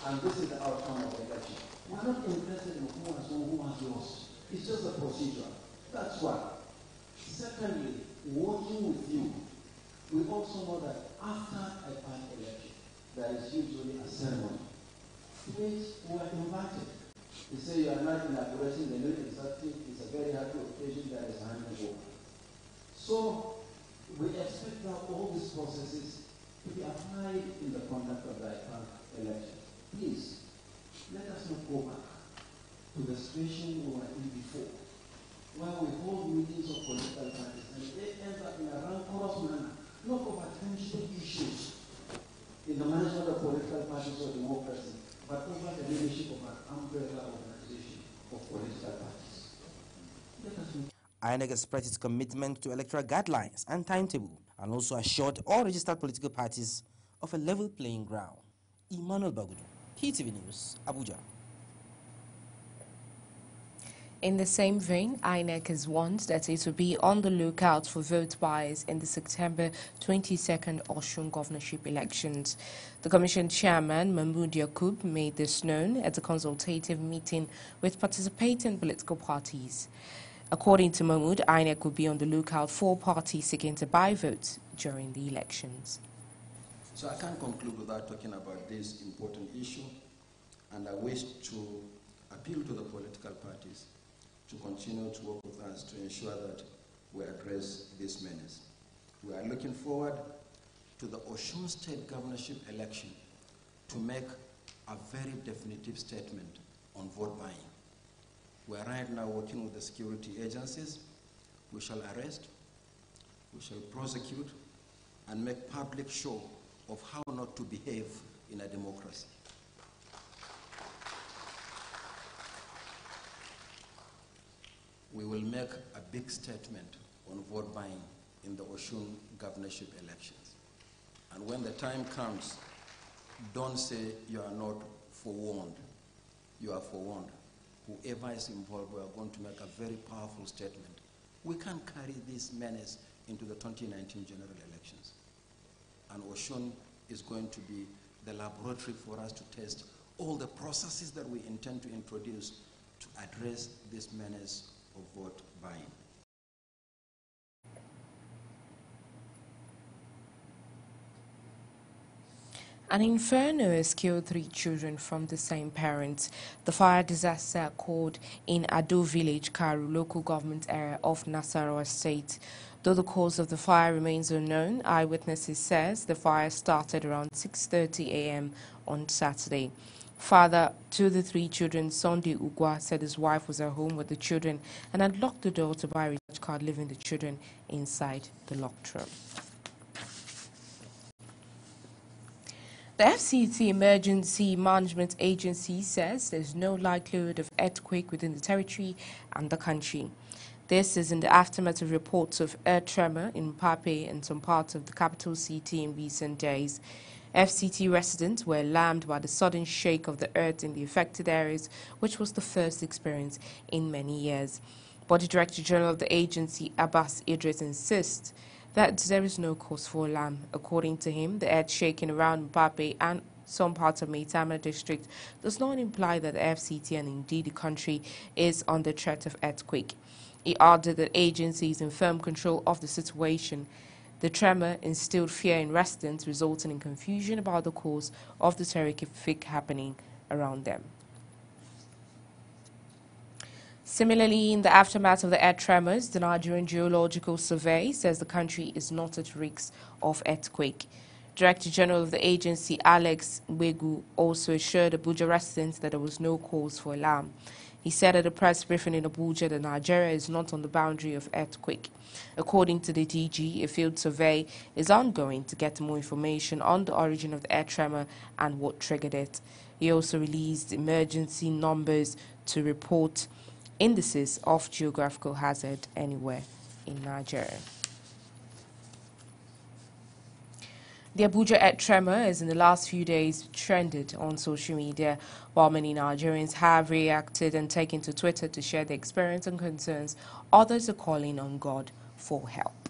and this is the outcome of the election. We're not interested in who has won, who has lost. It's just a procedure. That's why. Secondly, working with you, we also know that after a party election, there is usually a ceremony. Which we are invited. You say you are not inaugurating the new executive, it's a very happy occasion, there is a handing over. So, we expect that all these processes to be applied in the conduct of the election. Please, let us not go back to the situation we were in before, where we hold meetings of political parties and they end up in a rancorous manner, not over tangible issues in the management of political parties or democracy, but over the leadership of an umbrella organization of political parties. Let us not. INEC expressed its commitment to electoral guidelines and timetable, and also assured all registered political parties of a level playing ground. Emmanuel Bagudu, TTV News, Abuja. In the same vein, INEC has warned that it will be on the lookout for vote buyers in the September 22nd Osun governorship elections. The Commission Chairman, Mahmood Yakub, made this known at a consultative meeting with participating political parties. According to Mahmood, INEC will be on the lookout for parties seeking to buy votes during the elections. So I can't conclude without talking about this important issue, and I wish to appeal to the political parties to continue to work with us to ensure that we address this menace. We are looking forward to the Osun State governorship election to make a very definitive statement on vote buying. We are right now working with the security agencies. We shall arrest, we shall prosecute, and make public show of how not to behave in a democracy. We will make a big statement on vote buying in the Osun governorship elections. And when the time comes, don't say you are not forewarned. You are forewarned. Whoever is involved, we are going to make a very powerful statement. We can carry this menace into the 2019 general elections. And Osun is going to be the laboratory for us to test all the processes that we intend to introduce to address this menace of vote buying. An inferno has killed 3 children from the same parents. The fire disaster occurred in Ado Village, Karu, local government area of Nasarawa State. Though the cause of the fire remains unknown, eyewitnesses says the fire started around 6:30 a.m. on Saturday. Father to the 3 children, Sunday Ugwa, said his wife was at home with the children and had locked the door to buy a recharge card, leaving the children inside the locked room. The FCT Emergency Management Agency says there's no likelihood of earthquake within the territory and the country. This is in the aftermath of reports of earth tremor in Mpape and some parts of the capital city in recent days. FCT residents were alarmed by the sudden shake of the earth in the affected areas, which was the first experience in many years. But the Director General of the agency, Abbas Idris, insists that there is no cause for alarm. According to him, the earth shaking around Mpape and some parts of Maitama district does not imply that the FCT and indeed the country is under threat of earthquake. He added that the agency is in firm control of the situation. The tremor instilled fear in residents, resulting in confusion about the cause of the terrific happening around them. Similarly, in the aftermath of the earth tremors, the Nigerian Geological Survey says the country is not at risk of earthquake. Director General of the agency, Alex Mbegu, also assured Abuja residents that there was no cause for alarm. He said at a press briefing in Abuja that Nigeria is not on the boundary of earthquake. According to the DG, a field survey is ongoing to get more information on the origin of the earth tremor and what triggered it. He also released emergency numbers to report indices of geographical hazard anywhere in Nigeria. The Abuja earth tremor has in the last few days trended on social media, while many Nigerians have reacted and taken to Twitter to share their experience and concerns. Others are calling on God for help.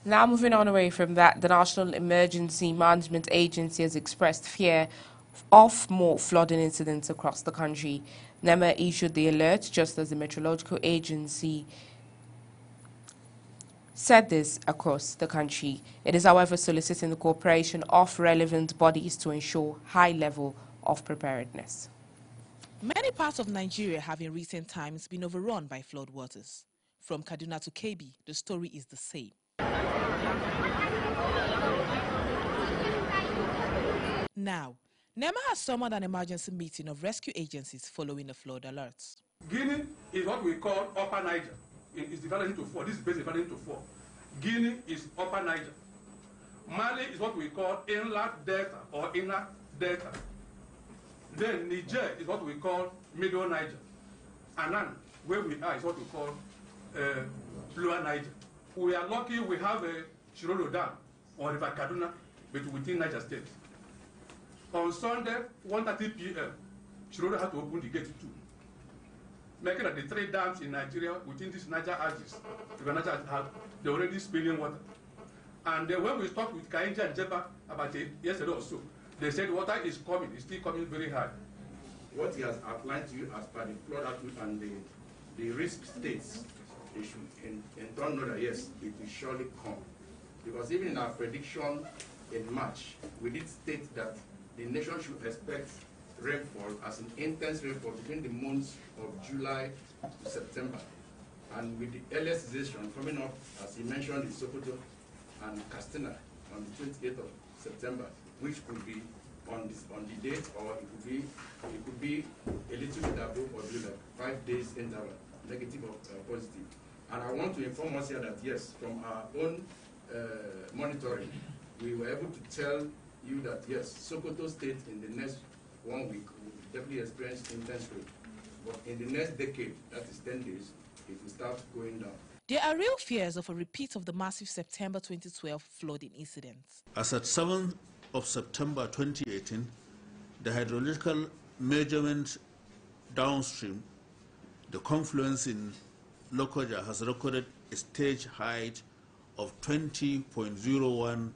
Now moving on away from that, the National Emergency Management Agency has expressed fear of more flooding incidents across the country. NEMA issued the alert just as the Meteorological Agency said this across the country. It is, however, soliciting the cooperation of relevant bodies to ensure high level of preparedness. Many parts of Nigeria have in recent times been overrun by floodwaters. From Kaduna to Kebbi, the story is the same. Now, NEMA has summoned an emergency meeting of rescue agencies following the flood alerts. Guinea is what we call Upper Niger. It's divided into 4. This is basically divided into 4. Guinea is Upper Niger. Mali is what we call Inland Delta or Inner Delta. Then Niger is what we call Middle Niger. Anan, where we are, is what we call Lower Niger. We are lucky we have a Shiroro Dam on River Kaduna within Niger State. On Sunday, 1:30 p.m., Shiroro had to open the gate too, making that the 3 dams in Nigeria within this Niger axis, they're already spilling water. And then when we talked with Kainja and Jeba about it yesterday or so, they said water is coming, it's still coming very high. what he has outlined to you as per the flood outlook and the risk states, they should in turn know that yes, it will surely come. Because even in our prediction in March, we did state that the nation should expect rainfall as an intense rainfall between the months of July to September. And with the earliest season coming up, as he mentioned, in Sokoto and Katsina on the 28th of September, which could be on the date, or it could be a little bit above or below, like 5 days interval, negative or positive. And I want to inform us here that yes, from our own monitoring, we were able to tell you that yes, Sokoto State in the next 1 week will definitely experience intense rain. But in the next decade, that is 10 days, it will start going down. There are real fears of a repeat of the massive September 2012 flooding incidents. As at 7th of September 2018, the hydrological measurement downstream, the confluence in Lokoja has recorded a stage height of 20.01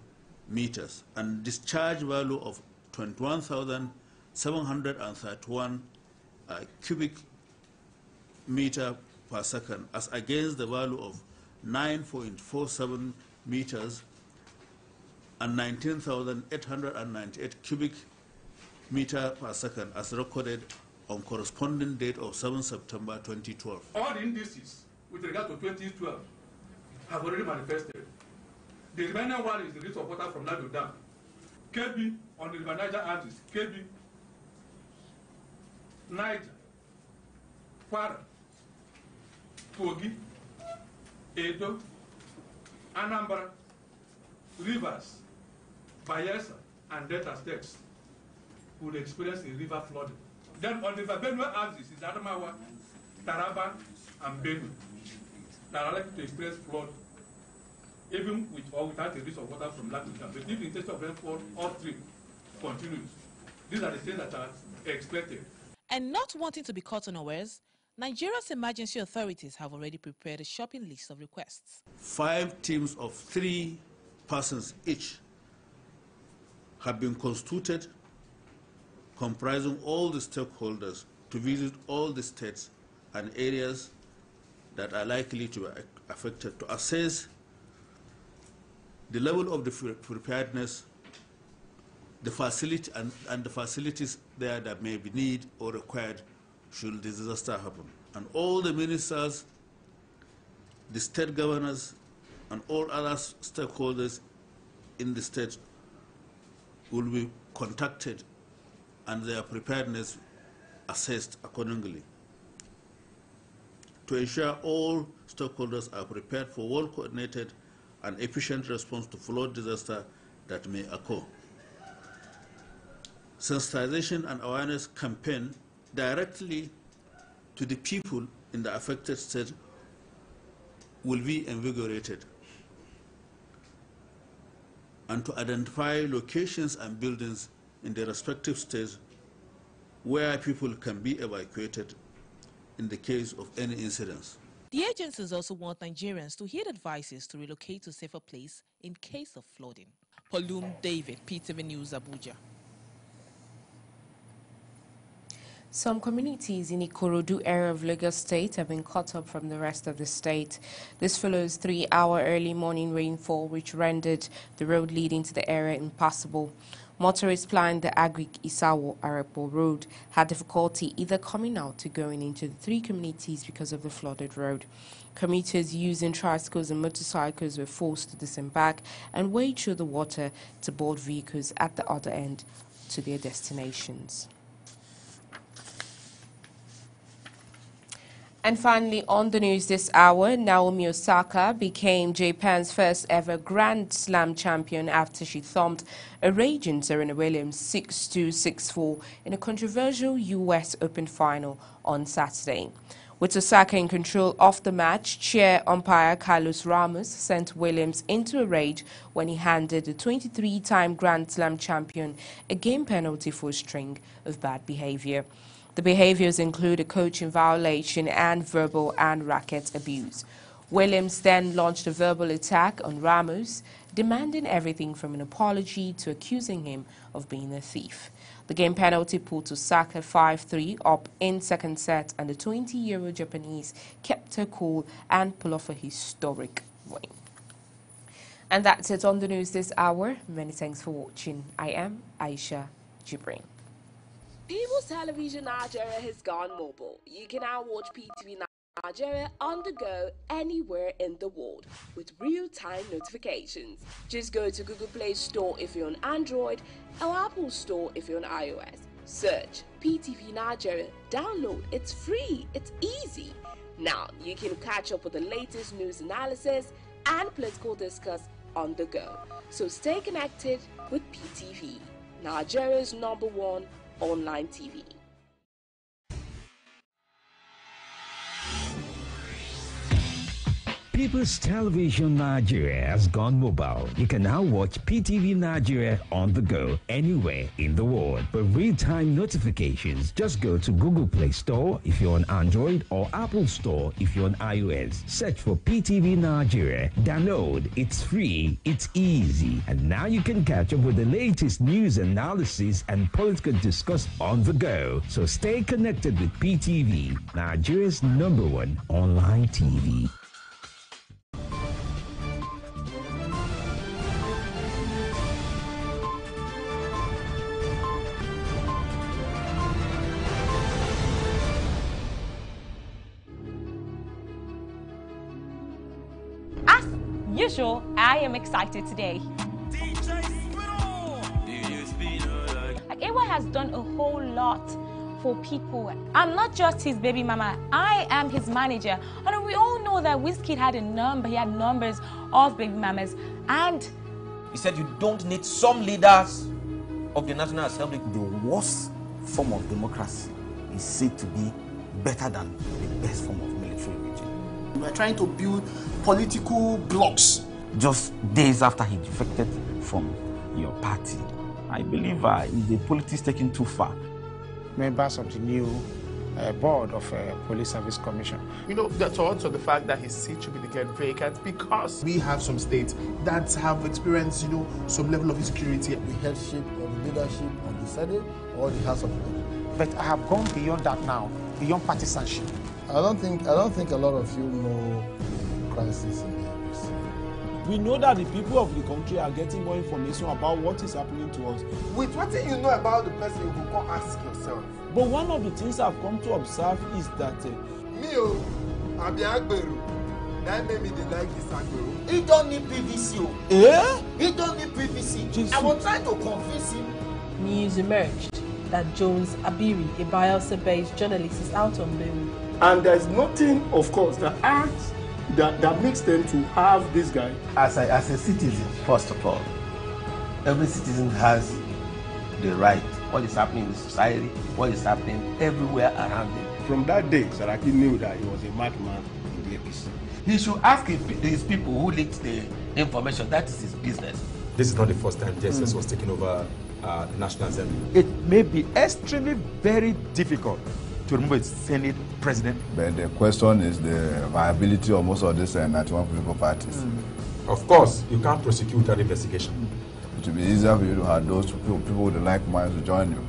meters and discharge value of 21,731 cubic meter per second, as against the value of 9.47 meters and 19,898 cubic meter per second as recorded on corresponding date of 7 September 2012. All the indices with regard to 2012 have already manifested. The remaining one is the release of water from Lado Dam. KB on the River Niger axis, KB, Niger, Kwara, Kogi, Edo, Anambra, Rivers, Bayelsa, and Delta states would experience a river flooding. Then on the Benue axis is Adamawa, Taraba, and Benue that are likely to experience flood, even with or without a release of water from Lado Dam. But if the intensity of rainfall, all three continues, these are the things that are expected. And not wanting to be caught unawares, Nigeria's emergency authorities have already prepared a shopping list of requests. 5 teams of 3 persons each have been constituted, comprising all the stakeholders, to visit all the states and areas that are likely to be affected, to assess the level of the preparedness, the facility and the facilities there that may be needed or required should the disaster happen. And all the ministers, the state governors, and all other stakeholders in the state will be contacted and their preparedness assessed accordingly to ensure all stakeholders are prepared for well-coordinated and efficient response to flood disaster that may occur. Sensitization and awareness campaign directly to the people in the affected state will be invigorated, and to identify locations and buildings in the respective states where people can be evacuated in the case of any incidents. The agencies also want Nigerians to heed advices to relocate to a safer place in case of flooding. Palum David, PTV News, Abuja. Some communities in Ikorodu area of Lagos State have been cut off from the rest of the state. This follows 3-hour early morning rainfall which rendered the road leading to the area impassable. Motorists plying the Agric-Isawo-Arepo road had difficulty either coming out or going into the 3 communities because of the flooded road. Commuters using tricycles and motorcycles were forced to disembark and wade through the water to board vehicles at the other end to their destinations. And finally, on the news this hour, Naomi Osaka became Japan's first ever Grand Slam champion after she thumped a raging Serena Williams 6-2, 6-4 in a controversial U.S. Open final on Saturday. With Osaka in control of the match, chair umpire Carlos Ramos sent Williams into a rage when he handed the 23-time Grand Slam champion a game penalty for a string of bad behavior. The behaviors include a coaching violation and verbal and racket abuse. Williams then launched a verbal attack on Ramos, demanding everything from an apology to accusing him of being a thief. The game penalty put to Saka 5-3 up in second set, and the 20-year-old Japanese kept her cool and pulled off a historic win. And that's it on the news this hour. Many thanks for watching. I am Aisha Jibrin. People's Television Nigeria has gone mobile. You can now watch PTV Nigeria on the go anywhere in the world with real-time notifications. Just go to Google Play Store if you're on Android or Apple Store if you're on iOS. Search PTV Nigeria, download, it's free, it's easy. Now you can catch up with the latest news analysis and political discourse on the go. So stay connected with PTV, Nigeria's #1 online TV. People's Television Nigeria has gone mobile. You can now watch PTV Nigeria on the go anywhere in the world. For real-time notifications, just go to Google Play Store if you're on Android or Apple Store if you're on iOS. Search for PTV Nigeria. Download. It's free. It's easy. And now you can catch up with the latest news analysis and political discourse on the go. So stay connected with PTV, Nigeria's #1 online TV. Usual, I am excited today. Like AY has done a whole lot for people. I'm not just his baby mama, I am his manager. And we all know that Wizkid had he had numbers of baby mamas. And he said you don't need some leaders of the National Assembly. The worst form of democracy is said to be better than the best form of military regime. We are trying to build political blocks. Just days after he defected from your party, I believe the politics taken too far. Members of the new board of Police Service Commission. You know, that's also the fact that his seat should be declared vacant because we have some states that have experienced, you know, some level of insecurity. The headship or the leadership of the Senate or the House of Representatives. But I have gone beyond that now, beyond partisanship. I don't think a lot of you know crisis in the embassy. We know that the people of the country are getting more information about what is happening to us. With what you know about the person, you can go ask yourself. But one of the things I've come to observe is that I'm the Agberu. That made me like this Agberu. He don't need PVC. Eh? He don't need PVC. Jesus. I was trying to convince him. News emerged that Jones Abiri, a Bayelsa-based journalist, is out on bail. And there's nothing, of course, that makes them to have this guy. As a citizen, first of all, every citizen has the right. What is happening in the society, what is happening everywhere around him. From that day, Saraki knew that he was a madman in the APC. He should ask these people who leaked the information. That is his business. This is not the first time JSS was taking over the National Assembly. It may be extremely very difficult to remove a Senate president. But the question is the viability of most of these 91 political parties. Of course, you can't prosecute that investigation. It will be easier for you to have those people with the like minds to join you.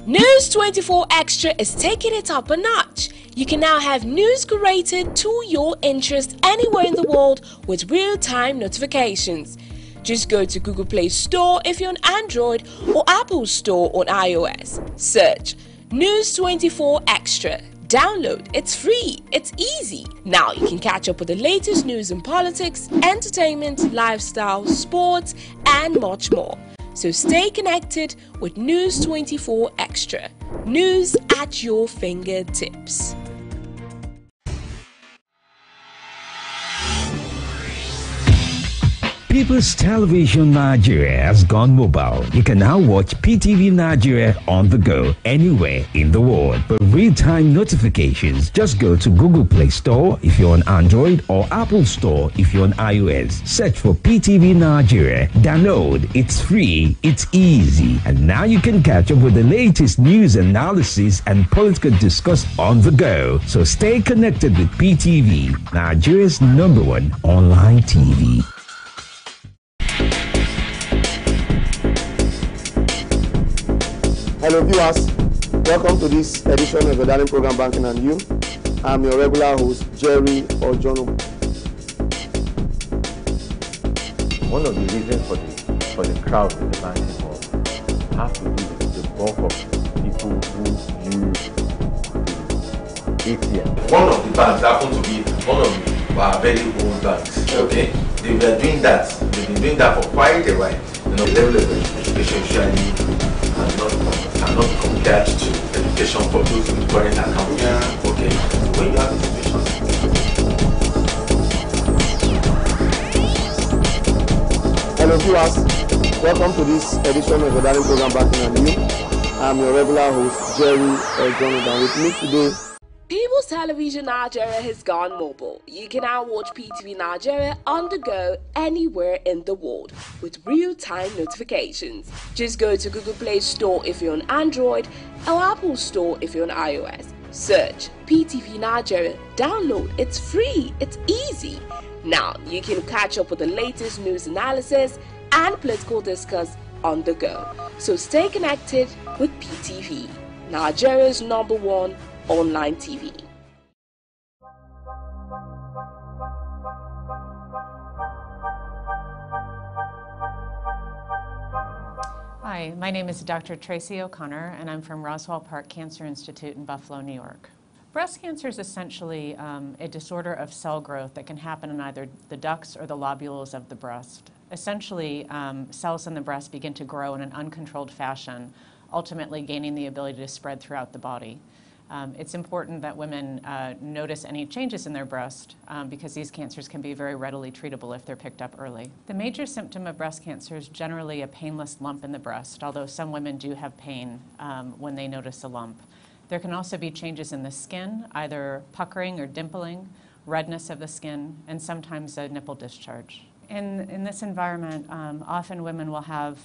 News 24 Extra is taking it up a notch. You can now have news curated to your interest anywhere in the world with real-time notifications. Just go to Google Play Store if you're on Android or Apple Store on iOS. Search News 24 Extra. Download, it's free, it's easy. Now you can catch up with the latest news in politics, entertainment, lifestyle, sports, and much more. So stay connected with News 24 Extra. News at your fingertips. People's Television Nigeria has gone mobile. You can now watch PTV Nigeria on the go anywhere in the world. For real-time notifications, just go to Google Play Store if you're on Android or Apple Store if you're on iOS. Search for PTV Nigeria. Download. It's free. It's easy. And now you can catch up with the latest news analysis and political discourse on the go. So stay connected with PTV, Nigeria's #1 online TV. Hello viewers, welcome to this edition of the Darling Program Banking and You. I'm your regular host, Jerry Ojono. One of the reasons for the crowd in the banking hall have to do with the bulk of people who use the ATM. One of the banks happened to be one of our very old banks. Okay, they were doing that. They've been doing that for quite a while. You know, the level of education usually cannot be compared to education for those with current accounts. Yeah. Okay, so when you have a situation. Hello viewers, welcome to this edition of the Darling Program Banking and You. I'm your regular host, Jerry Jonathan. With me today, People's Television Nigeria has gone mobile. You can now watch PTV Nigeria on the go anywhere in the world with real-time notifications. Just go to Google Play Store if you're on Android or Apple Store if you're on iOS. Search PTV Nigeria. Download. It's free. It's easy. Now you can catch up with the latest news analysis and political discourse on the go. So stay connected with PTV, Nigeria's #1 online TV. Hi, my name is Dr. Tracy O'Connor, and I'm from Roswell Park Cancer Institute in Buffalo, New York. Breast cancer is essentially a disorder of cell growth that can happen in either the ducts or the lobules of the breast. Essentially, cells in the breast begin to grow in an uncontrolled fashion, ultimately gaining the ability to spread throughout the body. It's important that women notice any changes in their breast because these cancers can be very readily treatable if they're picked up early. The major symptom of breast cancer is generally a painless lump in the breast, although some women do have pain when they notice a lump. There can also be changes in the skin, either puckering or dimpling, redness of the skin, and sometimes a nipple discharge. In this environment, often women will have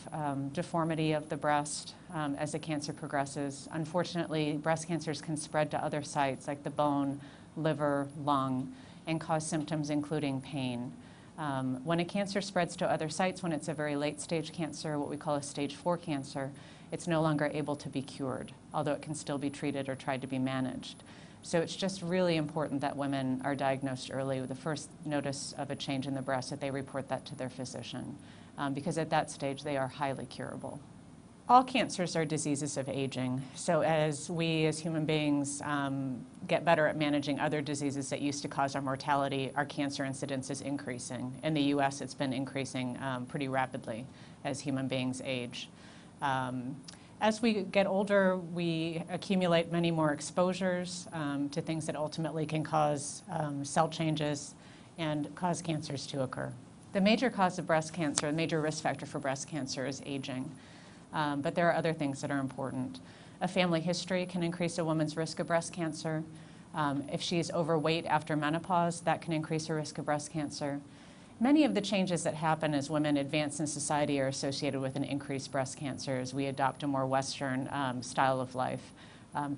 deformity of the breast as the cancer progresses. Unfortunately, breast cancers can spread to other sites like the bone, liver, lung, and cause symptoms including pain. When a cancer spreads to other sites, when it's a very late stage cancer, what we call a stage 4 cancer, it's no longer able to be cured, although it can still be treated or tried to be managed. So it's just really important that women are diagnosed early with the first notice of a change in the breast, that they report that to their physician, because at that stage they are highly curable. All cancers are diseases of aging. So as we as human beings get better at managing other diseases that used to cause our mortality, our cancer incidence is increasing. In the US, it's been increasing pretty rapidly as human beings age. As we get older, we accumulate many more exposures to things that ultimately can cause cell changes and cause cancers to occur. The major cause of breast cancer, the major risk factor for breast cancer is aging. But there are other things that are important. A family history can increase a woman's risk of breast cancer. If she is overweight after menopause, that can increase her risk of breast cancer. Many of the changes that happen as women advance in society are associated with an increased breast cancer as we adopt a more Western style of life.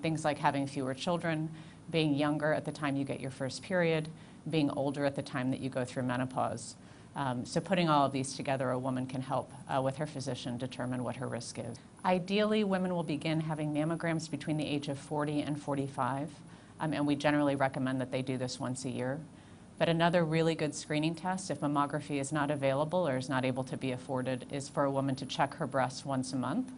Things like having fewer children, being younger at the time you get your first period, being older at the time that you go through menopause. So putting all of these together, a woman can help with her physician determine what her risk is. Ideally, women will begin having mammograms between the age of 40 and 45, and we generally recommend that they do this once a year. But another really good screening test, if mammography is not available or is not able to be afforded, is for a woman to check her breasts once a month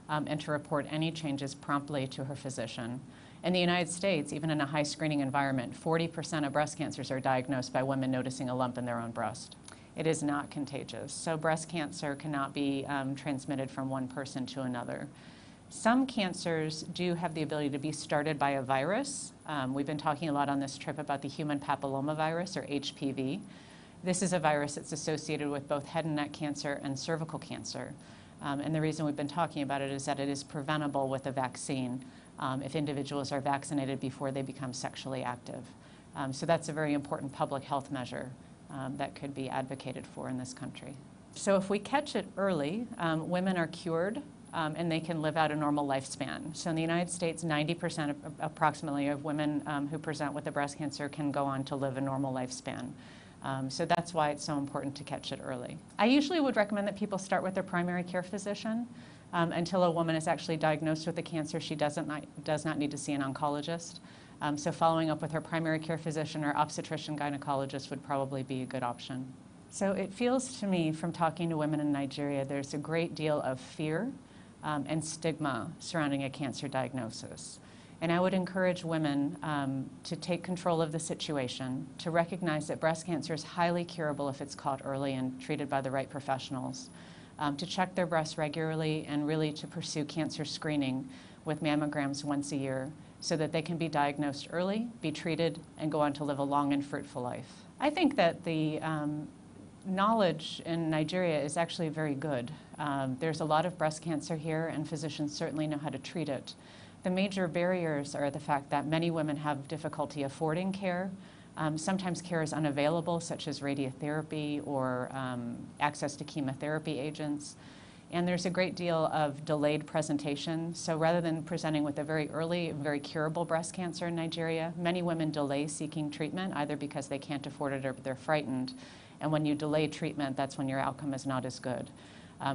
and to report any changes promptly to her physician. In the United States, even in a high screening environment, 40% of breast cancers are diagnosed by women noticing a lump in their own breast. It is not contagious, so breast cancer cannot be transmitted from one person to another. Some cancers do have the ability to be started by a virus. We've been talking a lot on this trip about the human papillomavirus, or HPV. This is a virus that's associated with both head and neck cancer and cervical cancer. And the reason we've been talking about it is that it is preventable with a vaccine if individuals are vaccinated before they become sexually active. So that's a very important public health measure that could be advocated for in this country. So if we catch it early, women are cured and they can live out a normal lifespan. So in the United States, 90% approximately of women who present with a breast cancer can go on to live a normal lifespan. So that's why it's so important to catch it early. I usually would recommend that people start with their primary care physician. Until a woman is actually diagnosed with a cancer, she does not need to see an oncologist. So following up with her primary care physician or obstetrician gynecologist would probably be a good option. So it feels to me from talking to women in Nigeria, there's a great deal of fear and stigma surrounding a cancer diagnosis. And I would encourage women to take control of the situation, to recognize that breast cancer is highly curable if it's caught early and treated by the right professionals, to check their breasts regularly and really to pursue cancer screening with mammograms once a year so that they can be diagnosed early, be treated, and go on to live a long and fruitful life. I think that the knowledge in Nigeria is actually very good. There's a lot of breast cancer here and physicians certainly know how to treat it. The major barriers are the fact that many women have difficulty affording care. Sometimes care is unavailable, such as radiotherapy or access to chemotherapy agents. And there's a great deal of delayed presentation. So rather than presenting with a very early, very curable breast cancer in Nigeria, many women delay seeking treatment, either because they can't afford it or they're frightened. And when you delay treatment, that's when your outcome is not as good.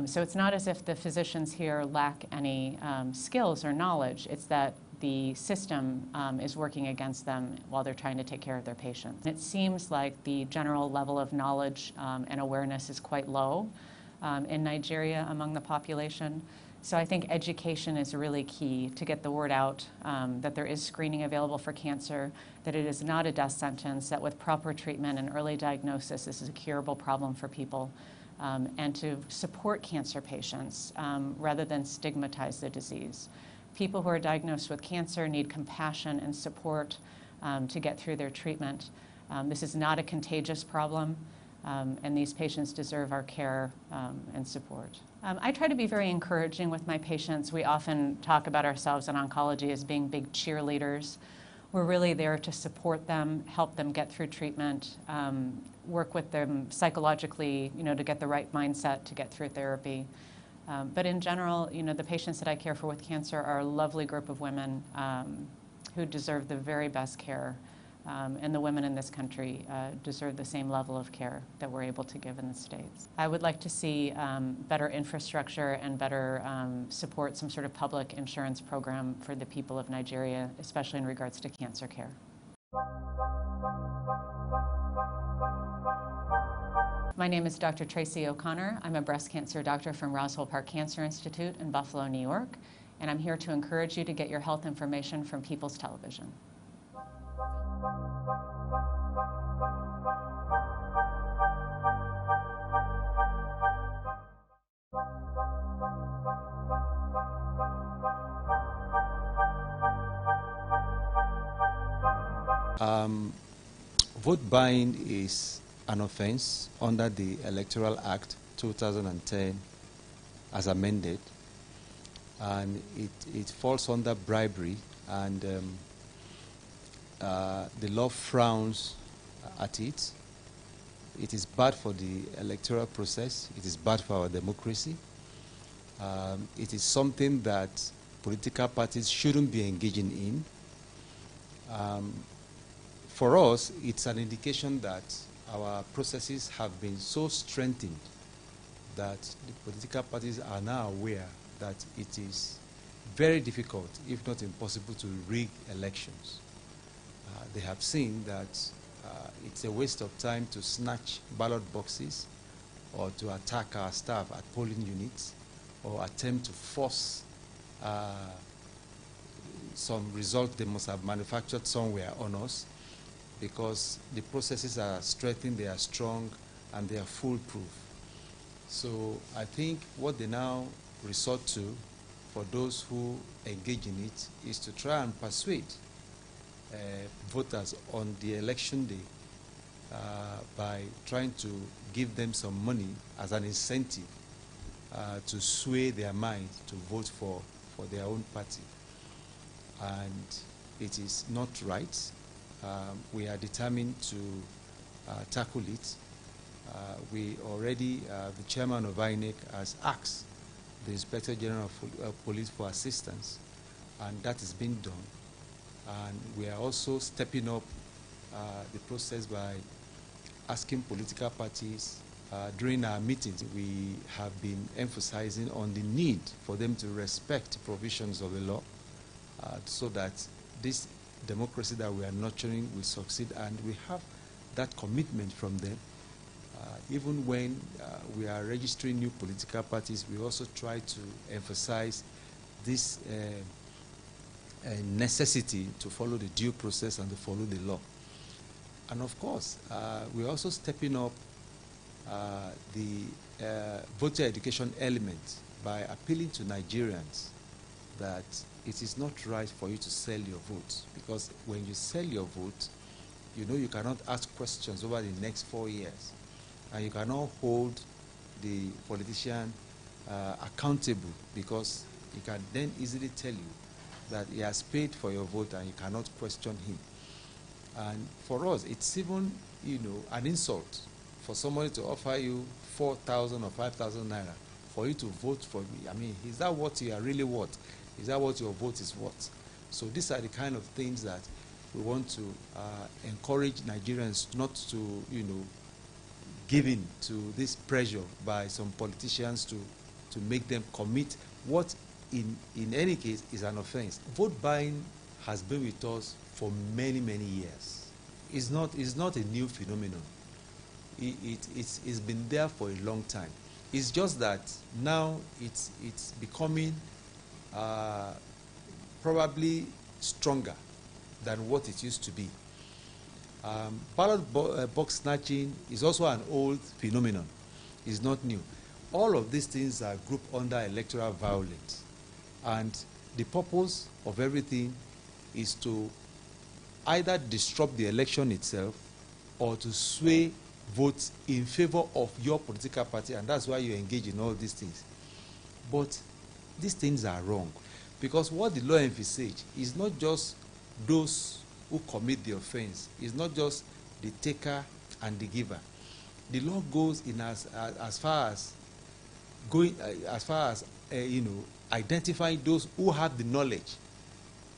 So it's not as if the physicians here lack any skills or knowledge. It's that the system is working against them while they're trying to take care of their patients. It seems like the general level of knowledge and awareness is quite low in Nigeria among the population. So I think education is really key to get the word out that there is screening available for cancer, that it is not a death sentence, that with proper treatment and early diagnosis, this is a curable problem for people. And to support cancer patients rather than stigmatize the disease. People who are diagnosed with cancer need compassion and support to get through their treatment. This is not a contagious problem, and these patients deserve our care and support. I try to be very encouraging with my patients. We often talk about ourselves in oncology as being big cheerleaders. We're really there to support them, help them get through treatment, work with them psychologically, to get the right mindset to get through therapy. But in general, the patients that I care for with cancer are a lovely group of women who deserve the very best care. And the women in this country deserve the same level of care that we're able to give in the States. I would like to see better infrastructure and better support, some sort of public insurance program for the people of Nigeria, especially in regards to cancer care. My name is Dr. Tracy O'Connor. I'm a breast cancer doctor from Roswell Park Cancer Institute in Buffalo, New York, and I'm here to encourage you to get your health information from People's Television. Vote buying is an offense under the Electoral Act 2010 as amended, and it falls under bribery, and the law frowns at it. It is bad for the electoral process. It is bad for our democracy. It is something that political parties shouldn't be engaging in. For us, it's an indication that our processes have been so strengthened that the political parties are now aware that it is very difficult, if not impossible, to rig elections. They have seen that it's a waste of time to snatch ballot boxes or to attack our staff at polling units or attempt to force some result they must have manufactured somewhere on us, because the processes are strengthened, they are strong, and they are foolproof. So I think what they now resort to for those who engage in it is to try and persuade voters on the election day by trying to give them some money as an incentive to sway their minds to vote for their own party. And it is not right. We are determined to tackle it. We already, the chairman of INEC has asked the Inspector General of Police for assistance, and that is being done. And we are also stepping up the process by asking political parties. During our meetings, we have been emphasizing on the need for them to respect provisions of the law so that this democracy that we are nurturing will succeed, and we have that commitment from them. Even when we are registering new political parties, we also try to emphasize this necessity to follow the due process and to follow the law. And of course, we're also stepping up the voter education element by appealing to Nigerians that it is not right for you to sell your vote, because when you sell your vote, you know you cannot ask questions over the next 4 years, and you cannot hold the politician accountable, because he can then easily tell you that he has paid for your vote and you cannot question him. And for us, it's even, you know, an insult for somebody to offer you 4,000 or 5,000 naira for you to vote for me. I mean, is that what you are really worth? Is that what your vote is worth? So these are the kind of things that we want to encourage Nigerians not to, you know, give in to this pressure by some politicians to make them commit what in any case is an offense. Vote buying has been with us for many, many years. It's not a new phenomenon. It's been there for a long time. It's just that now it's becoming probably stronger than what it used to be. Ballot box snatching is also an old phenomenon. It's not new. All of these things are grouped under electoral violence. And the purpose of everything is to either disrupt the election itself or to sway votes in favor of your political party, and that's why you engage in all these things. But these things are wrong, because what the law envisages is not just those who commit the offense, it's not just the taker and the giver. The law goes in as far as going as far as you know, identifying those who have the knowledge,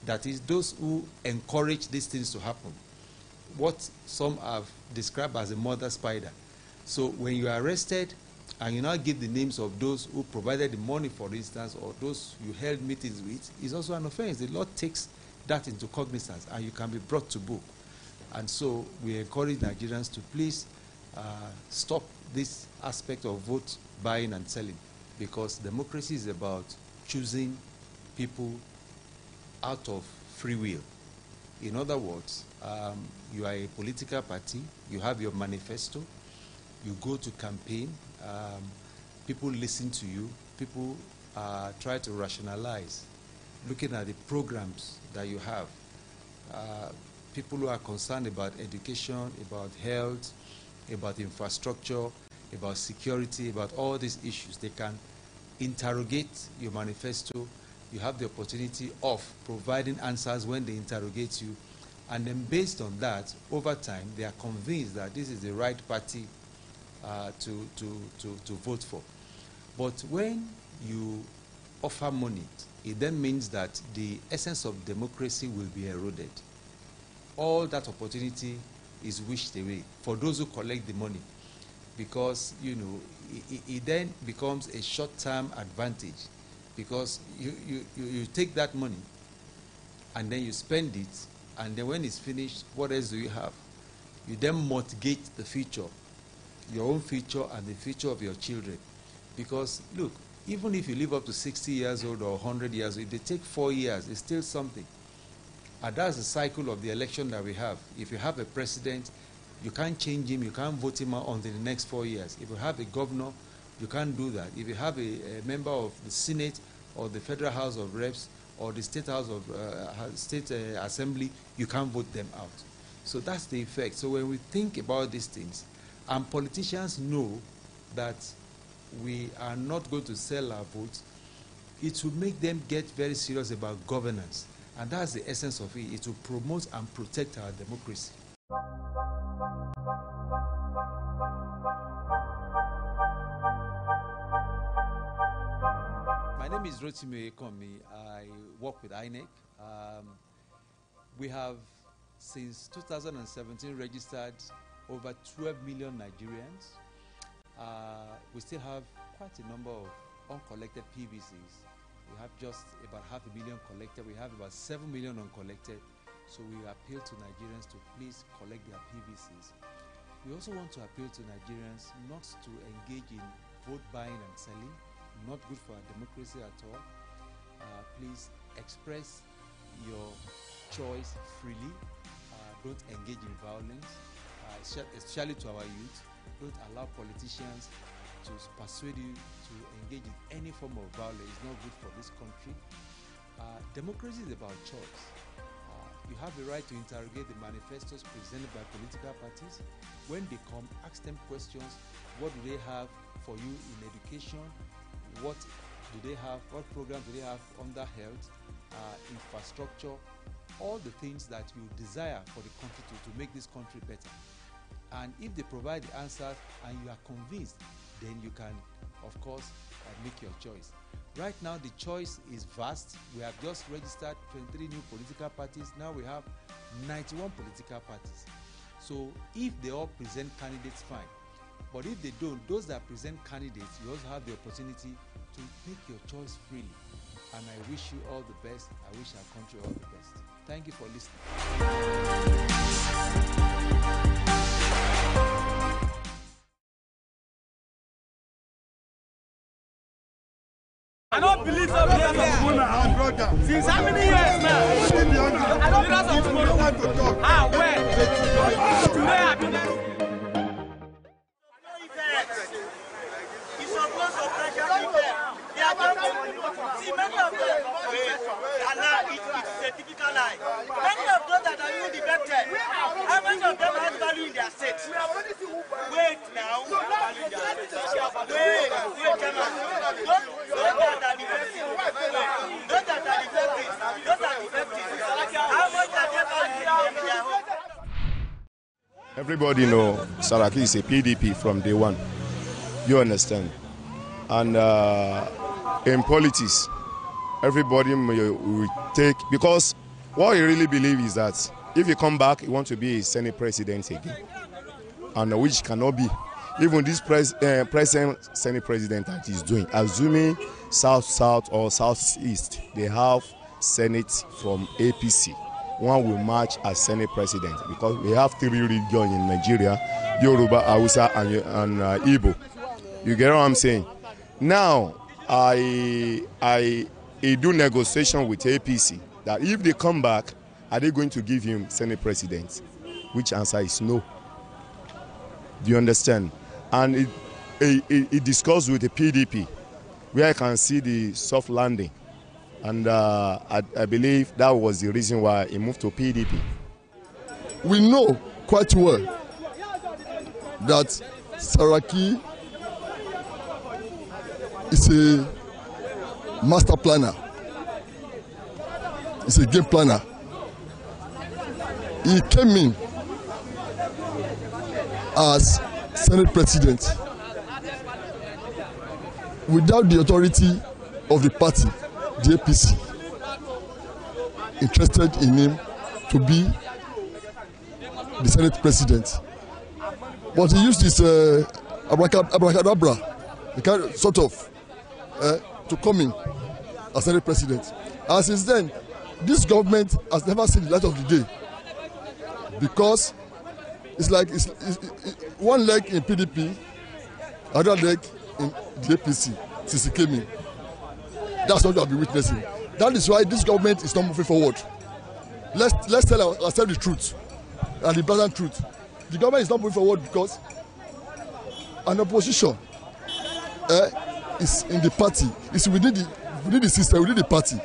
that is, those who encourage these things to happen, what some have described as a mother spider. So when you are arrested and you now give the names of those who provided the money, for instance, or those you held meetings with, is also an offense. The law takes that into cognizance, and you can be brought to book. And so we encourage Nigerians to please stop this aspect of vote buying and selling, because democracy is about choosing people out of free will. In other words, you are a political party, you have your manifesto, you go to campaign, people listen to you, people try to rationalize, looking at the programs that you have. People who are concerned about education, about health, about infrastructure, about security, about all these issues, they can interrogate your manifesto. You have the opportunity of providing answers when they interrogate you, and then based on that, over time, they are convinced that this is the right party to vote for. But when you offer money, it then means that the essence of democracy will be eroded. All that opportunity is wished away for those who collect the money, because, you know, it then becomes a short-term advantage, because you take that money and then you spend it, and then when it's finished, what else do you have? You then mortgage the future, your own future and the future of your children. Because, look, even if you live up to 60 years old or 100 years old, if they take 4 years, it's still something. And that's the cycle of the election that we have. If you have a president, you can't change him, you can't vote him out until the next 4 years. If you have a governor, you can't do that. If you have a member of the Senate or the Federal House of Reps or the State House of State Assembly, you can't vote them out. So that's the effect. So when we think about these things, and politicians know that we are not going to sell our votes, it will make them get very serious about governance. And that's the essence of it. It will promote and protect our democracy. My name is Rotimi Ekomi. I work with INEC. We have, since 2017, registered over 12 million Nigerians. We still have quite a number of uncollected PVCs. We have just about 500,000 collected. We have about 7 million uncollected. So we appeal to Nigerians to please collect their PVCs. We also want to appeal to Nigerians not to engage in vote buying and selling. Not good for our democracy at all. Please express your choice freely. Don't engage in violence, especially to our youth. Don't allow politicians to persuade you to engage in any form of violence. It's not good for this country. Democracy is about choice. You have the right to interrogate the manifestos presented by political parties. When they come, ask them questions. What do they have for you in education? What do they have? What programs do they have under health, infrastructure? All the things that you desire for the country to make this country better. And if they provide the answers and you are convinced, then you can, of course, make your choice. Right now, the choice is vast. We have just registered 23 new political parties. Now we have 91 political parties. So if they all present candidates, fine. But if they don't, those that present candidates, you also have the opportunity to make your choice freely. And I wish you all the best. I wish our country all the best. Thank you for listening. I don't believe so. Since how many years now? I don't want to talk. Ah, where? Today I've been there. It's supposed to pressure people. They are just see many of them. It's a typical lie. Many of those that are even defected, how many of them have value in their state? Wait now. Wait, Chairman. Those that are defective. Those that are defective. How much are they valued in their home? Everybody know Saraki is a PDP from day one. You understand? And in politics, everybody will take, because what he really believes is that if you come back, you want to be a Senate president again, and which cannot be. Even this present Senate president that he's doing, assuming South or Southeast, they have Senate from APC. One will march as Senate president because we have 3 regions in Nigeria: Yoruba, Hausa, and Igbo. You get what I'm saying? Now, I do negotiation with APC that if they come back, are they going to give him Senate president? Which answer is no. Do you understand? And it discussed with the PDP, where I can see the soft landing. And I believe that was the reason why he moved to PDP. We know quite well that Saraki is a master planner. He's a game planner. He came in as Senate president without the authority of the party, the APC, interested in him to be the Senate president. But he used his abracadabra, sort of, to come in as Senate president. And since then, this government has never seen the light of the day, because it's like it's one leg in PDP, another leg in the APC since he came in. That's what we have been witnessing. That is why this government is not moving forward. Let's tell ourselves the truth and the blatant truth. The government is not moving forward because an opposition is in the party, is within the system, within the party.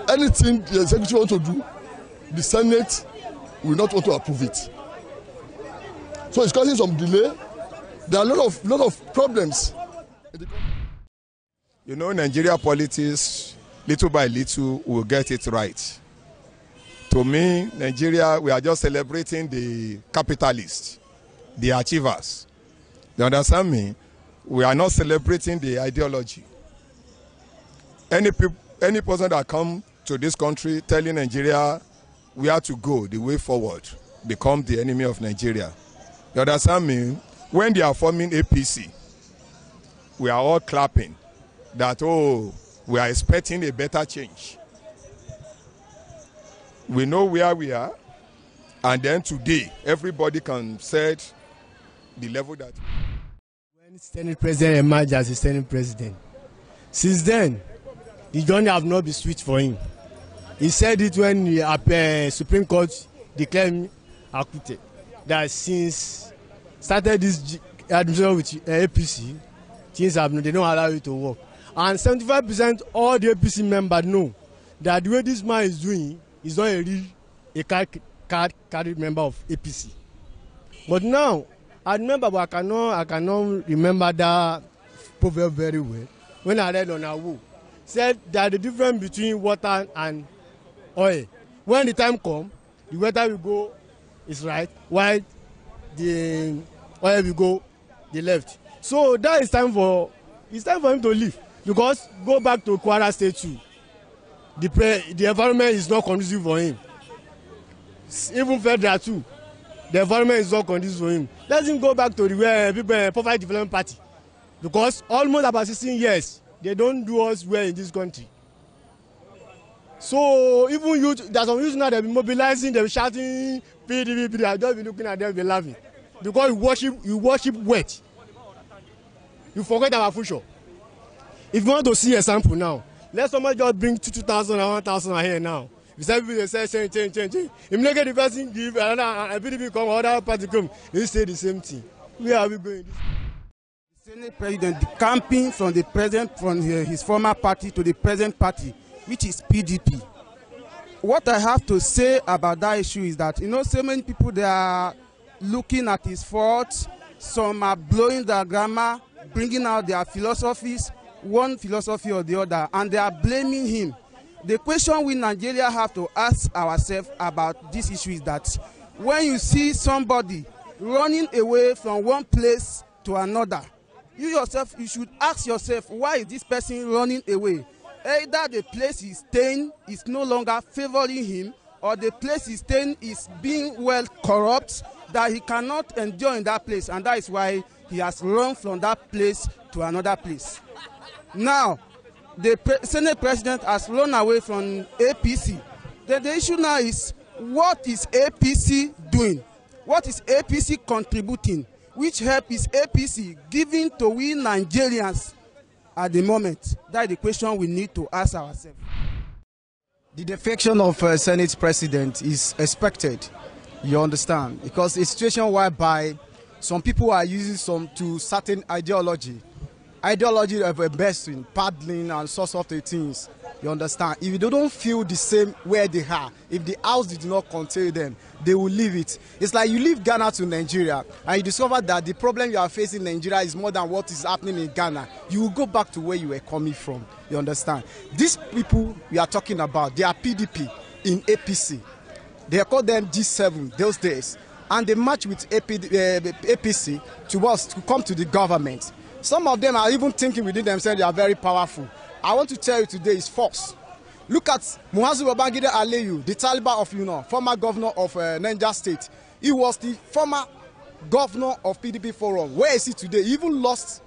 Anything the executive wants to do, the Senate will not want to approve it. So it's causing some delay. There are a lot of problems. You know, Nigeria politics, little by little, will get it right. To me, Nigeria, we are just celebrating the capitalists, the achievers. You understand me? We are not celebrating the ideology. Any person that come to this country telling Nigeria where to go, the way forward, become the enemy of Nigeria. You understand me? When they are forming APC, we are all clapping that, oh, we are expecting a better change. We know where we are, and then today, everybody can set the level that... When Senate President emerged as a Senate President, since then, the journey have not been sweet for him. He said it when the Supreme Court declared him acquitted, that since started this administration with APC, things have they don't allow you to work. And 75% all the APC members know that the way this man is doing is not a real card member of APC. But now, I remember, but I cannot remember that proverb very well. When I read on Awo, said that the difference between water and oil. When the time comes, the water will go is right, while the oil will go the left. So that is it's time for him to leave, because go back to Kwara State too. The environment is not conducive for him. Even federal too, the environment is not conducive for him. Let him go back to the Poverty Development Party, because almost about 16 years they don't do us well in this country. So even youth, there's some youth now, they'll be mobilizing, they'll be shouting, PDP, I'll just be looking at them, be laughing. Because you worship wet. You forget our future. If you want to see a sample now, let somebody just bring 2,000 and 1,000 here now. If everybody say change. If you make the person give another PDP come, other party come, they say the same thing. Where are we going? The Senate President camping from the president, from his former party to the present party, which is PDP. What I have to say about that issue is that, so many people, they are looking at his faults. Some are blowing their grammar, bringing out their philosophies, one philosophy or the other, and they are blaming him. The question we Nigeria have to ask ourselves about this issue is that when you see somebody running away from one place to another, you yourself, you should ask yourself, why is this person running away? Either the place he's staying is no longer favoring him, or the place he's staying is being well corrupt, that he cannot endure in that place, and that is why he has run from that place to another place. Now, the Senate President has run away from APC. Then the issue now is, what is APC doing? What is APC contributing? Which help is APC giving to we Nigerians at the moment? That is the question we need to ask ourselves. The defection of Senate President is expected, you understand, because a situation whereby some people are using some certain ideology of investing, paddling and sorts of things, you understand. If they don't feel the same where they are, if the house did not contain them, they will leave it. It's like you leave Ghana to Nigeria and you discover that the problem you are facing in Nigeria is more than what is happening in Ghana. You will go back to where you were coming from, you understand. These people we are talking about, they are PDP in APC. They called them G7 those days, and they match with APC to come to the government. Some of them are even thinking within themselves they are very powerful. I want to tell you today is false. Look at Muazu Babangida Aliyu, the Taliban of former governor of Niger State. He was the former governor of PDP Forum. Where is he today? He even lost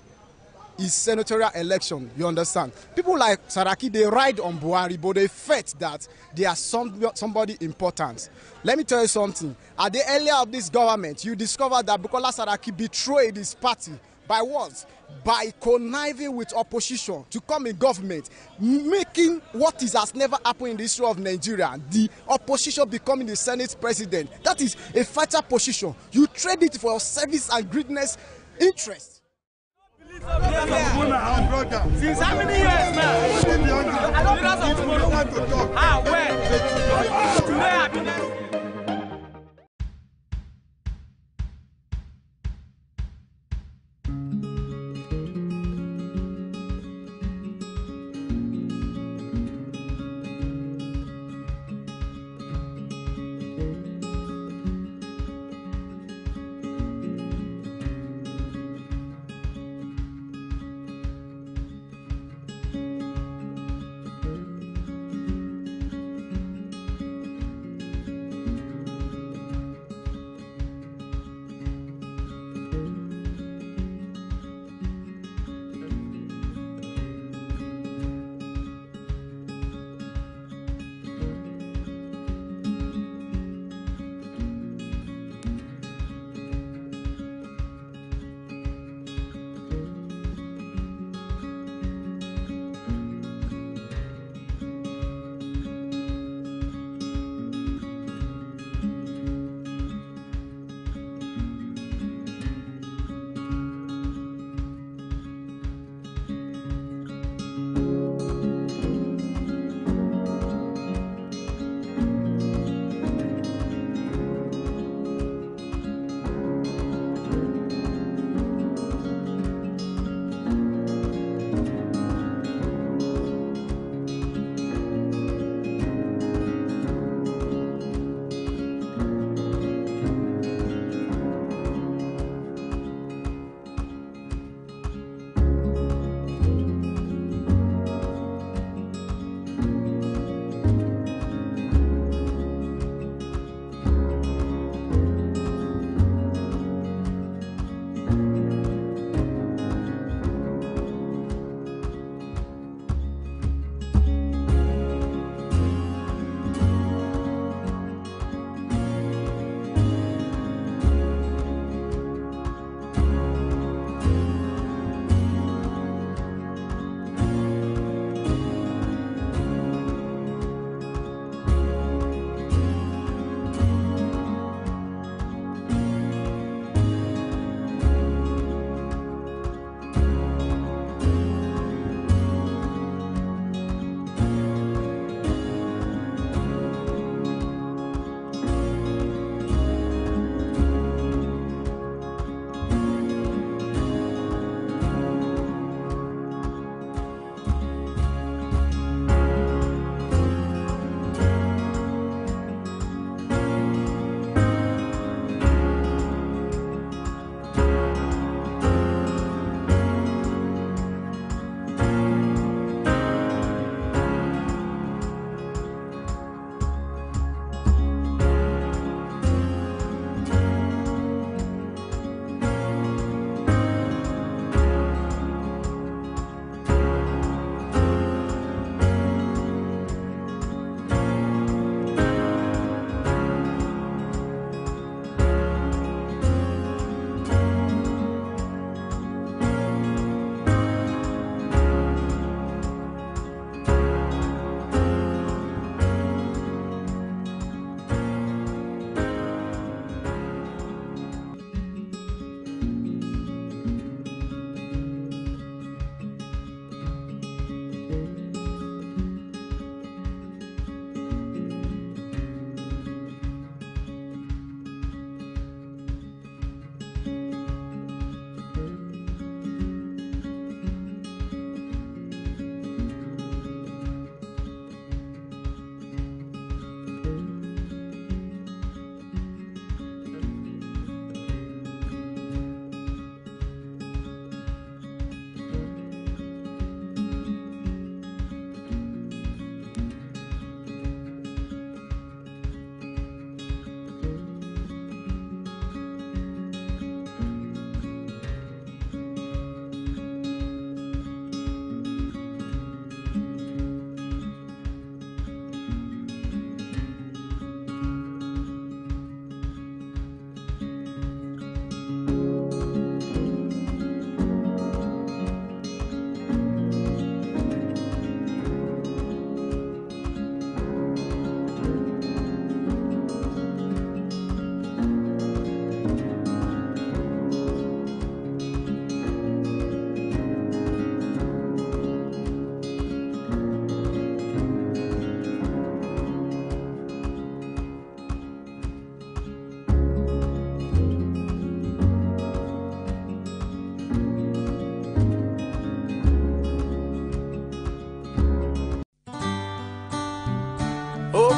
his senatorial election, you understand. People like Saraki, they ride on Buhari, but they felt that they are somebody important. Let me tell you something. At the earlier of this government, you discovered that Bukola Saraki betrayed his party. By what? By conniving with opposition to come in government, making what has never happened in the history of Nigeria, the opposition becoming the Senate President. That is a fatal position. You trade it for your service and greatness interest. Since how many years now? I don't want to talk. Ah, where? Today I've been there.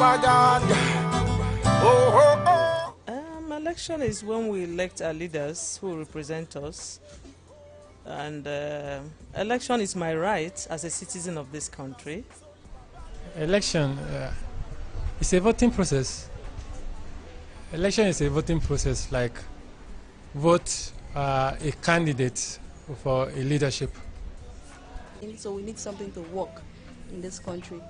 my God. Oh, oh, Election is when we elect our leaders who represent us. And election is my right as a citizen of this country. Election is a voting process. Election is a voting process, like vote a candidate for a leadership. So we need something to work in this country.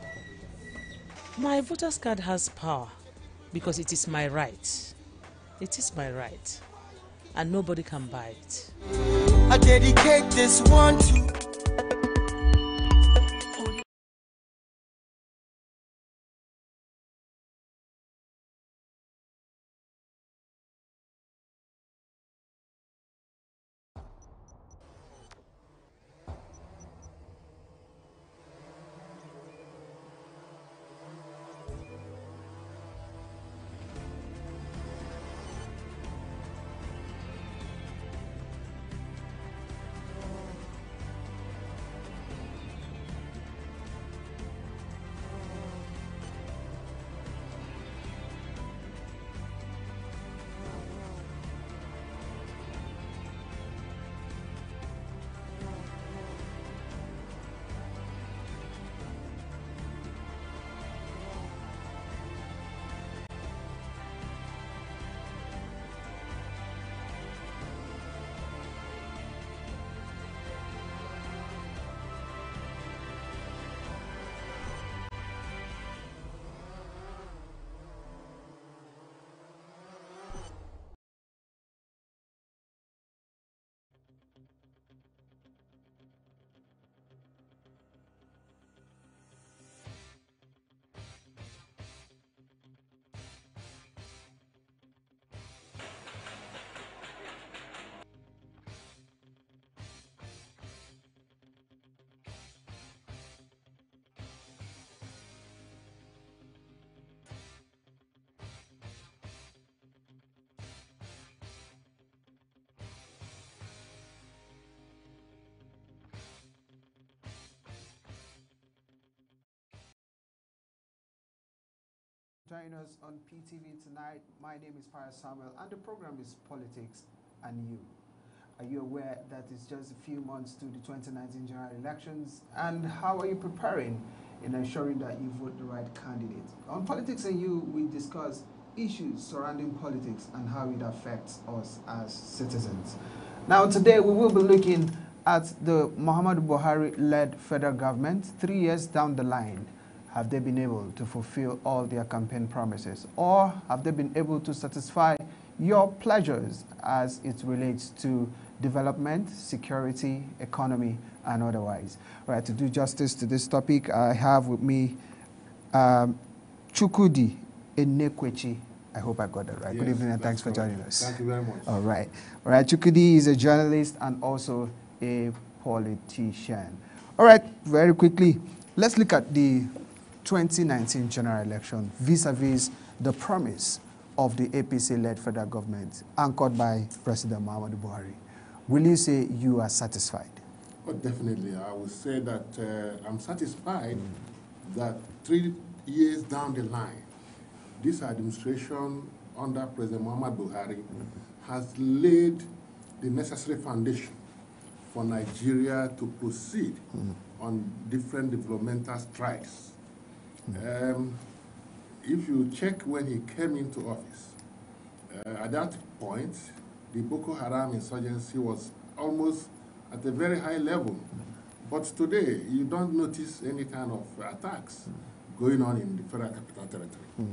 My voter's card has power because it is my right. It is my right, and nobody can buy it. I dedicate this one to Join us on PTV tonight. My name is Fire Samuel, and the program is Politics and You. Are you aware that it's just a few months to the 2019 general elections? And how are you preparing in ensuring that you vote the right candidate? On Politics and You, we discuss issues surrounding politics and how it affects us as citizens. Now, today we will be looking at the Muhammadu Buhari-led federal government 3 years down the line. Have they been able to fulfill all their campaign promises? Or have they been able to satisfy your pleasures as it relates to development, security, economy, and otherwise? All right, to do justice to this topic, I have with me Chukwudi Enekwechi. I hope I got that right. Yes, good evening and thanks for joining us. Thank you very much. All right. All right, Chukwudi is a journalist and also a politician. All right, very quickly, let's look at the 2019 general election vis-a-vis the promise of the APC-led federal government anchored by President Muhammadu Buhari. Will you say you are satisfied? Oh, definitely. I would say that I'm satisfied that 3 years down the line, this administration under President Muhammadu Buhari has laid the necessary foundation for Nigeria to proceed on different developmental strides. If you check when he came into office, at that point, the Boko Haram insurgency was almost at a very high level. But today, you don't notice any kind of attacks going on in the Federal Capital Territory.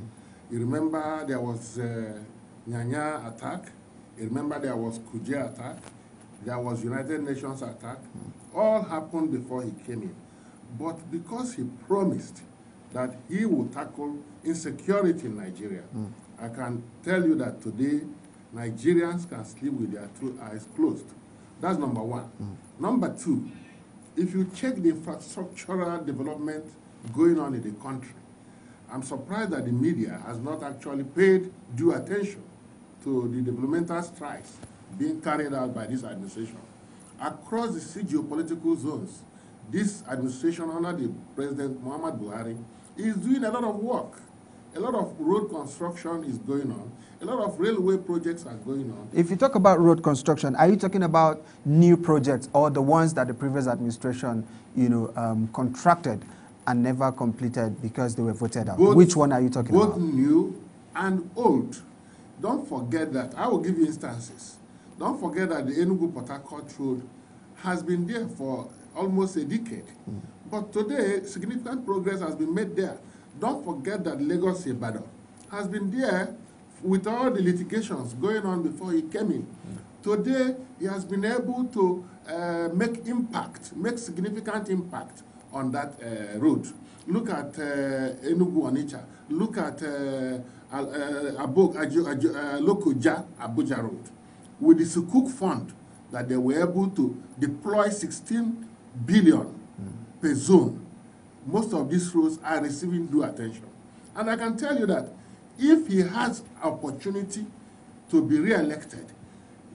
You remember there was Nyanya attack. You remember there was Kuje attack. There was United Nations attack. All happened before he came in. But because he promised that he will tackle insecurity in Nigeria, I can tell you that today, Nigerians can sleep with their 2 eyes closed. That's number one. Number two, if you check the infrastructural development going on in the country, I'm surprised that the media has not actually paid due attention to the developmental strides being carried out by this administration. Across the geopolitical zones, this administration under the President Muhammadu Buhari is doing a lot of work. A lot of road construction is going on. A lot of railway projects are going on. If you talk about road construction, are you talking about new projects or the ones that the previous administration, contracted and never completed because they were voted out? Which one are you talking about? Both new and old. Don't forget that. I will give you instances. Don't forget that the Enugu-Port Harcourt Road has been there for almost a decade. But today, significant progress has been made there. Don't forget that Lagos-Ibadan has been there with all the litigations going on before he came in. Today, he has been able to make significant impact on that road. Look at Enugu-Onitsha. Look at Lokoja, Abuja Road. With the Sukuk Fund that they were able to deploy 16 billion per zone, most of these roads are receiving due attention. And I can tell you that if he has opportunity to be re-elected,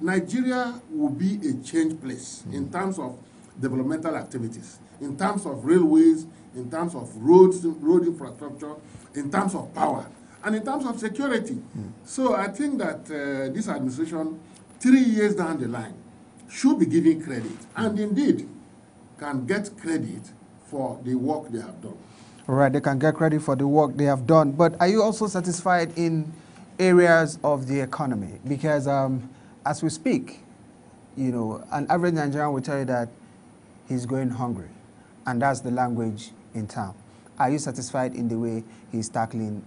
Nigeria will be a change place in terms of developmental activities, in terms of railways, in terms of roads, road infrastructure, in terms of power, and in terms of security. So I think that this administration, 3 years down the line, should be giving credit, and indeed can get credit for the work they have done. All right, they can get credit for the work they have done. But are you also satisfied in areas of the economy? Because as we speak, an average Nigerian will tell you that he's going hungry, and that's the language in town. Are you satisfied in the way he's tackling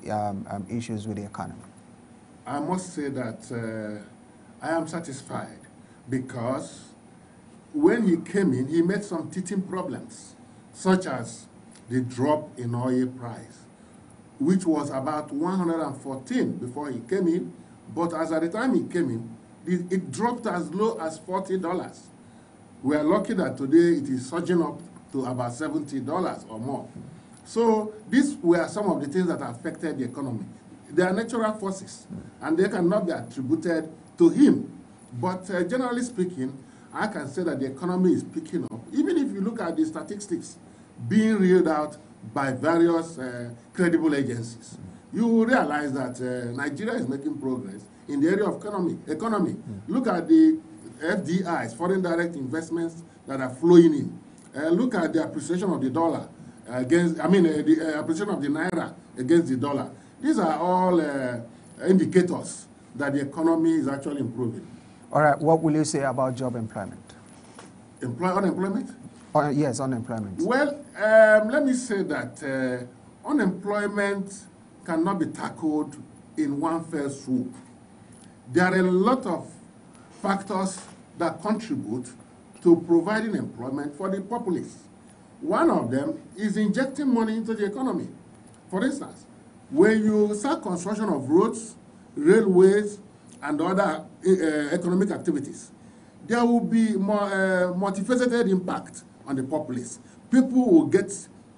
issues with the economy? I must say that I am satisfied because when he came in, he met some teething problems, such as the drop in oil price, which was about 114 before he came in, but as at the time he came in, it dropped as low as $40. We are lucky that today it is surging up to about $70 or more. So these were some of the things that affected the economy. They are natural forces, and they cannot be attributed to him. But generally speaking, I can say that the economy is picking up. Even if you look at the statistics being reeled out by various credible agencies, you will realize that Nigeria is making progress in the area of economy. Look at the FDIs, foreign direct investments that are flowing in. Look at the appreciation of the dollar against, the appreciation of the naira against the dollar. These are all indicators that the economy is actually improving. All right, what will you say about job employment? Unemployment? Yes, unemployment. Well, let me say that unemployment cannot be tackled in one fell swoop. There are a lot of factors that contribute to providing employment for the populace. One of them is injecting money into the economy. For instance, when you start construction of roads, railways, and other economic activities, there will be more multifaceted impact on the populace. People will get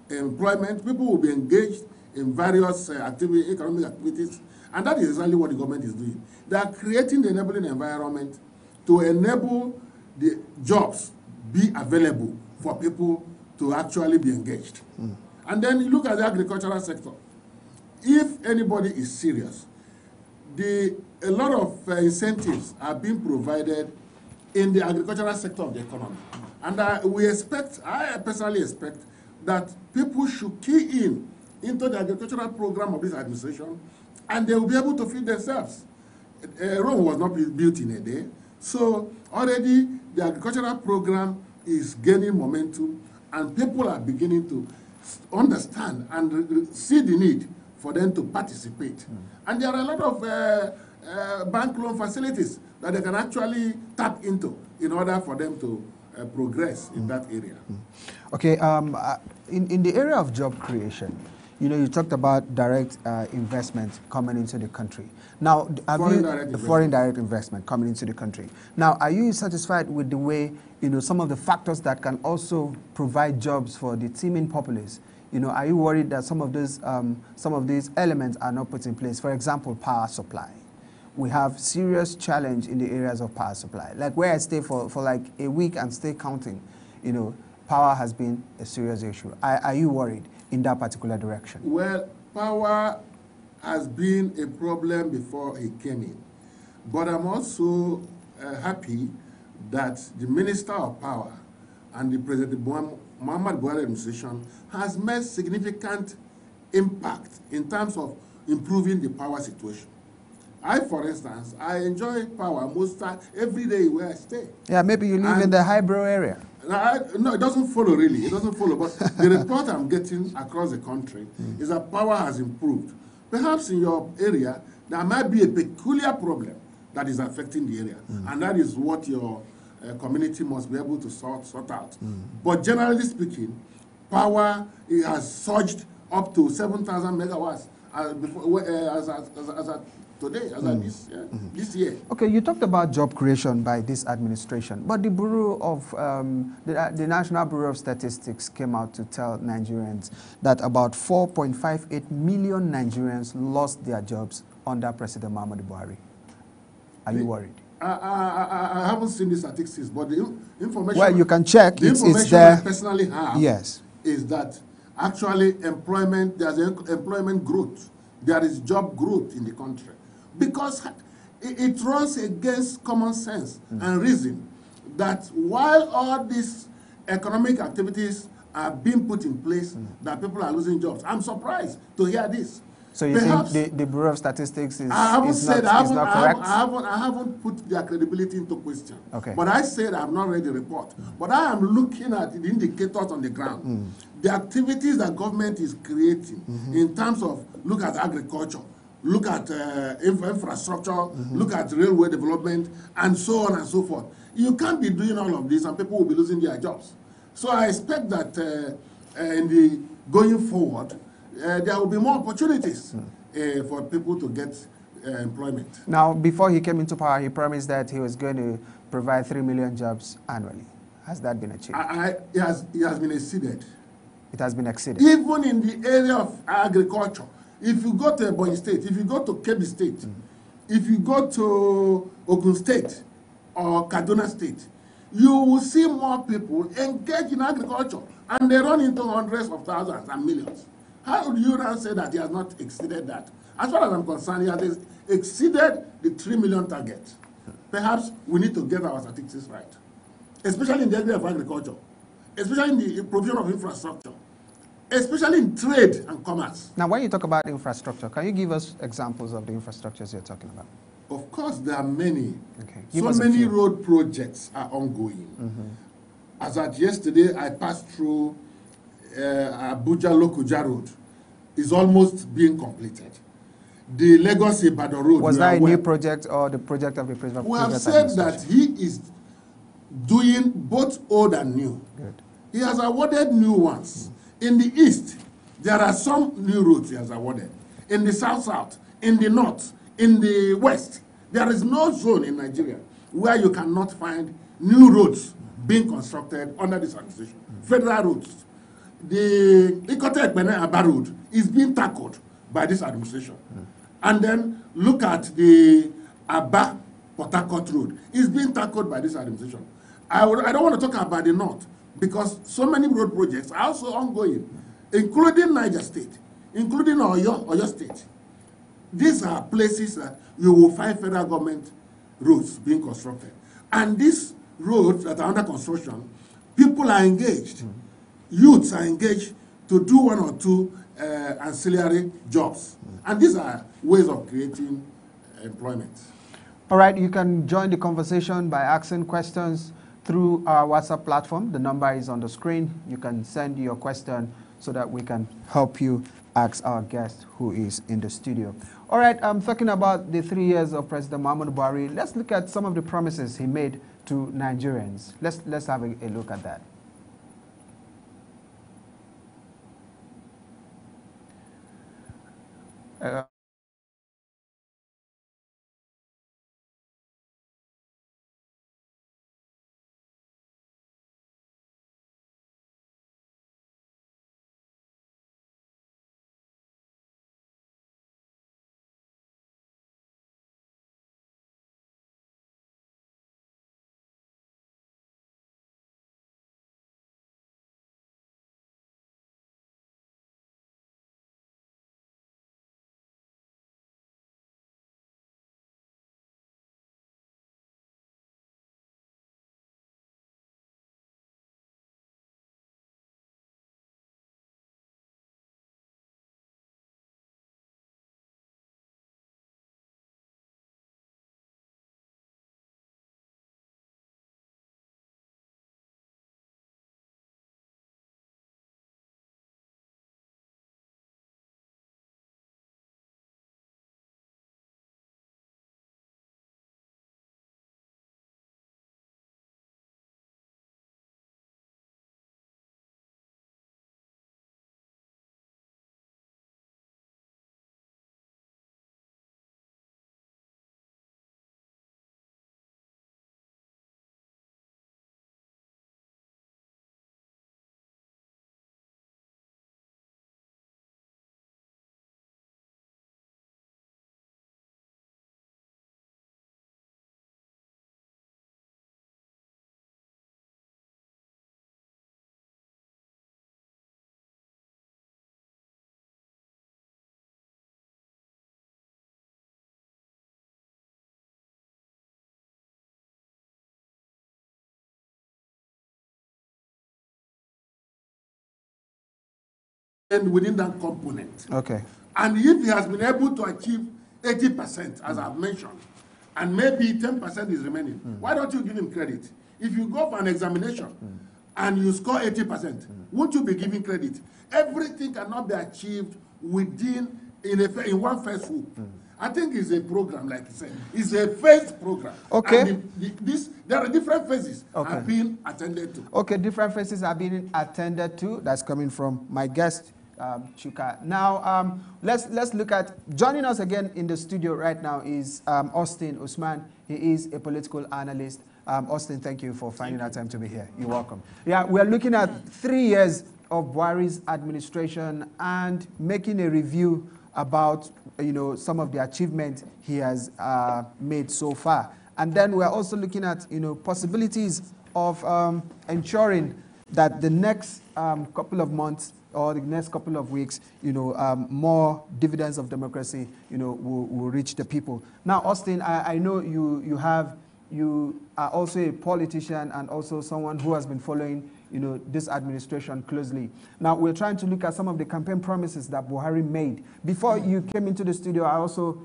employment, people will be engaged in various economic activities, and that is exactly what the government is doing. They are creating the enabling environment to enable the jobs be available for people to actually be engaged. And then you look at the agricultural sector. If anybody is serious, a lot of incentives are being provided in the agricultural sector of the economy. And I personally expect that people should key into the agricultural program of this administration, and they will be able to feed themselves. Rome was not built in a day. So already the agricultural program is gaining momentum, and people are beginning to understand and see the need for them to participate. And there are a lot of bank loan facilities that they can actually tap into in order for them to progress in that area. Okay, in the area of job creation, you talked about direct investment coming into the country. Now, foreign direct investment coming into the country. Now, are you satisfied with the way, some of the factors that can also provide jobs for the teeming populace? Are you worried that some of these elements are not put in place? For example, power supply. We have serious challenge in the areas of power supply. Like where I stay for like a week and stay counting, power has been a serious issue. Are you worried in that particular direction? Well, power has been a problem before he came in. But I'm also happy that the Minister of Power and the President Muhammad Buhari administration has made significant impact in terms of improving the power situation. I, for instance, I enjoy power most every day where I stay. Yeah, maybe you live in the Highbrow area. No, it doesn't follow really. It doesn't follow. But the report I'm getting across the country is that power has improved. Perhaps in your area, there might be a peculiar problem that is affecting the area. And that is what your community must be able to sort out. But generally speaking, power has surged up to 7,000 megawatts as at today, as at this year. Okay, you talked about job creation by this administration, but the Bureau of the National Bureau of Statistics came out to tell Nigerians that about 4.58 million Nigerians lost their jobs under President Muhammadu Buhari. Are you worried? I haven't seen the statistics, but the information. Well, you can check. The information there. I personally have. Yes. Is that actually employment? There's employment growth. There is job growth in the country. Because it runs against common sense and reason that while all these economic activities are being put in place, that people are losing jobs. I'm surprised to hear this. So you think the Bureau of Statistics is not correct? I haven't put their credibility into question. Okay. But I said I have not read the report. But I am looking at the indicators on the ground. The activities that government is creating in terms of, look at agriculture, look at infrastructure, look at railway development, and so on and so forth. You can't be doing all of this and people will be losing their jobs. So I expect that going forward, there will be more opportunities for people to get employment. Now, before he came into power, he promised that he was going to provide 3 million jobs annually. Has that been achieved? It has been exceeded. It has been exceeded. Even in the area of agriculture. If you go to Ebonyi State, if you go to Kebbi State, if you go to Ogun State or Kaduna State, you will see more people engaged in agriculture, and they run into hundreds of thousands and millions. How would you now say that he has not exceeded that? As far as I'm concerned, he has exceeded the 3 million target. Perhaps we need to get our statistics right, especially in the area of agriculture, especially in the provision of infrastructure, especially in trade and commerce. Now, when you talk about infrastructure, can you give us examples of the infrastructures you're talking about? Of course, there are many. Okay. So many road projects are ongoing. As at yesterday, I passed through Abuja-Lokoja Road. Is almost being completed. The Lagos-Ibadan Road. Was that a new project or the project of the president? We have said that he is doing both old and new. Good. He has awarded new ones. In the east, there are some new roads he has awarded. In the south-south, in the north, in the west, there is no zone in Nigeria where you cannot find new roads being constructed under this administration. Federal roads. The Ikote-Ekpene-Aba Road is being tackled by this administration. And then look at the Aba-Port Harcourt Road. It's being tackled by this administration. I don't want to talk about the north, because so many road projects are also ongoing, including Niger State, including Oyo State. These are places that you will find federal government roads being constructed. And these roads that are under construction, people are engaged. Youths are engaged to do one or two ancillary jobs. And these are ways of creating employment. All right, you can join the conversation by asking questions through our WhatsApp platform. The number is on the screen. You can send your question so that we can help you ask our guest who is in the studio. All right, I'm talking about the 3 years of President Muhammadu Buhari. Let's look at some of the promises he made to Nigerians. Let's have a look at that. and within that component. Okay. And if he has been able to achieve 80%, as I've mentioned, and maybe 10% is remaining, why don't you give him credit? If you go for an examination and you score 80%, won't you be giving credit? Everything cannot be achieved within, in one first swoop. I think it's a program, like you said. It's a phased program. Okay. And there are different phases are being attended to. Okay, different phases are being attended to. That's coming from my guest, Chuka. Now, let's look at, joining us again in the studio right now is Austin Usman. He is a political analyst. Austin, thank you for finding that time to be here. You're welcome. Yeah, we're looking at 3 years of Buhari's administration and making a review about, some of the achievements he has made so far. And then we're also looking at, possibilities of ensuring that the next couple of months or the next couple of weeks, more dividends of democracy, will reach the people. Now, Austin, I know you are also a politician and also someone who has been following, this administration closely. Now, we're trying to look at some of the campaign promises that Buhari made. Before you came into the studio, I also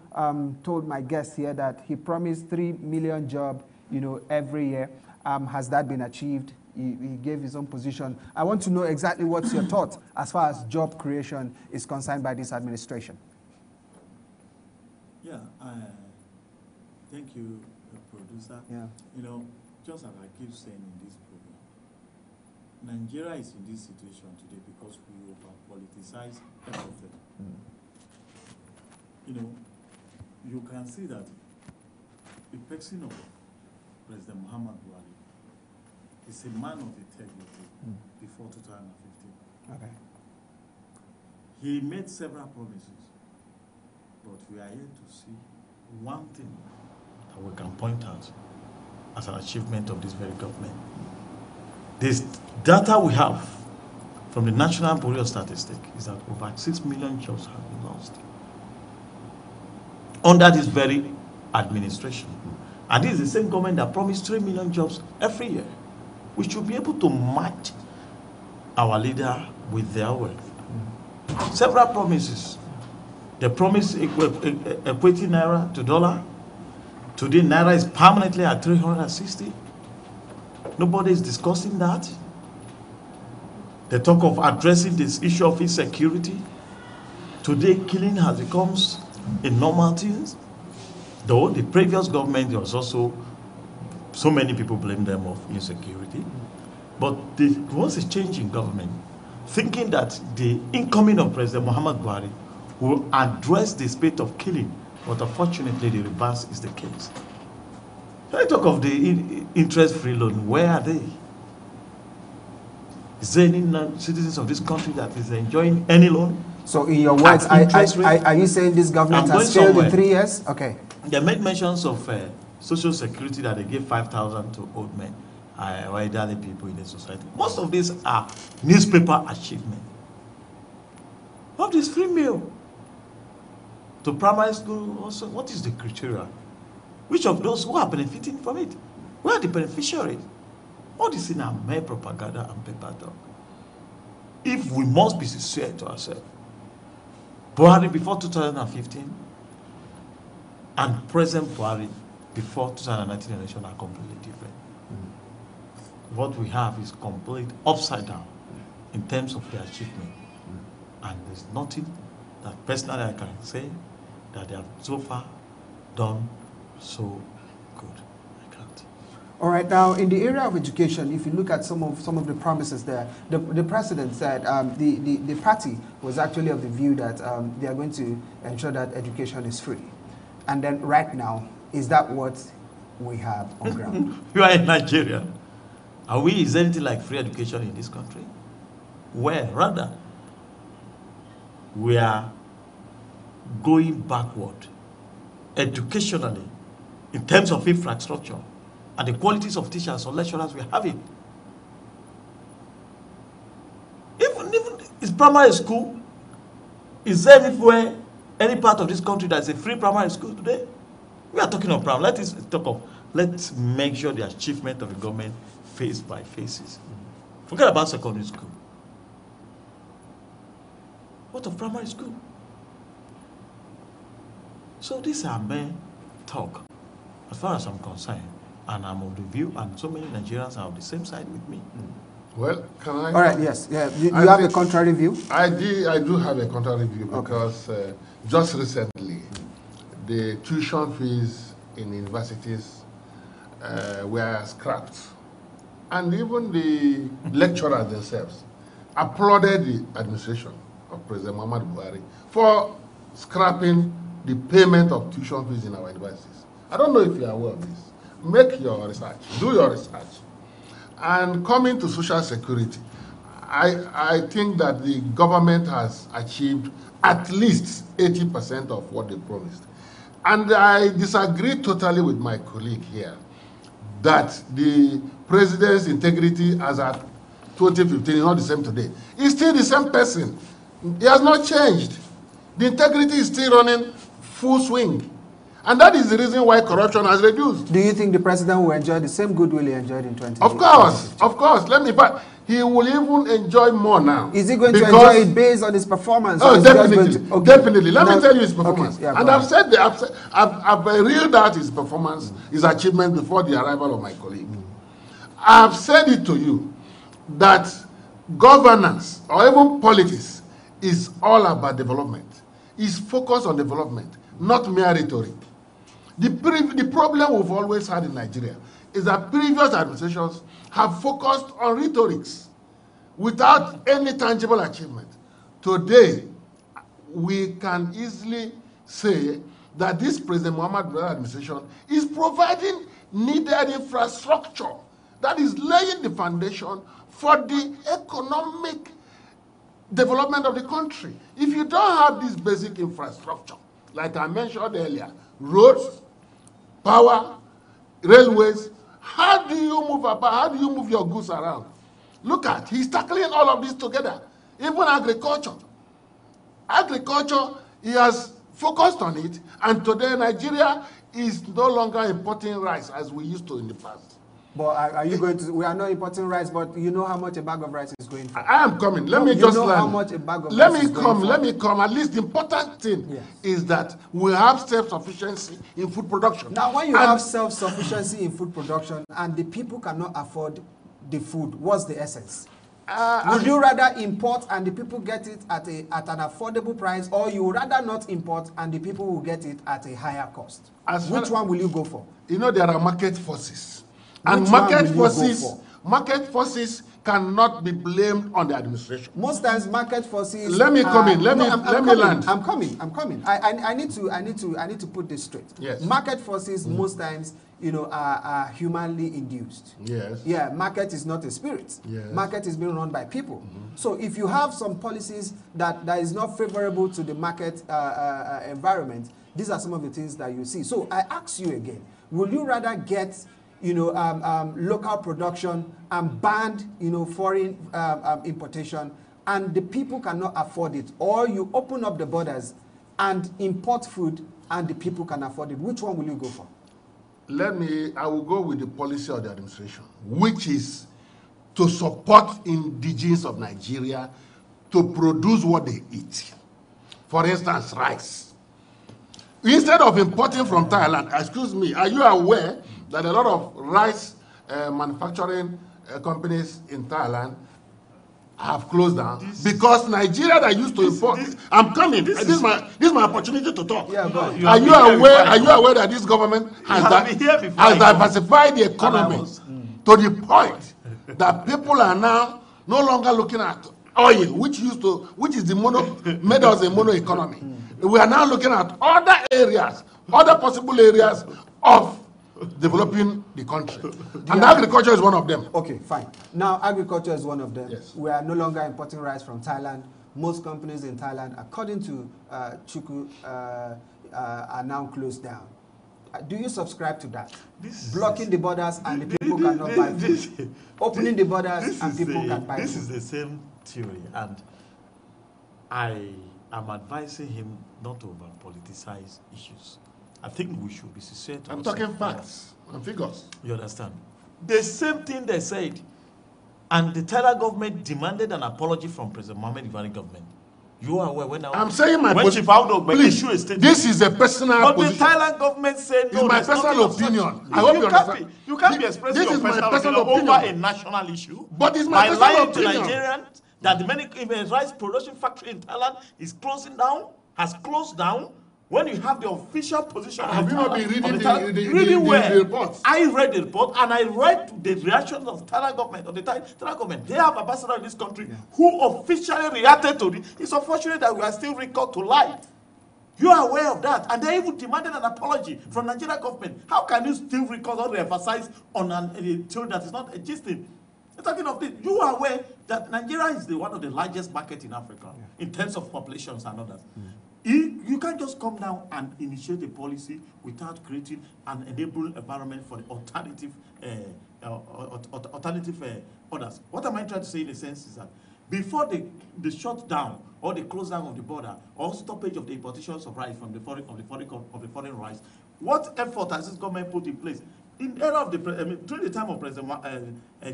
told my guest here that he promised 3 million jobs, every year. Has that been achieved? He gave his own position. I want to know exactly what's your thought as far as job creation is concerned by this administration. Yeah, thank you, producer. Yeah. Just as I keep saying in this program, Nigeria is in this situation today because we over-politicize everything. You can see that the person of President Muhammad Buhari is a man of integrity before 2015. Okay. He made several promises, but we are yet to see one thing that we can point out as an achievement of this very government. This data we have from the National Bureau of Statistics is that over 6 million jobs have been lost under this very administration. And this is the same government that promised 3 million jobs every year. We should be able to match our leader with their wealth. Several promises. They promised equating naira to dollar. Today, naira is permanently at 360. Nobody is discussing that. They talk of addressing this issue of insecurity. Today, killing has become a normal thing. Though the previous government, there was also so many people blame them of insecurity. But there was a change in government, thinking that the incoming of President Muhammad Buhari will address the spate of killing. But unfortunately, the reverse is the case. When I talk of the interest-free loan, where are they? Is there any citizens of this country that is enjoying any loan? So in your words, are you saying this government has failed in 3 years? Okay. They made mentions of social security that they give 5,000 to old men or elderly people in the society. Most of these are newspaper achievements. What is free meal? To primary school also, what is the criteria? Which of those who are benefiting from it? Where are the beneficiaries? All this in our mere propaganda and paper talk. If we must be sincere to ourselves, Buhari before 2015 and present Buhari before 2019 election are completely different. What we have is complete upside down in terms of the achievement. And there's nothing that personally I can say that they have so far done so good. I can't. All right, now in the area of education, if you look at some of the promises there, the president said the party was actually of the view that they are going to ensure that education is free. And then right now, is that what we have on ground? You are in Nigeria. Is there anything like free education in this country? Where rather, we are going backward educationally in terms of infrastructure and the qualities of teachers or lecturers we have it. Even is primary school, is there anywhere, any part of this country that's a free primary school today? We are talking of primary. Let's make sure the achievement of the government phase by phases. Forget about secondary school. What of primary school? So these are mere talk, as far as I'm concerned. And I'm of the view, and so many Nigerians are on the same side with me. Well, can I? All right, yes. Yeah, you have a contrary view? I do have a contrary view because just recently, the tuition fees in universities were scrapped. And even the lecturers themselves applauded the administration of President Muhammad Buhari for scrapping the payment of tuition fees in our universities. I don't know if you are aware of this. Make your research, do your research. And coming to social security, I think that the government has achieved at least 80% of what they promised. And I disagree totally with my colleague here that the president's integrity as at 2015 is not the same today. He's still the same person. He has not changed. The integrity is still running full swing. And that is the reason why corruption has reduced. Do you think the president will enjoy the same goodwill he enjoyed in 2015? Of course. But he will even enjoy more now. Is he going to enjoy it based on his performance? Oh, definitely. Definitely. Let me tell you his performance. Okay, yeah, and I've reeled out his performance, his achievement before the arrival of my colleague. I've said it to you that governance or even politics is all about development. It's focused on development, not mere rhetoric. The problem we've always had in Nigeria is that previous administrations have focused on rhetorics without any tangible achievement. Today, we can easily say that this President Muhammad Buhari administration is providing needed infrastructure that is laying the foundation for the economic development of the country. If you don't have this basic infrastructure, like I mentioned earlier, roads, power, railways, how do you move about? How do you move your goods around? Look at, he's tackling all of this together. Even agriculture. Agriculture, he has focused on it, and today Nigeria is no longer importing rice as we used to in the past. But are you going to? We are not importing rice, but you know how much a bag of rice is going for. I am coming. Let me just learn. How much a bag of rice is going for. Let me come. At least the important thing is that we have self-sufficiency in food production. Now, when you have self-sufficiency in food production and the people cannot afford the food, what's the essence? Would you rather import and the people get it at an affordable price, or you would rather not import and the people will get it at a higher cost? Which one will you go for? You know, there are market forces. And market forces cannot be blamed on the administration. Most times, market forces. Let me come in. Let me land. I'm coming. I need to put this straight. Yes. Market forces most times, are humanly induced. Yes. Yeah. Market is not a spirit. Yes. Market is being run by people. So if you have some policies that is not favorable to the market environment, these are some of the things that you see. So I ask you again: will you rather get local production and banned, foreign importation, and the people cannot afford it, or you open up the borders and import food and the people can afford it? Which one will you go for? I will go with the policy of the administration, which is to support indigenes of Nigeria to produce what they eat. For instance, rice. Instead of importing from Thailand, excuse me, are you aware that a lot of rice manufacturing companies in Thailand have closed down because Nigeria that used to import? I'm coming. This is my opportunity to talk. Yeah, are you aware that this government has diversified the economy to the point that people are now no longer looking at oil, which is the made us a mono economy. We are now looking at other areas, other possible areas of developing the country. And agriculture is one of them. Okay, fine. Now, agriculture is one of them. Yes. We are no longer importing rice from Thailand. Most companies in Thailand, according to Chuku, are now closed down. Do you subscribe to that? Blocking the borders and the people cannot buy food. Opening the borders and people can buy food. This is the same theory, and I am advising him not to over-politicize issues. I think we should be sincere to I'm talking facts and figures. You understand? The same thing they said, and the Thailand government demanded an apology from President Mohamed Buhari government. You are aware when I'm saying my when Chief Audu may issue a statement. This is a personal but position. the Thailand government said no. It's my personal opinion. I hope you understand. You can't be expressing your personal opinion over a national issue. But it's my personal lying opinion. to Nigerians that the many rice production factory in Thailand is closing down, has closed down. When you have the official position of Have you not been reading the reports? I read the report and I read the reactions of Thailand government, of the Thailand government. They have ambassadors in this country who officially reacted to it. It's unfortunate that we are still recalled to light. You are aware of that, and they even demanded an apology from Nigerian government. How can you still recall or emphasize on a theory that is not existing? Talking of this, you are aware that Nigeria is one of the largest markets in Africa in terms of populations and others. You can't just come down and initiate a policy without creating an enable environment for the alternative orders. What am I trying to say in a sense is that before the shutdown or the close down of the border or stoppage of the importations of rice from the foreign rice, what effort has this government put in place? In the era of during the time of President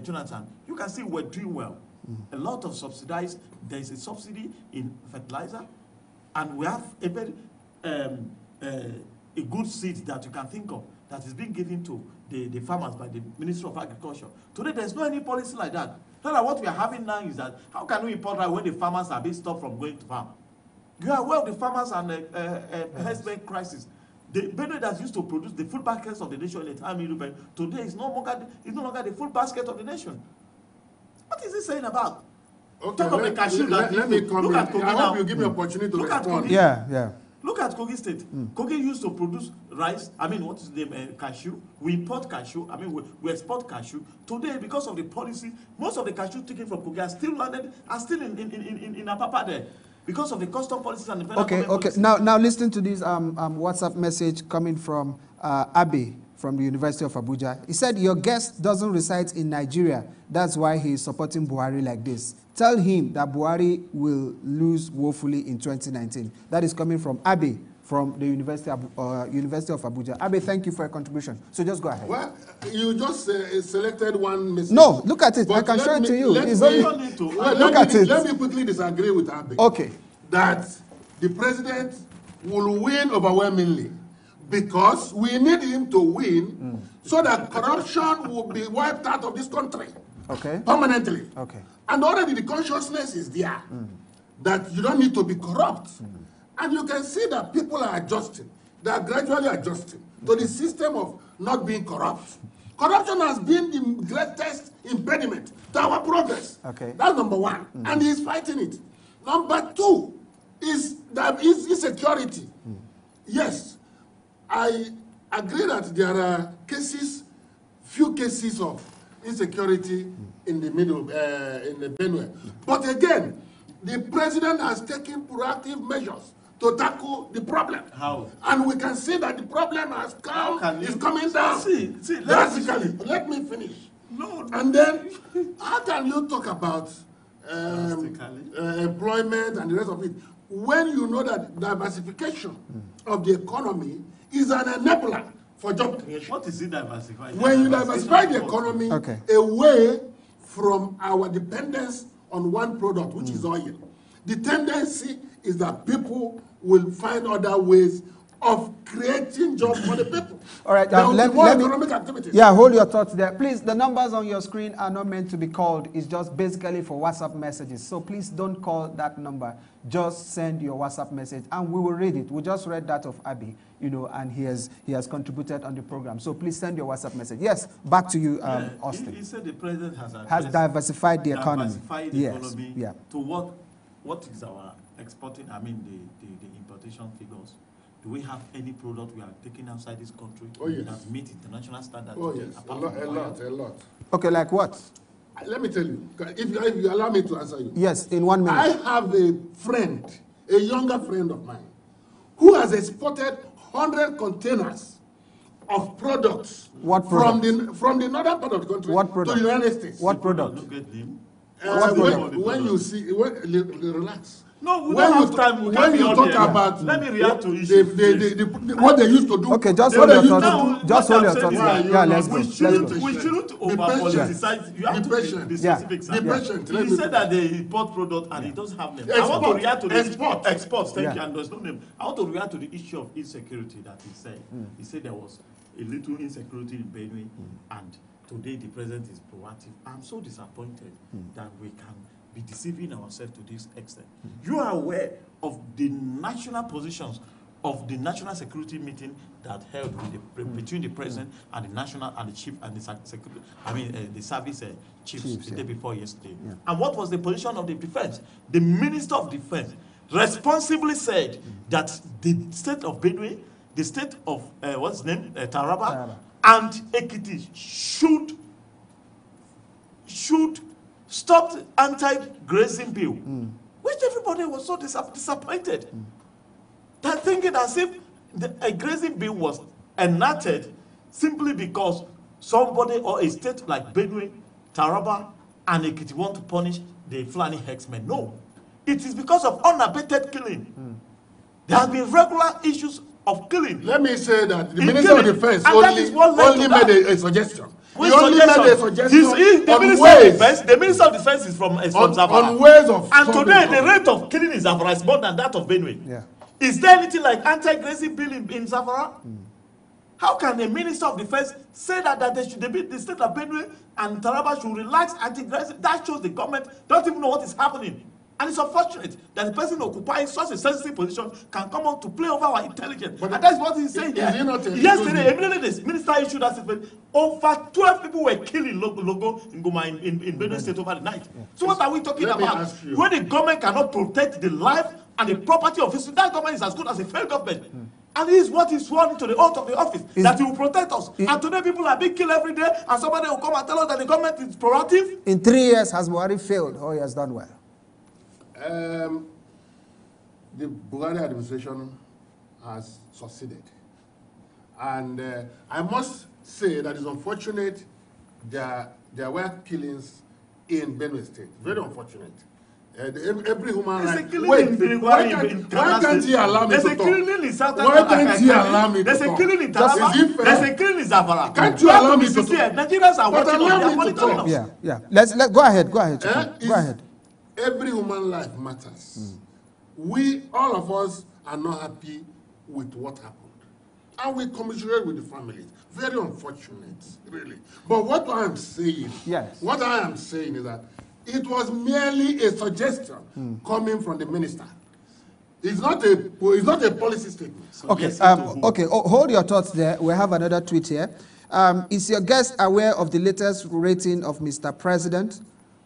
Jonathan, you can see we're doing well. A lot of subsidized. There is a subsidy in fertilizer. And we have a very a good seed that you can think of that is being given to the farmers by the Ministry of Agriculture. Today, there's no any policy like that. So what we are having now is that how can we import rice when the farmers are being stopped from going to farm? You are aware of the farmers and herdsmen crisis. The Benue that used to produce the food baskets of the nation in the time today is no longer the food basket of the nation. What is he saying about? Okay, let me comment. I hope you give me opportunity to respond. Look at Kogi State. Kogi used to produce rice. I mean, what is the cashew? We import cashew. I mean, we export cashew. Today, because of the policy, most of the cashew taken from Kogi are still in Apapa there. Because of the custom policies and the federal Okay. policies. Now listen to this WhatsApp message coming from Abe from the University of Abuja. He said, your guest doesn't reside in Nigeria. That's why he is supporting Buhari like this. Tell him that Buhari will lose woefully in 2019. That is coming from Abe from the University of Abuja. Abe, thank you for your contribution. So just go ahead. Well, you just selected one message. No, look at it. I can show it to you. Let me quickly disagree with Abe. Okay. That the president will win overwhelmingly because we need him to win so that corruption will be wiped out of this country. Okay. Permanently. Okay. And already the consciousness is there that you don't need to be corrupt. And you can see that people are adjusting. They are gradually adjusting to the system of not being corrupt. Corruption has been the greatest impediment to our progress. Okay. That's number one. And he's fighting it. Number two is that insecurity. Yes, I agree that there are few cases of insecurity in the middle, in the Benue. But again, the president has taken proactive measures to tackle the problem. How? And we can see that the problem has is coming down. Drastically. Let me finish. No. And then, how can you talk about employment and the rest of it when you know that diversification of the economy is an enabler for job creation? What is it diversified? When you diversify the economy away from our dependence on one product, which is oil, the tendency is that people will find other ways of creating jobs for the people. All right, let me, economic activities. Yeah, hold your thoughts there. Please, the numbers on your screen are not meant to be called. It's just basically for WhatsApp messages. So please don't call that number. Just send your WhatsApp message and we will read it. We just read that of Abi, and he has contributed on the program. So please send your WhatsApp message. Yes, back to you, Austin. He said the president has diversified the economy. Diversified the economy to what is our exporting, the importation figures. Do we have any product we are taking outside this country that meet international standards? Oh, yes, a lot. Okay, like what? Let me tell you, if you allow me to answer you. Yes, in 1 minute. I have a friend, a younger friend of mine, who has exported 100 containers of products. What product? From the northern part of the country to the United States. What product? When you see, relax. No, we don't have time. When you talk about let me react to issues. What they used to do. Okay, just hold your thoughts. Just hold your thoughts. Yeah, let's go. We shouldn't over-politicize. You have to be specific. Be patient. He said that they import product and he doesn't have them. I want to react to the exports. Thank you, and there's no name. I want to react to the issue of insecurity that he said. He said there was a little insecurity in Benue, and today the president is proactive. I'm so disappointed that we can be deceiving ourselves to this extent. You are aware of the national positions of the national security meeting that held with between the president and the national and the chief and the security, the service chiefs the day before yesterday. And what was the position of the defense? The Minister of Defense responsibly said that the state of Benue, the state of what's his name, Taraba, and Ekiti should stop the anti-grazing bill, which everybody was so disappointed. They're thinking as if a grazing bill was enacted simply because somebody or a state like Benue, Taraba, and Ekiti want to punish the Fulani herdsmen. No. It is because of unabated killing. There have been regular issues of killing. Let me say that the Minister of Defense only made a suggestion. He only made a suggestion on ways. The Minister of Defense is from Zamfara. On ways of... And today, the rate of killing in Zamfara is more than that of Benue. Yeah. Is there anything like anti-grazing bill in Zamfara? How can a Minister of Defense say that the state of Benue and Taraba should relax anti-grazing? That shows the government don't even know what is happening. And it's unfortunate that the person occupying such a sensitive position can come on to play over our intelligence. But that's what he's saying here. Yesterday, immediately the minister issued that statement, over 12 people were killed in Logo in Goma in Benue State over the night. So what are we talking about? When the government cannot protect the life and the property of his, that government is as good as a failed government. And this is what is sworn into the oath of the office, that he will protect us. And today people are being killed every day, and somebody will come and tell us that the government is proactive. In 3 years, has Buhari failed or he has done well? The Buhari administration has succeeded. And I must say that it's unfortunate there were killings in Benue State. Very unfortunate. Every human right. Why can't he allow me to talk? Why can't he allow me to talk? There's a killing in Taraba. There's a killing in Zamfara. Can't you allow me to talk? Nigerians are watching us. They are monitoring us. Yeah. Let's go ahead. Go ahead. Every human life matters. All of us are not happy with what happened. And we commiserate with the families. Very unfortunate, really. But what I am saying, is that it was merely a suggestion coming from the minister. It's not a policy statement. So okay. Hold your thoughts there. We have another tweet here. Is your guest aware of the latest rating of Mr. President?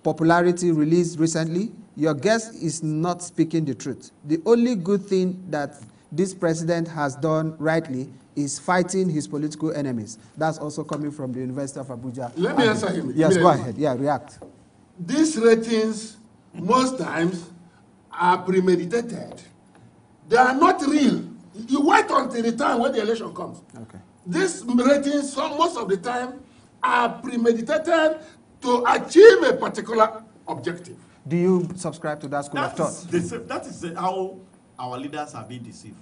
Popularity released recently. Your guest is not speaking the truth. The only good thing that this president has done rightly is fighting his political enemies. That's also coming from the University of Abuja. Let me answer him. Yes, go ahead. Yeah, react. These ratings, most times, are premeditated. They are not real. You wait until the time when the election comes. Okay. These ratings, most of the time, are premeditated to achieve a particular objective. Do you subscribe to that school of thought? That is how our leaders have been deceived.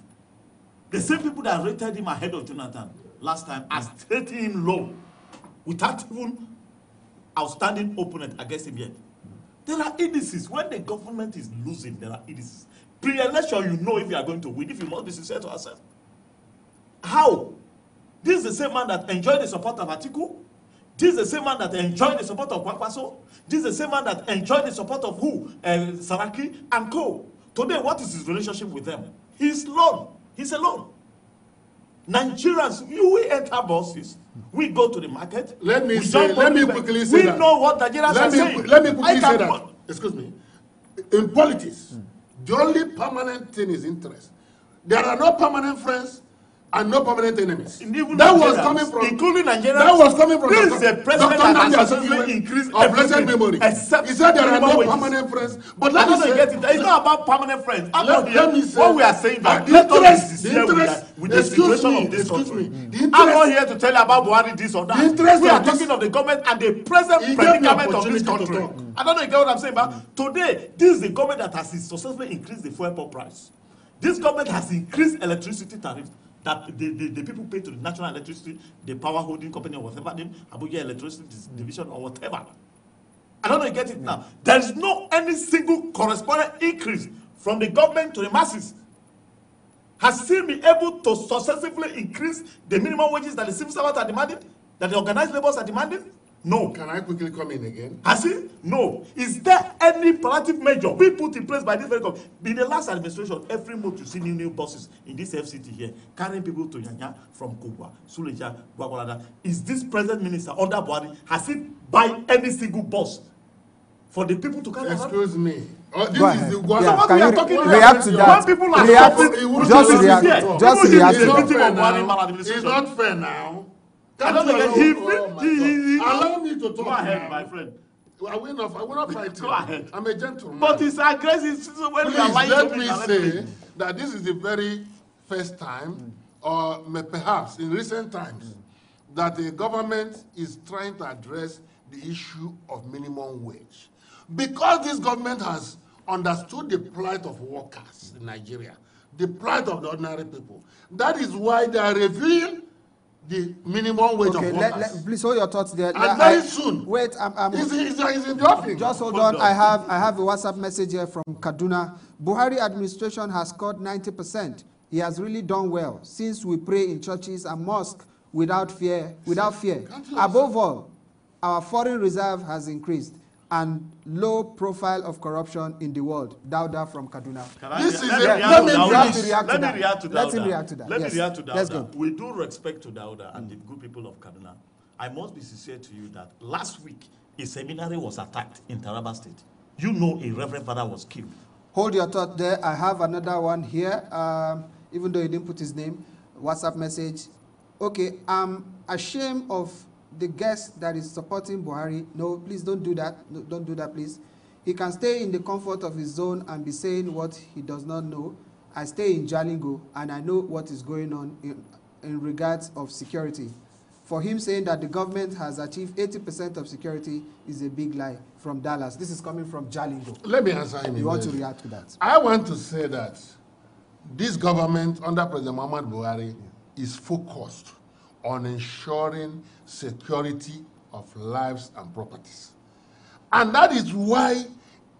The same people that rated him ahead of Jonathan last time are rating him low without even outstanding opponent against him yet. There are indices. When the government is losing, there are indices. Pre-election, you know if you are going to win, if you must be sincere to yourself. How? This is the same man that enjoyed the support of Atiku. This is the same man that enjoyed the support of Kwakwaso. This is the same man that enjoyed the support of who? Saraki and co. Today, what is his relationship with them? He's alone. He's alone. Nigerians, we enter buses. We go to the market. Let me quickly say that. We know what Nigerians are saying. Let me quickly say that. Excuse me. In politics, the only permanent thing is interest. There are no permanent friends. and no permanent enemies. Even That was Nigerians, coming from, including Nigerians. That was coming from This is a president Dr. that has Nnamdi successfully Azikiwe increased of blessed everything memory. except He said there are minimum no wages. permanent friends. But I let don't me know, say, get it. It's not about permanent friends. I'm not let here. me say, What we are saying that the let us interest- be the sincere interest- with the excuse situation me, of this excuse country. me. The I'm interest- not here to tell you about Buhari this or that. The interest We are of this- talking of the government and the present He gave me predicament of this opportunity to country. talk. I don't know if you get what I'm saying, but today, this is the government that has successfully increased the fuel price. This government has increased electricity tariffs that the people pay to the national electricity, the power holding company or whatever, name, Abuja Electricity Division or whatever. I don't know if you get it now. There is no any single corresponding increase from the government to the masses. Has still been able to successively increase the minimum wages that the civil servants are demanding, that the organized laborers are demanding? No. Can I quickly come in again? Has he? No. Is there any palliative measure being put in place by this very government? In the last administration, every month you see new buses in this FCT here, carrying people to Yanya from Kogwa, Suleja, Gwagwalada. Is this present minister under Buhari, has he buy any single bus for the people to carry around? Excuse me. This Go is ahead. the Yeah, So what can we are you talking react to about, that? when people are React- suffering, just people react- here, just people react say to the that. victim of Buhari It's maladministration. not fair now. I don't know. Allow me to talk. Go ahead, now. my friend. I will not fight Go ahead. I'm a gentleman. But it's aggressive when we are Please lying let to me people. say that this is the very first time, or perhaps in recent times, that the government is trying to address the issue of minimum wage. Because this government has understood the plight of workers in Nigeria, the plight of the ordinary people. That is why they are reviewing the minimum wage Okay, of workers. please hold your thoughts there. And very soon. Wait, He's in the offing. Just hold on. I have a WhatsApp message here from Kaduna. Buhari administration has scored 90%. He has really done well since we pray in churches and mosques without fear. Above all, our foreign reserve has increased and low profile of corruption in the world. Dauda from Kaduna. Let me react to Let him react to that. Let me Yes. react to Dauda. Let's go. With due respect to Dauda and the good people of Kaduna, I must be sincere to you that last week a seminary was attacked in Taraba State. You know a reverend father was killed. Hold your thought there. I have another one here. Even though he didn't put his name, WhatsApp message. Okay, I'm ashamed of the guest that is supporting Buhari. No, please don't do that. No, don't do that, please. He can stay in the comfort of his zone and be saying what he does not know. I stay in Jalingo and I know what is going on in regards of security. For him saying that the government has achieved 80% of security is a big lie from Dallas. This is coming from Jalingo. Let me answer him. You want to react to that? I want to say that this government under President Muhammad Buhari is focused on ensuring security of lives and properties. And that is why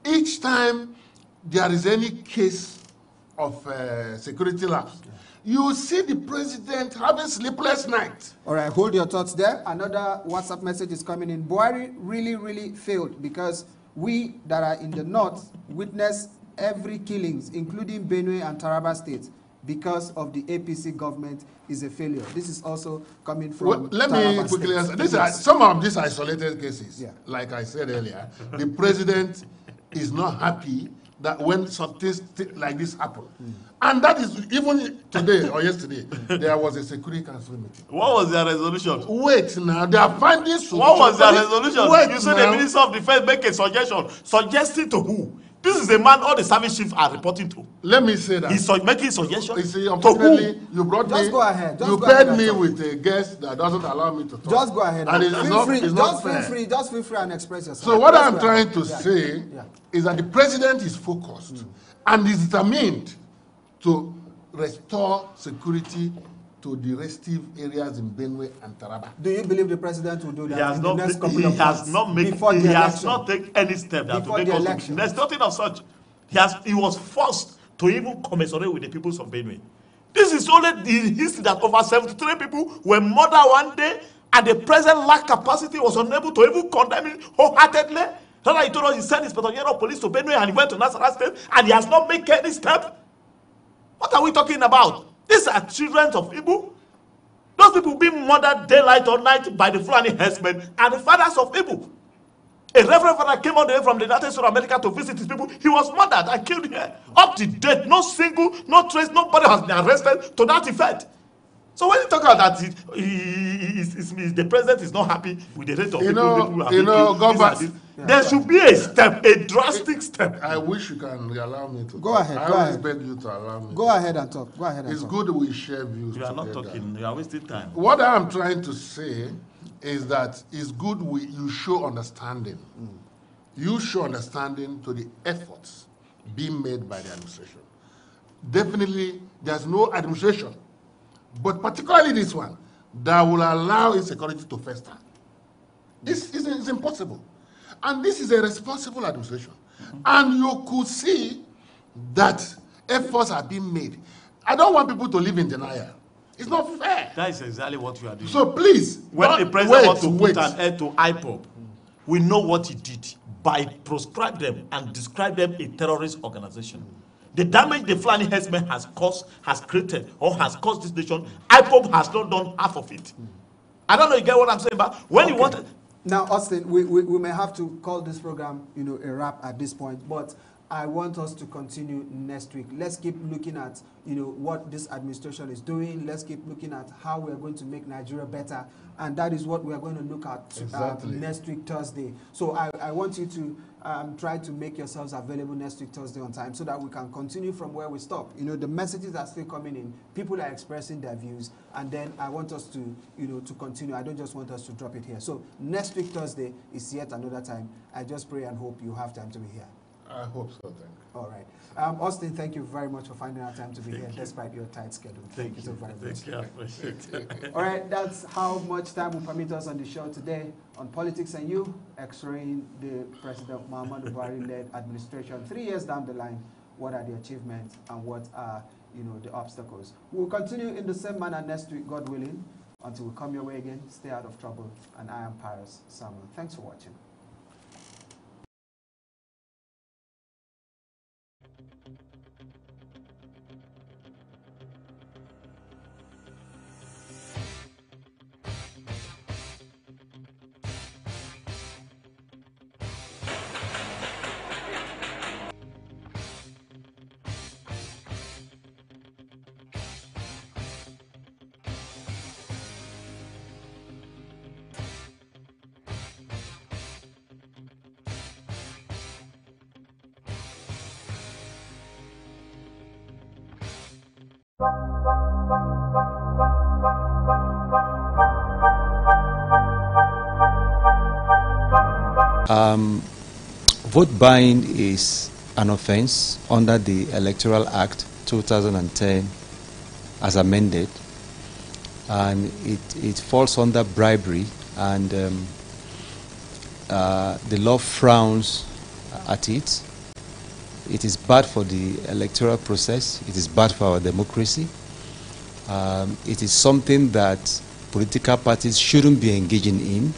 each time there is any case of security lapse, you see the president having sleepless nights. All right, hold your thoughts there. Another WhatsApp message is coming in. Buhari really failed because we that are in the north witness every killings, including Benue and Taraba states, because of the APC government is a failure. This is also coming from Well, let Taraba me quickly State. answer. Some of these isolated cases, like I said earlier, the president is not happy that when something like this happen. And that is, even today or yesterday, there was a Security Council meeting. What was their resolution? Wait now, they are finding solutions. What was their resolution? Wait You said now. the Minister of Defense make a suggestion. Suggesting to who? This is the man all the service chiefs are reporting to. Let me say that. He's making suggestions. You see, to unfortunately, who? you brought Just me. go ahead. Just You go paired ahead, me Doctor. with a guest that doesn't allow me to talk. Just go ahead. And it's Feel not, free. it's not Just fair. feel free. Just feel free and express yourself. So what Just I'm go trying ahead. to say is that the president is focused and is determined to restore security to the restive areas in Benue and Taraba. Do you believe the president will do He that has in not. the next couple He of has months not made. before the He has election? not taken any step that to Before make the us. election. There's nothing of such. He was forced to even commiserate with the peoples of Benue. This is only the history that over 73 people were murdered one day, and the president lacked capacity, was unable to even condemn it wholeheartedly. Then he told us he sent his Inspector of Police to Benue and he went to Nasarawa State and he has not made any step. What are we talking about? These are children of Igbo. Those people being murdered daylight or night by the Fulani herdsmen are the fathers of Igbo. A reverend father came all the way from the United States of America to visit his people. He was murdered and killed here. Up to date, no trace, nobody has been arrested to that effect. So when you talk about that, the president is not happy with the rate of people are making, there should be a step, a drastic step. I wish you can allow me to go talk. ahead. I always beg you to allow me. Go ahead and talk. Go ahead and it's talk. Good we share views. You are together. not talking. You are wasting time. What I am trying to say is that it's good you show understanding. You show understanding to the efforts being made by the administration. Definitely, there's no administration, but particularly this one, that will allow insecurity to fester. This is impossible. And this is a responsible administration. And you could see that efforts are being made. I don't want people to live in denial. It's not fair. That is exactly what you are doing. So please, when the president wants to put an end to IPOB, we know what he did by proscribe them and describe them a terrorist organization. The damage the Fulani herdsmen has created or has caused this nation, IPOB has not done half of it. I don't know, you get what I'm saying, but when you want... Now, Austin, we may have to call this program, a wrap at this point, but I want us to continue next week. Let's keep looking at, what this administration is doing. Let's keep looking at how we're going to make Nigeria better. And that is what we're going to look at next week, Thursday. So I want you to try to make yourselves available next week, Thursday on time, so that we can continue from where we stop. The messages are still coming in. People are expressing their views. And then I want us to, to continue. I don't just want us to drop it here. So next week, Thursday, is yet another time. I just pray and hope you have time to be here. I hope so, thank you. All right. Austin, thank you very much for finding our time to be here despite your tight schedule. Thank you so very much. Thank you. I appreciate it. All right, that's how much time will permit us on the show today on Politics and You, X-raying the President Muhammadu Buhari-led administration 3 years down the line. What are the achievements and what are, the obstacles? We'll continue in the same manner next week, God willing. Until we come your way again, stay out of trouble. And I am Paris Samuel. Thanks for watching. Vote buying is an offense under the Electoral Act 2010 as amended, and it falls under bribery, and the law frowns at it. It is bad for the electoral process. It is bad for our democracy. It is something that political parties shouldn't be engaging in.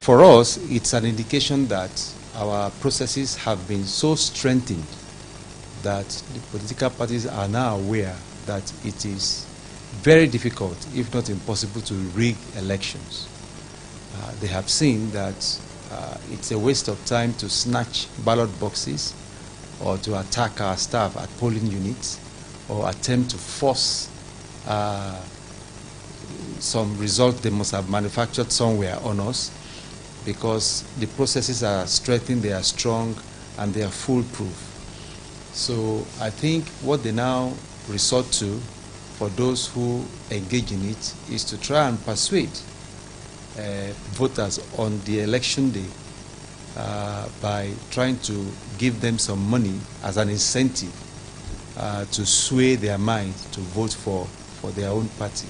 For us, it's an indication that our processes have been so strengthened that the political parties are now aware that it is very difficult, if not impossible, to rig elections. They have seen that it's a waste of time to snatch ballot boxes or to attack our staff at polling units or attempt to force some result they must have manufactured somewhere on us, because the processes are strengthened, they are strong, and they are foolproof. So I think what they now resort to for those who engage in it is to try and persuade voters on the election day by trying to give them some money as an incentive to sway their mind to vote for their own party.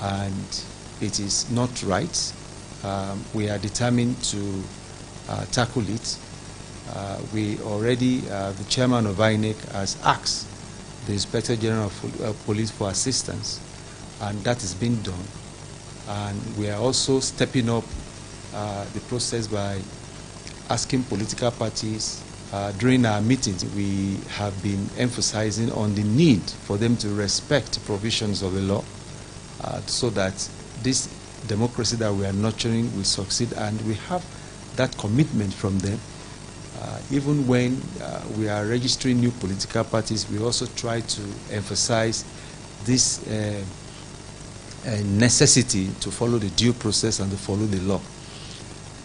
And it is not right. We are determined to tackle it. We already, the chairman of INEC has asked the Inspector General of Police for assistance, and that is being done. And we are also stepping up the process by asking political parties. During our meetings, we have been emphasizing on the need for them to respect provisions of the law so that this democracy that we are nurturing will succeed, and we have that commitment from them Even when we are registering new political parties, we also try to emphasize this necessity to follow the due process and to follow the law.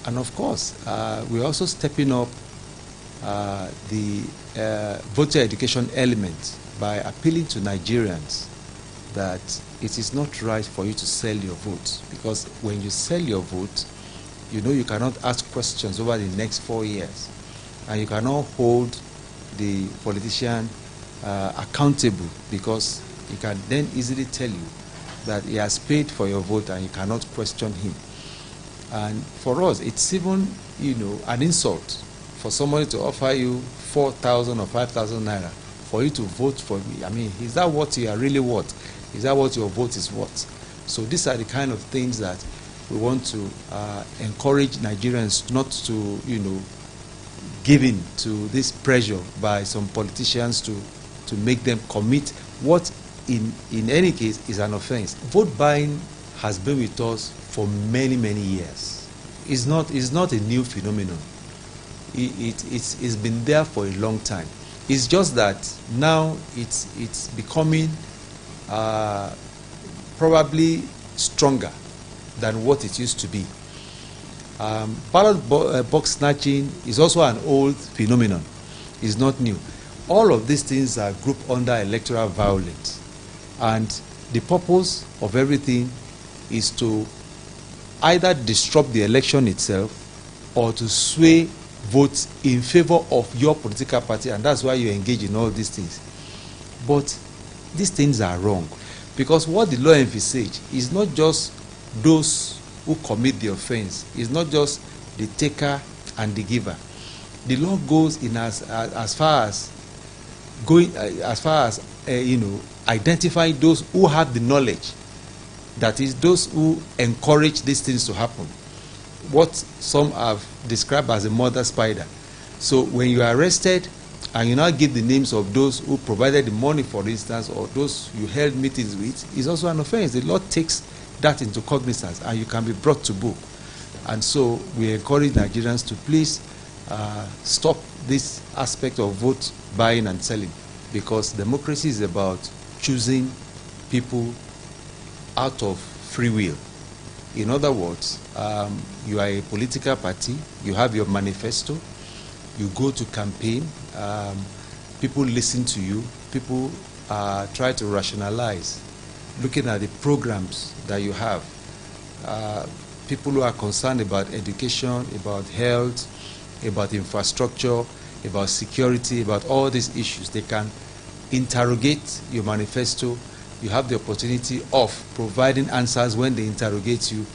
And of course, we're also stepping up the voter education element by appealing to Nigerians that it is not right for you to sell your vote, because when you sell your vote, you know you cannot ask questions over the next 4 years, and you cannot hold the politician accountable, because he can then easily tell you that he has paid for your vote and you cannot question him. And for us, it's even, you know, an insult for somebody to offer you 4,000 or 5,000 naira for you to vote for me. I mean, is that what you are really worth? Is that what your vote is worth? So these are the kind of things that we want to encourage Nigerians not to, you know, give in to this pressure by some politicians to make them commit what in any case is an offense. Vote buying has been with us for many, many years. It's not a new phenomenon. It's been there for a long time. It's just that now it's becoming probably stronger than what it used to be. Ballot box snatching is also an old phenomenon. It's not new. All of these things are grouped under electoral violence. And the purpose of everything is to either disrupt the election itself or to sway votes in favor of your political party, and that's why you engage in all these things. But these things are wrong, because what the law envisages is not just those who commit the offense, it's not just the taker and the giver. The law goes in as far as you know, identifying those who have the knowledge, that is, those who encourage these things to happen, what some have described as a mother spider. So when you are arrested and you now give the names of those who provided the money, for instance, or those you held meetings with, is also an offense. The law takes that into cognizance and you can be brought to book. And so we encourage Nigerians to please stop this aspect of vote buying and selling, because democracy is about choosing people out of free will. In other words, you are a political party, you have your manifesto, you go to campaign, people listen to you, people try to rationalize, looking at the programs that you have. People who are concerned about education, about health, about infrastructure, about security, about all these issues, they can interrogate your manifesto. You have the opportunity of providing answers when they interrogate you,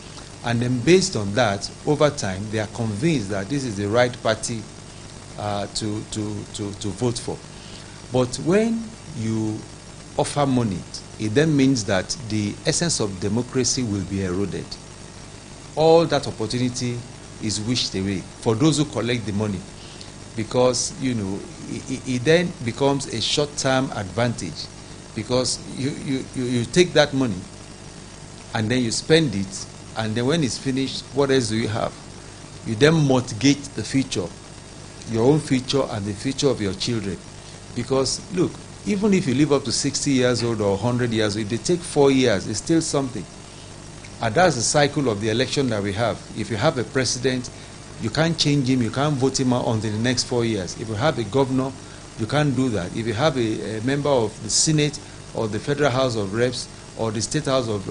and then based on that, over time, they are convinced that this is the right party to vote for. But when you offer money, it then means that the essence of democracy will be eroded. All that opportunity is wished away for those who collect the money, because, you know, it then becomes a short-term advantage, because you take that money and then you spend it, and then when it's finished, what else do you have? You then mortgage the future, your own future and the future of your children. Because look, even if you live up to 60 years old or 100 years old, if they take 4 years, it's still something. And that's the cycle of the election that we have. If you have a president, you can't change him, you can't vote him out until the next 4 years. If you have a governor, you can't do that. If you have a member of the Senate or the Federal House of Reps or the State House of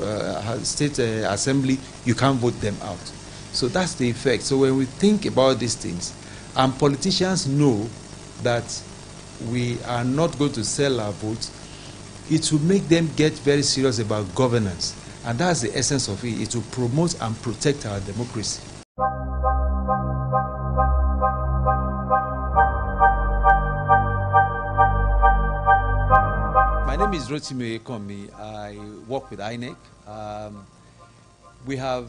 State Assembly, you can't vote them out. So that's the effect. So when we think about these things, and politicians know that we are not going to sell our votes, it will make them get very serious about governance. And that's the essence of it. It will promote and protect our democracy. My name is Rotimi Ekomi. I work with INEC. We have,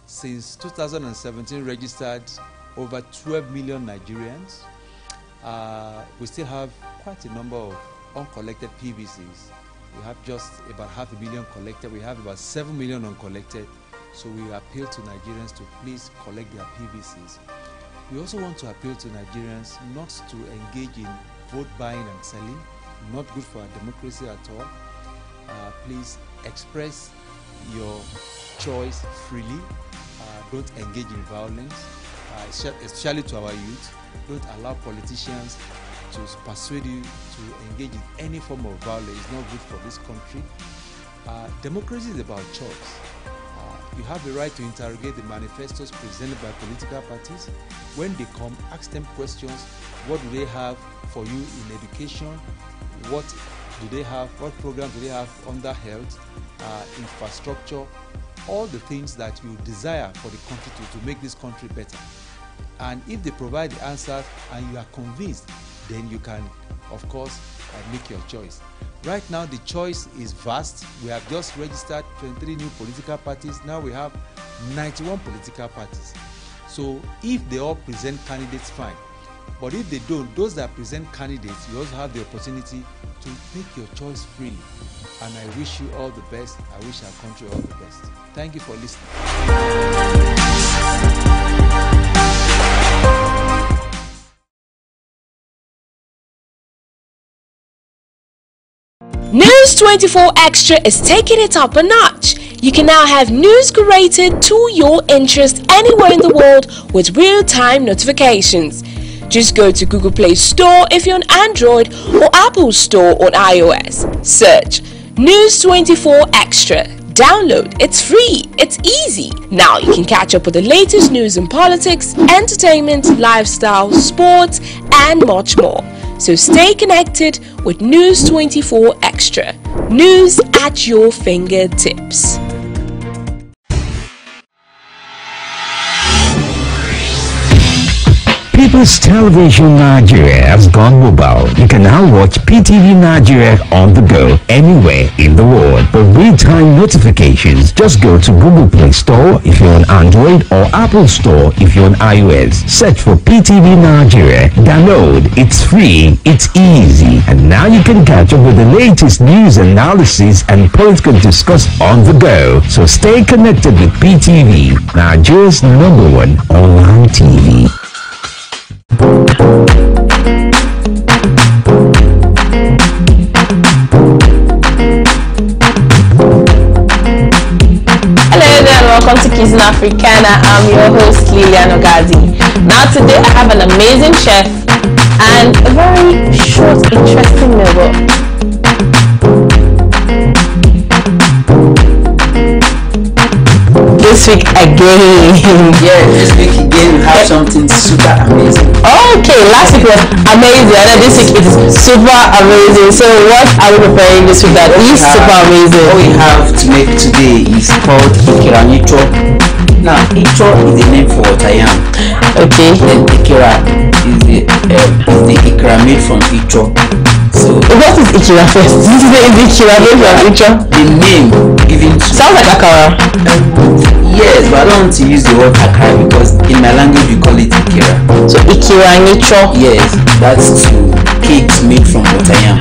since 2017, registered over 12 million Nigerians. We still have quite a number of uncollected PVCs. We have just about 500,000 collected. We have about 7 million uncollected. So we appeal to Nigerians to please collect their PVCs. We also want to appeal to Nigerians not to engage in vote buying and selling. Not good for our democracy at all. Please express your choice freely. Don't engage in violence, especially to our youth. Don't allow politicians to persuade you to engage in any form of violence. It's not good for this country. Democracy is about choice. You have the right to interrogate the manifestos presented by political parties. When they come, ask them questions. What do they have for you in education? What do they have? What programs do they have under health, infrastructure? All the things that you desire for the country to make this country better. And if they provide the answers and you are convinced, then you can, of course, make your choice. Right now, the choice is vast. We have just registered 23 new political parties. Now we have 91 political parties. So if they all present candidates, fine. But if they don't, those that present candidates, you also have the opportunity to make your choice freely. And I wish you all the best. I wish our country all the best. Thank you for listening. News 24 Extra is taking it up a notch. You can now have news curated to your interest anywhere in the world with real-time notifications. Just go to Google Play Store if you're on Android or Apple Store on iOS. Search News 24 Extra. Download. It's free. It's easy. Now you can catch up with the latest news in politics, entertainment, lifestyle, sports, and much more. So stay connected with News 24 Extra. News at your fingertips. People's Television Nigeria has gone mobile. You can now watch PTV Nigeria on the go anywhere in the world. For real-time notifications, just go to Google Play Store if you're on Android or Apple Store if you're on iOS. Search for PTV Nigeria. Download. It's free. It's easy. And now you can catch up with the latest news analysis and political discourse on the go. So stay connected with PTV, Nigeria's #1 online TV. Hello there and welcome to Kids in Africana. I'm your host Lilian Ogazi. Now today I have an amazing chef and a very short, interesting meal. This week again. Yeah, this week again we have something super amazing. Okay, last week was amazing and then this week it is super amazing. So what are we preparing this week that is super amazing? What we have to make today is called Ikira Nicho. Now, Icho is the name for what I am. Okay. Then Ikira is the Ikira made from Icho. So what is Ikira first? This is the Ikira made from Icho. The name given to sounds like Akara. Yes, but I don't want to use the word Akara because in my language we call it Ikira. So Ikira Nicho. Yes, that's to cakes made from what I am.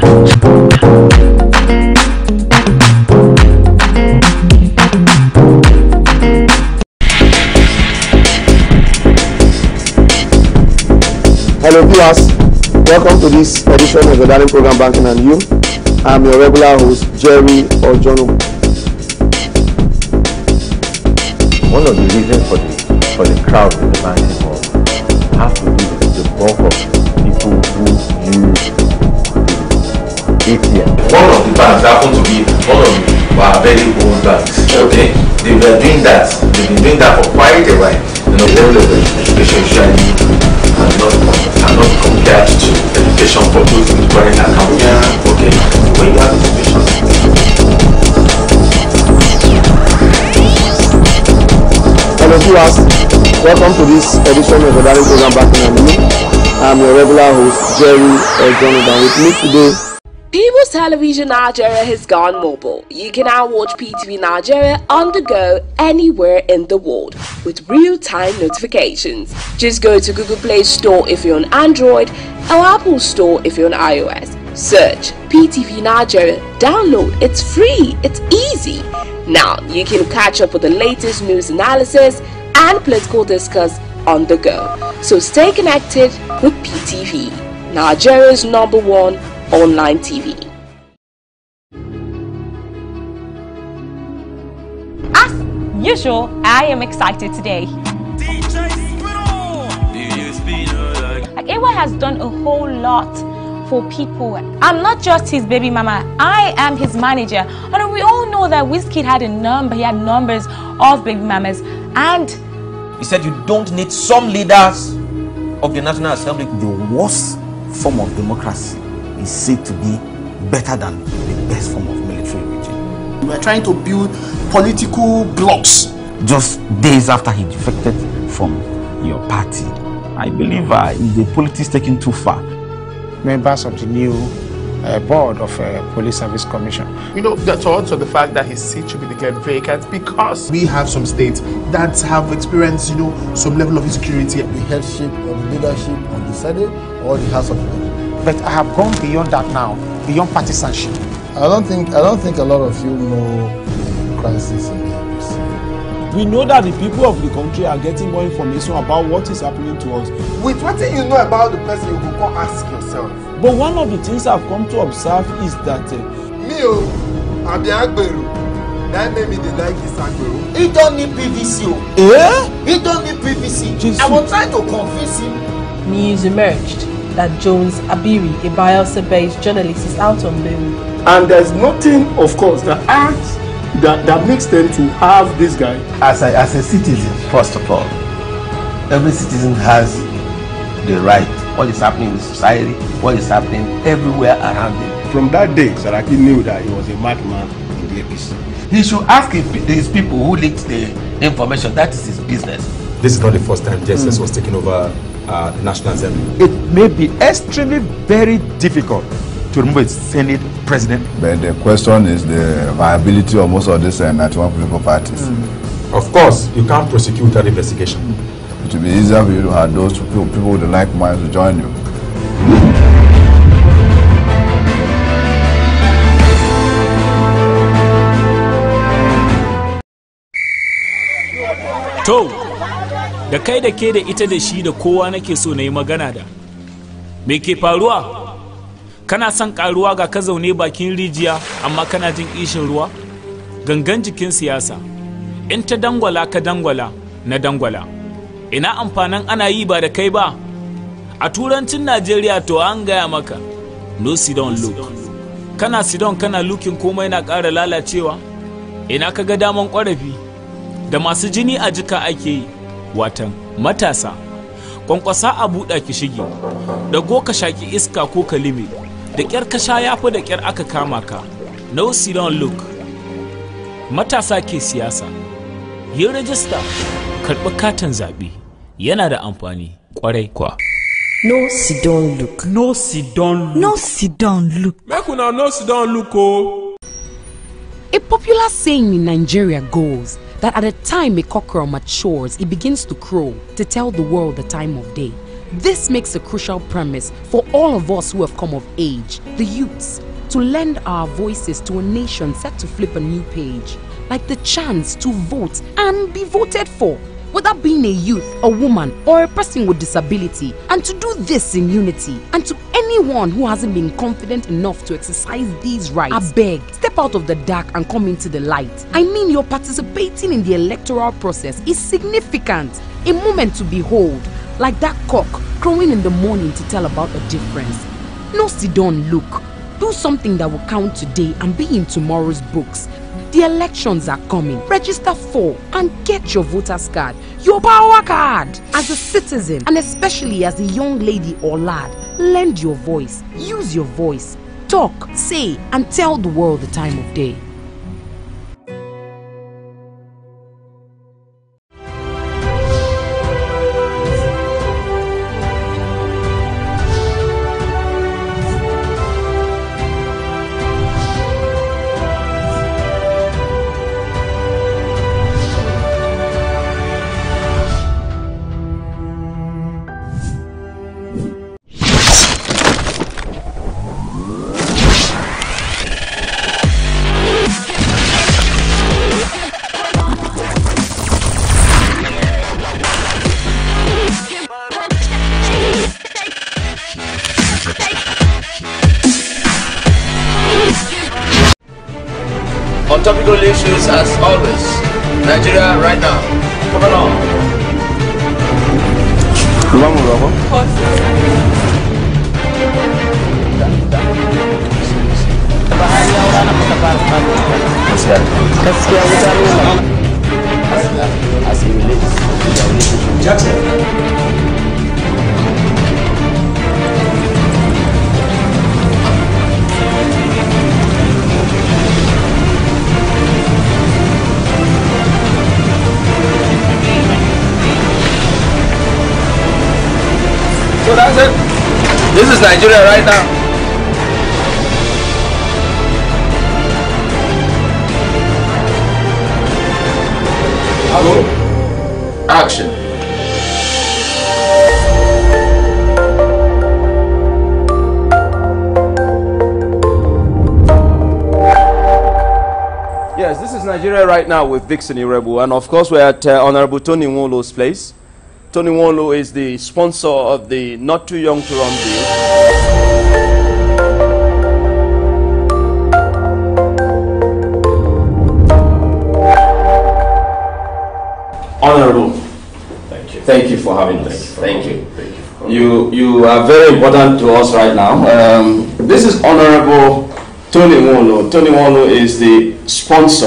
Hello viewers, welcome to this edition of the Darling Program Banking and You. I'm your regular host, Jerry Ojono. One of the reasons for the crowd in the banking hall has to do with the bulk of people who use the ATM. One of the banks happened to be one of our very old banks. Okay, they've been doing that for quite a while. You know, the level of education usually cannot compared to education for those requiring accounting. Okay, when you have education. Hello viewers, welcome to this edition of the Darling Program Banking and You. I'm your regular host, Jerry Ojono. With me today, People's Television Nigeria has gone mobile. You can now watch PTV Nigeria on the go anywhere in the world with real-time notifications. Just go to Google Play Store if you're on Android or Apple Store if you're on iOS. Search PTV Nigeria. Download. It's free. It's easy. Now you can catch up with the latest news analysis and political discourse on the go. So stay connected with PTV, Nigeria's #1 online TV. As usual, I am excited today. Like, AY has done a whole lot for people. I'm not just his baby mama, I am his manager. And we all know that Wizkid had he had numbers of baby mamas. And he said you don't need some leaders of the National Assembly. The worst form of democracy is said to be better than the best form of military regime. We are trying to build political blocks. Just days after he defected from your party, I believe the politics taken too far. Members of the new board of Police Service Commission. You know, that's also the fact that his seat should be declared vacant because we have some states that have experienced, you know, some level of insecurity. The headship or the leadership on the Senate or the House of Representatives. But I have gone beyond that now, beyond partisanship. I don't think a lot of you know the crisis in the NDC. We know that the people of the country are getting more information about what is happening to us. With what you know about the person, you can go ask yourself. But one of the things I've come to observe is that I'm the Agbero. That made me like this Agbero. He don't need PVC. He don't need PVC. I was trying to convince him. News emerged that Jones Abiri, a Bielsa-based journalist, is out on bail. And there's nothing, of course, that makes them to have this guy. As a citizen, first of all, every citizen has the right. What is happening in society, what is happening everywhere around him. From that day, Saraki knew that he was a madman in the APC. He should ask these people who leaked the information. That is his business. This is not the first time JSS was taking over the National Assembly. It may be extremely very difficult to remove a Senate president. But the question is the viability of most of these 91 political parties. Of course, you can't prosecute that investigation. It will be easier for you to have those people with the like minds to join you. To, da kai da ke da ita da shi da kowa nake so na yi magana da. Me ke faruwa? Kana son karuwa ga ka zaune bakin rijiya amma kana jin ishin ruwa? Gangan jikin siyasa. In ta dangwala ka dangwala na dangwala. Ina amfanin ana yi ba da kai ba? A turancin Najeriya to an gaya maka, no sit down look. Kana sit down kana looking komai na ƙara lalacewa? Ina ka ga daman ƙwarafi? Da masu jini a jika ake yi, watan matasa. Kwankwasa a buɗa ki shige, dago ka shaki iska ko kalime, da ƙyar ka sha yafi da ƙyar aka kama ka. No sit down look. Matasa ke siyasa. Yin rajista. Karɓi katin zaɓe yana da amfani ƙwarai kwa. No sit down look. No sit down look. No sit down look. Make una no sit down look oh. A popular saying in Nigeria goes that at the time a cockerel matures, it begins to crow to tell the world the time of day. This makes a crucial premise for all of us who have come of age, the youths, to lend our voices to a nation set to flip a new page, like the chance to vote and be voted for, whether being a youth, a woman, or a person with disability, and to do this in unity. And to anyone who hasn't been confident enough to exercise these rights, I beg, step out of the dark and come into the light. I mean, your participating in the electoral process is significant, a moment to behold, like that cock crowing in the morning to tell about a difference. No sit down look. Do something that will count today and be in tomorrow's books. The elections are coming. Register for and get your voter's card, your power card. As a citizen, and especially as a young lady or lad, lend your voice, use your voice, talk, say, and tell the world the time of day. on topical issues as always. Nigeria right now. Come on. So that's it. This is Nigeria right now. Action. Yes, this is Nigeria right now with Vixen Irebu, and of course we're at Honorable Tony Nwolo's place. Tony Nwolo is the sponsor of the Not Too Young to Run bill. Honorable, thank you for having us. Thank you. You are very important to us right now. This is Honorable Tony Nwolo. Tony Nwolo is the sponsor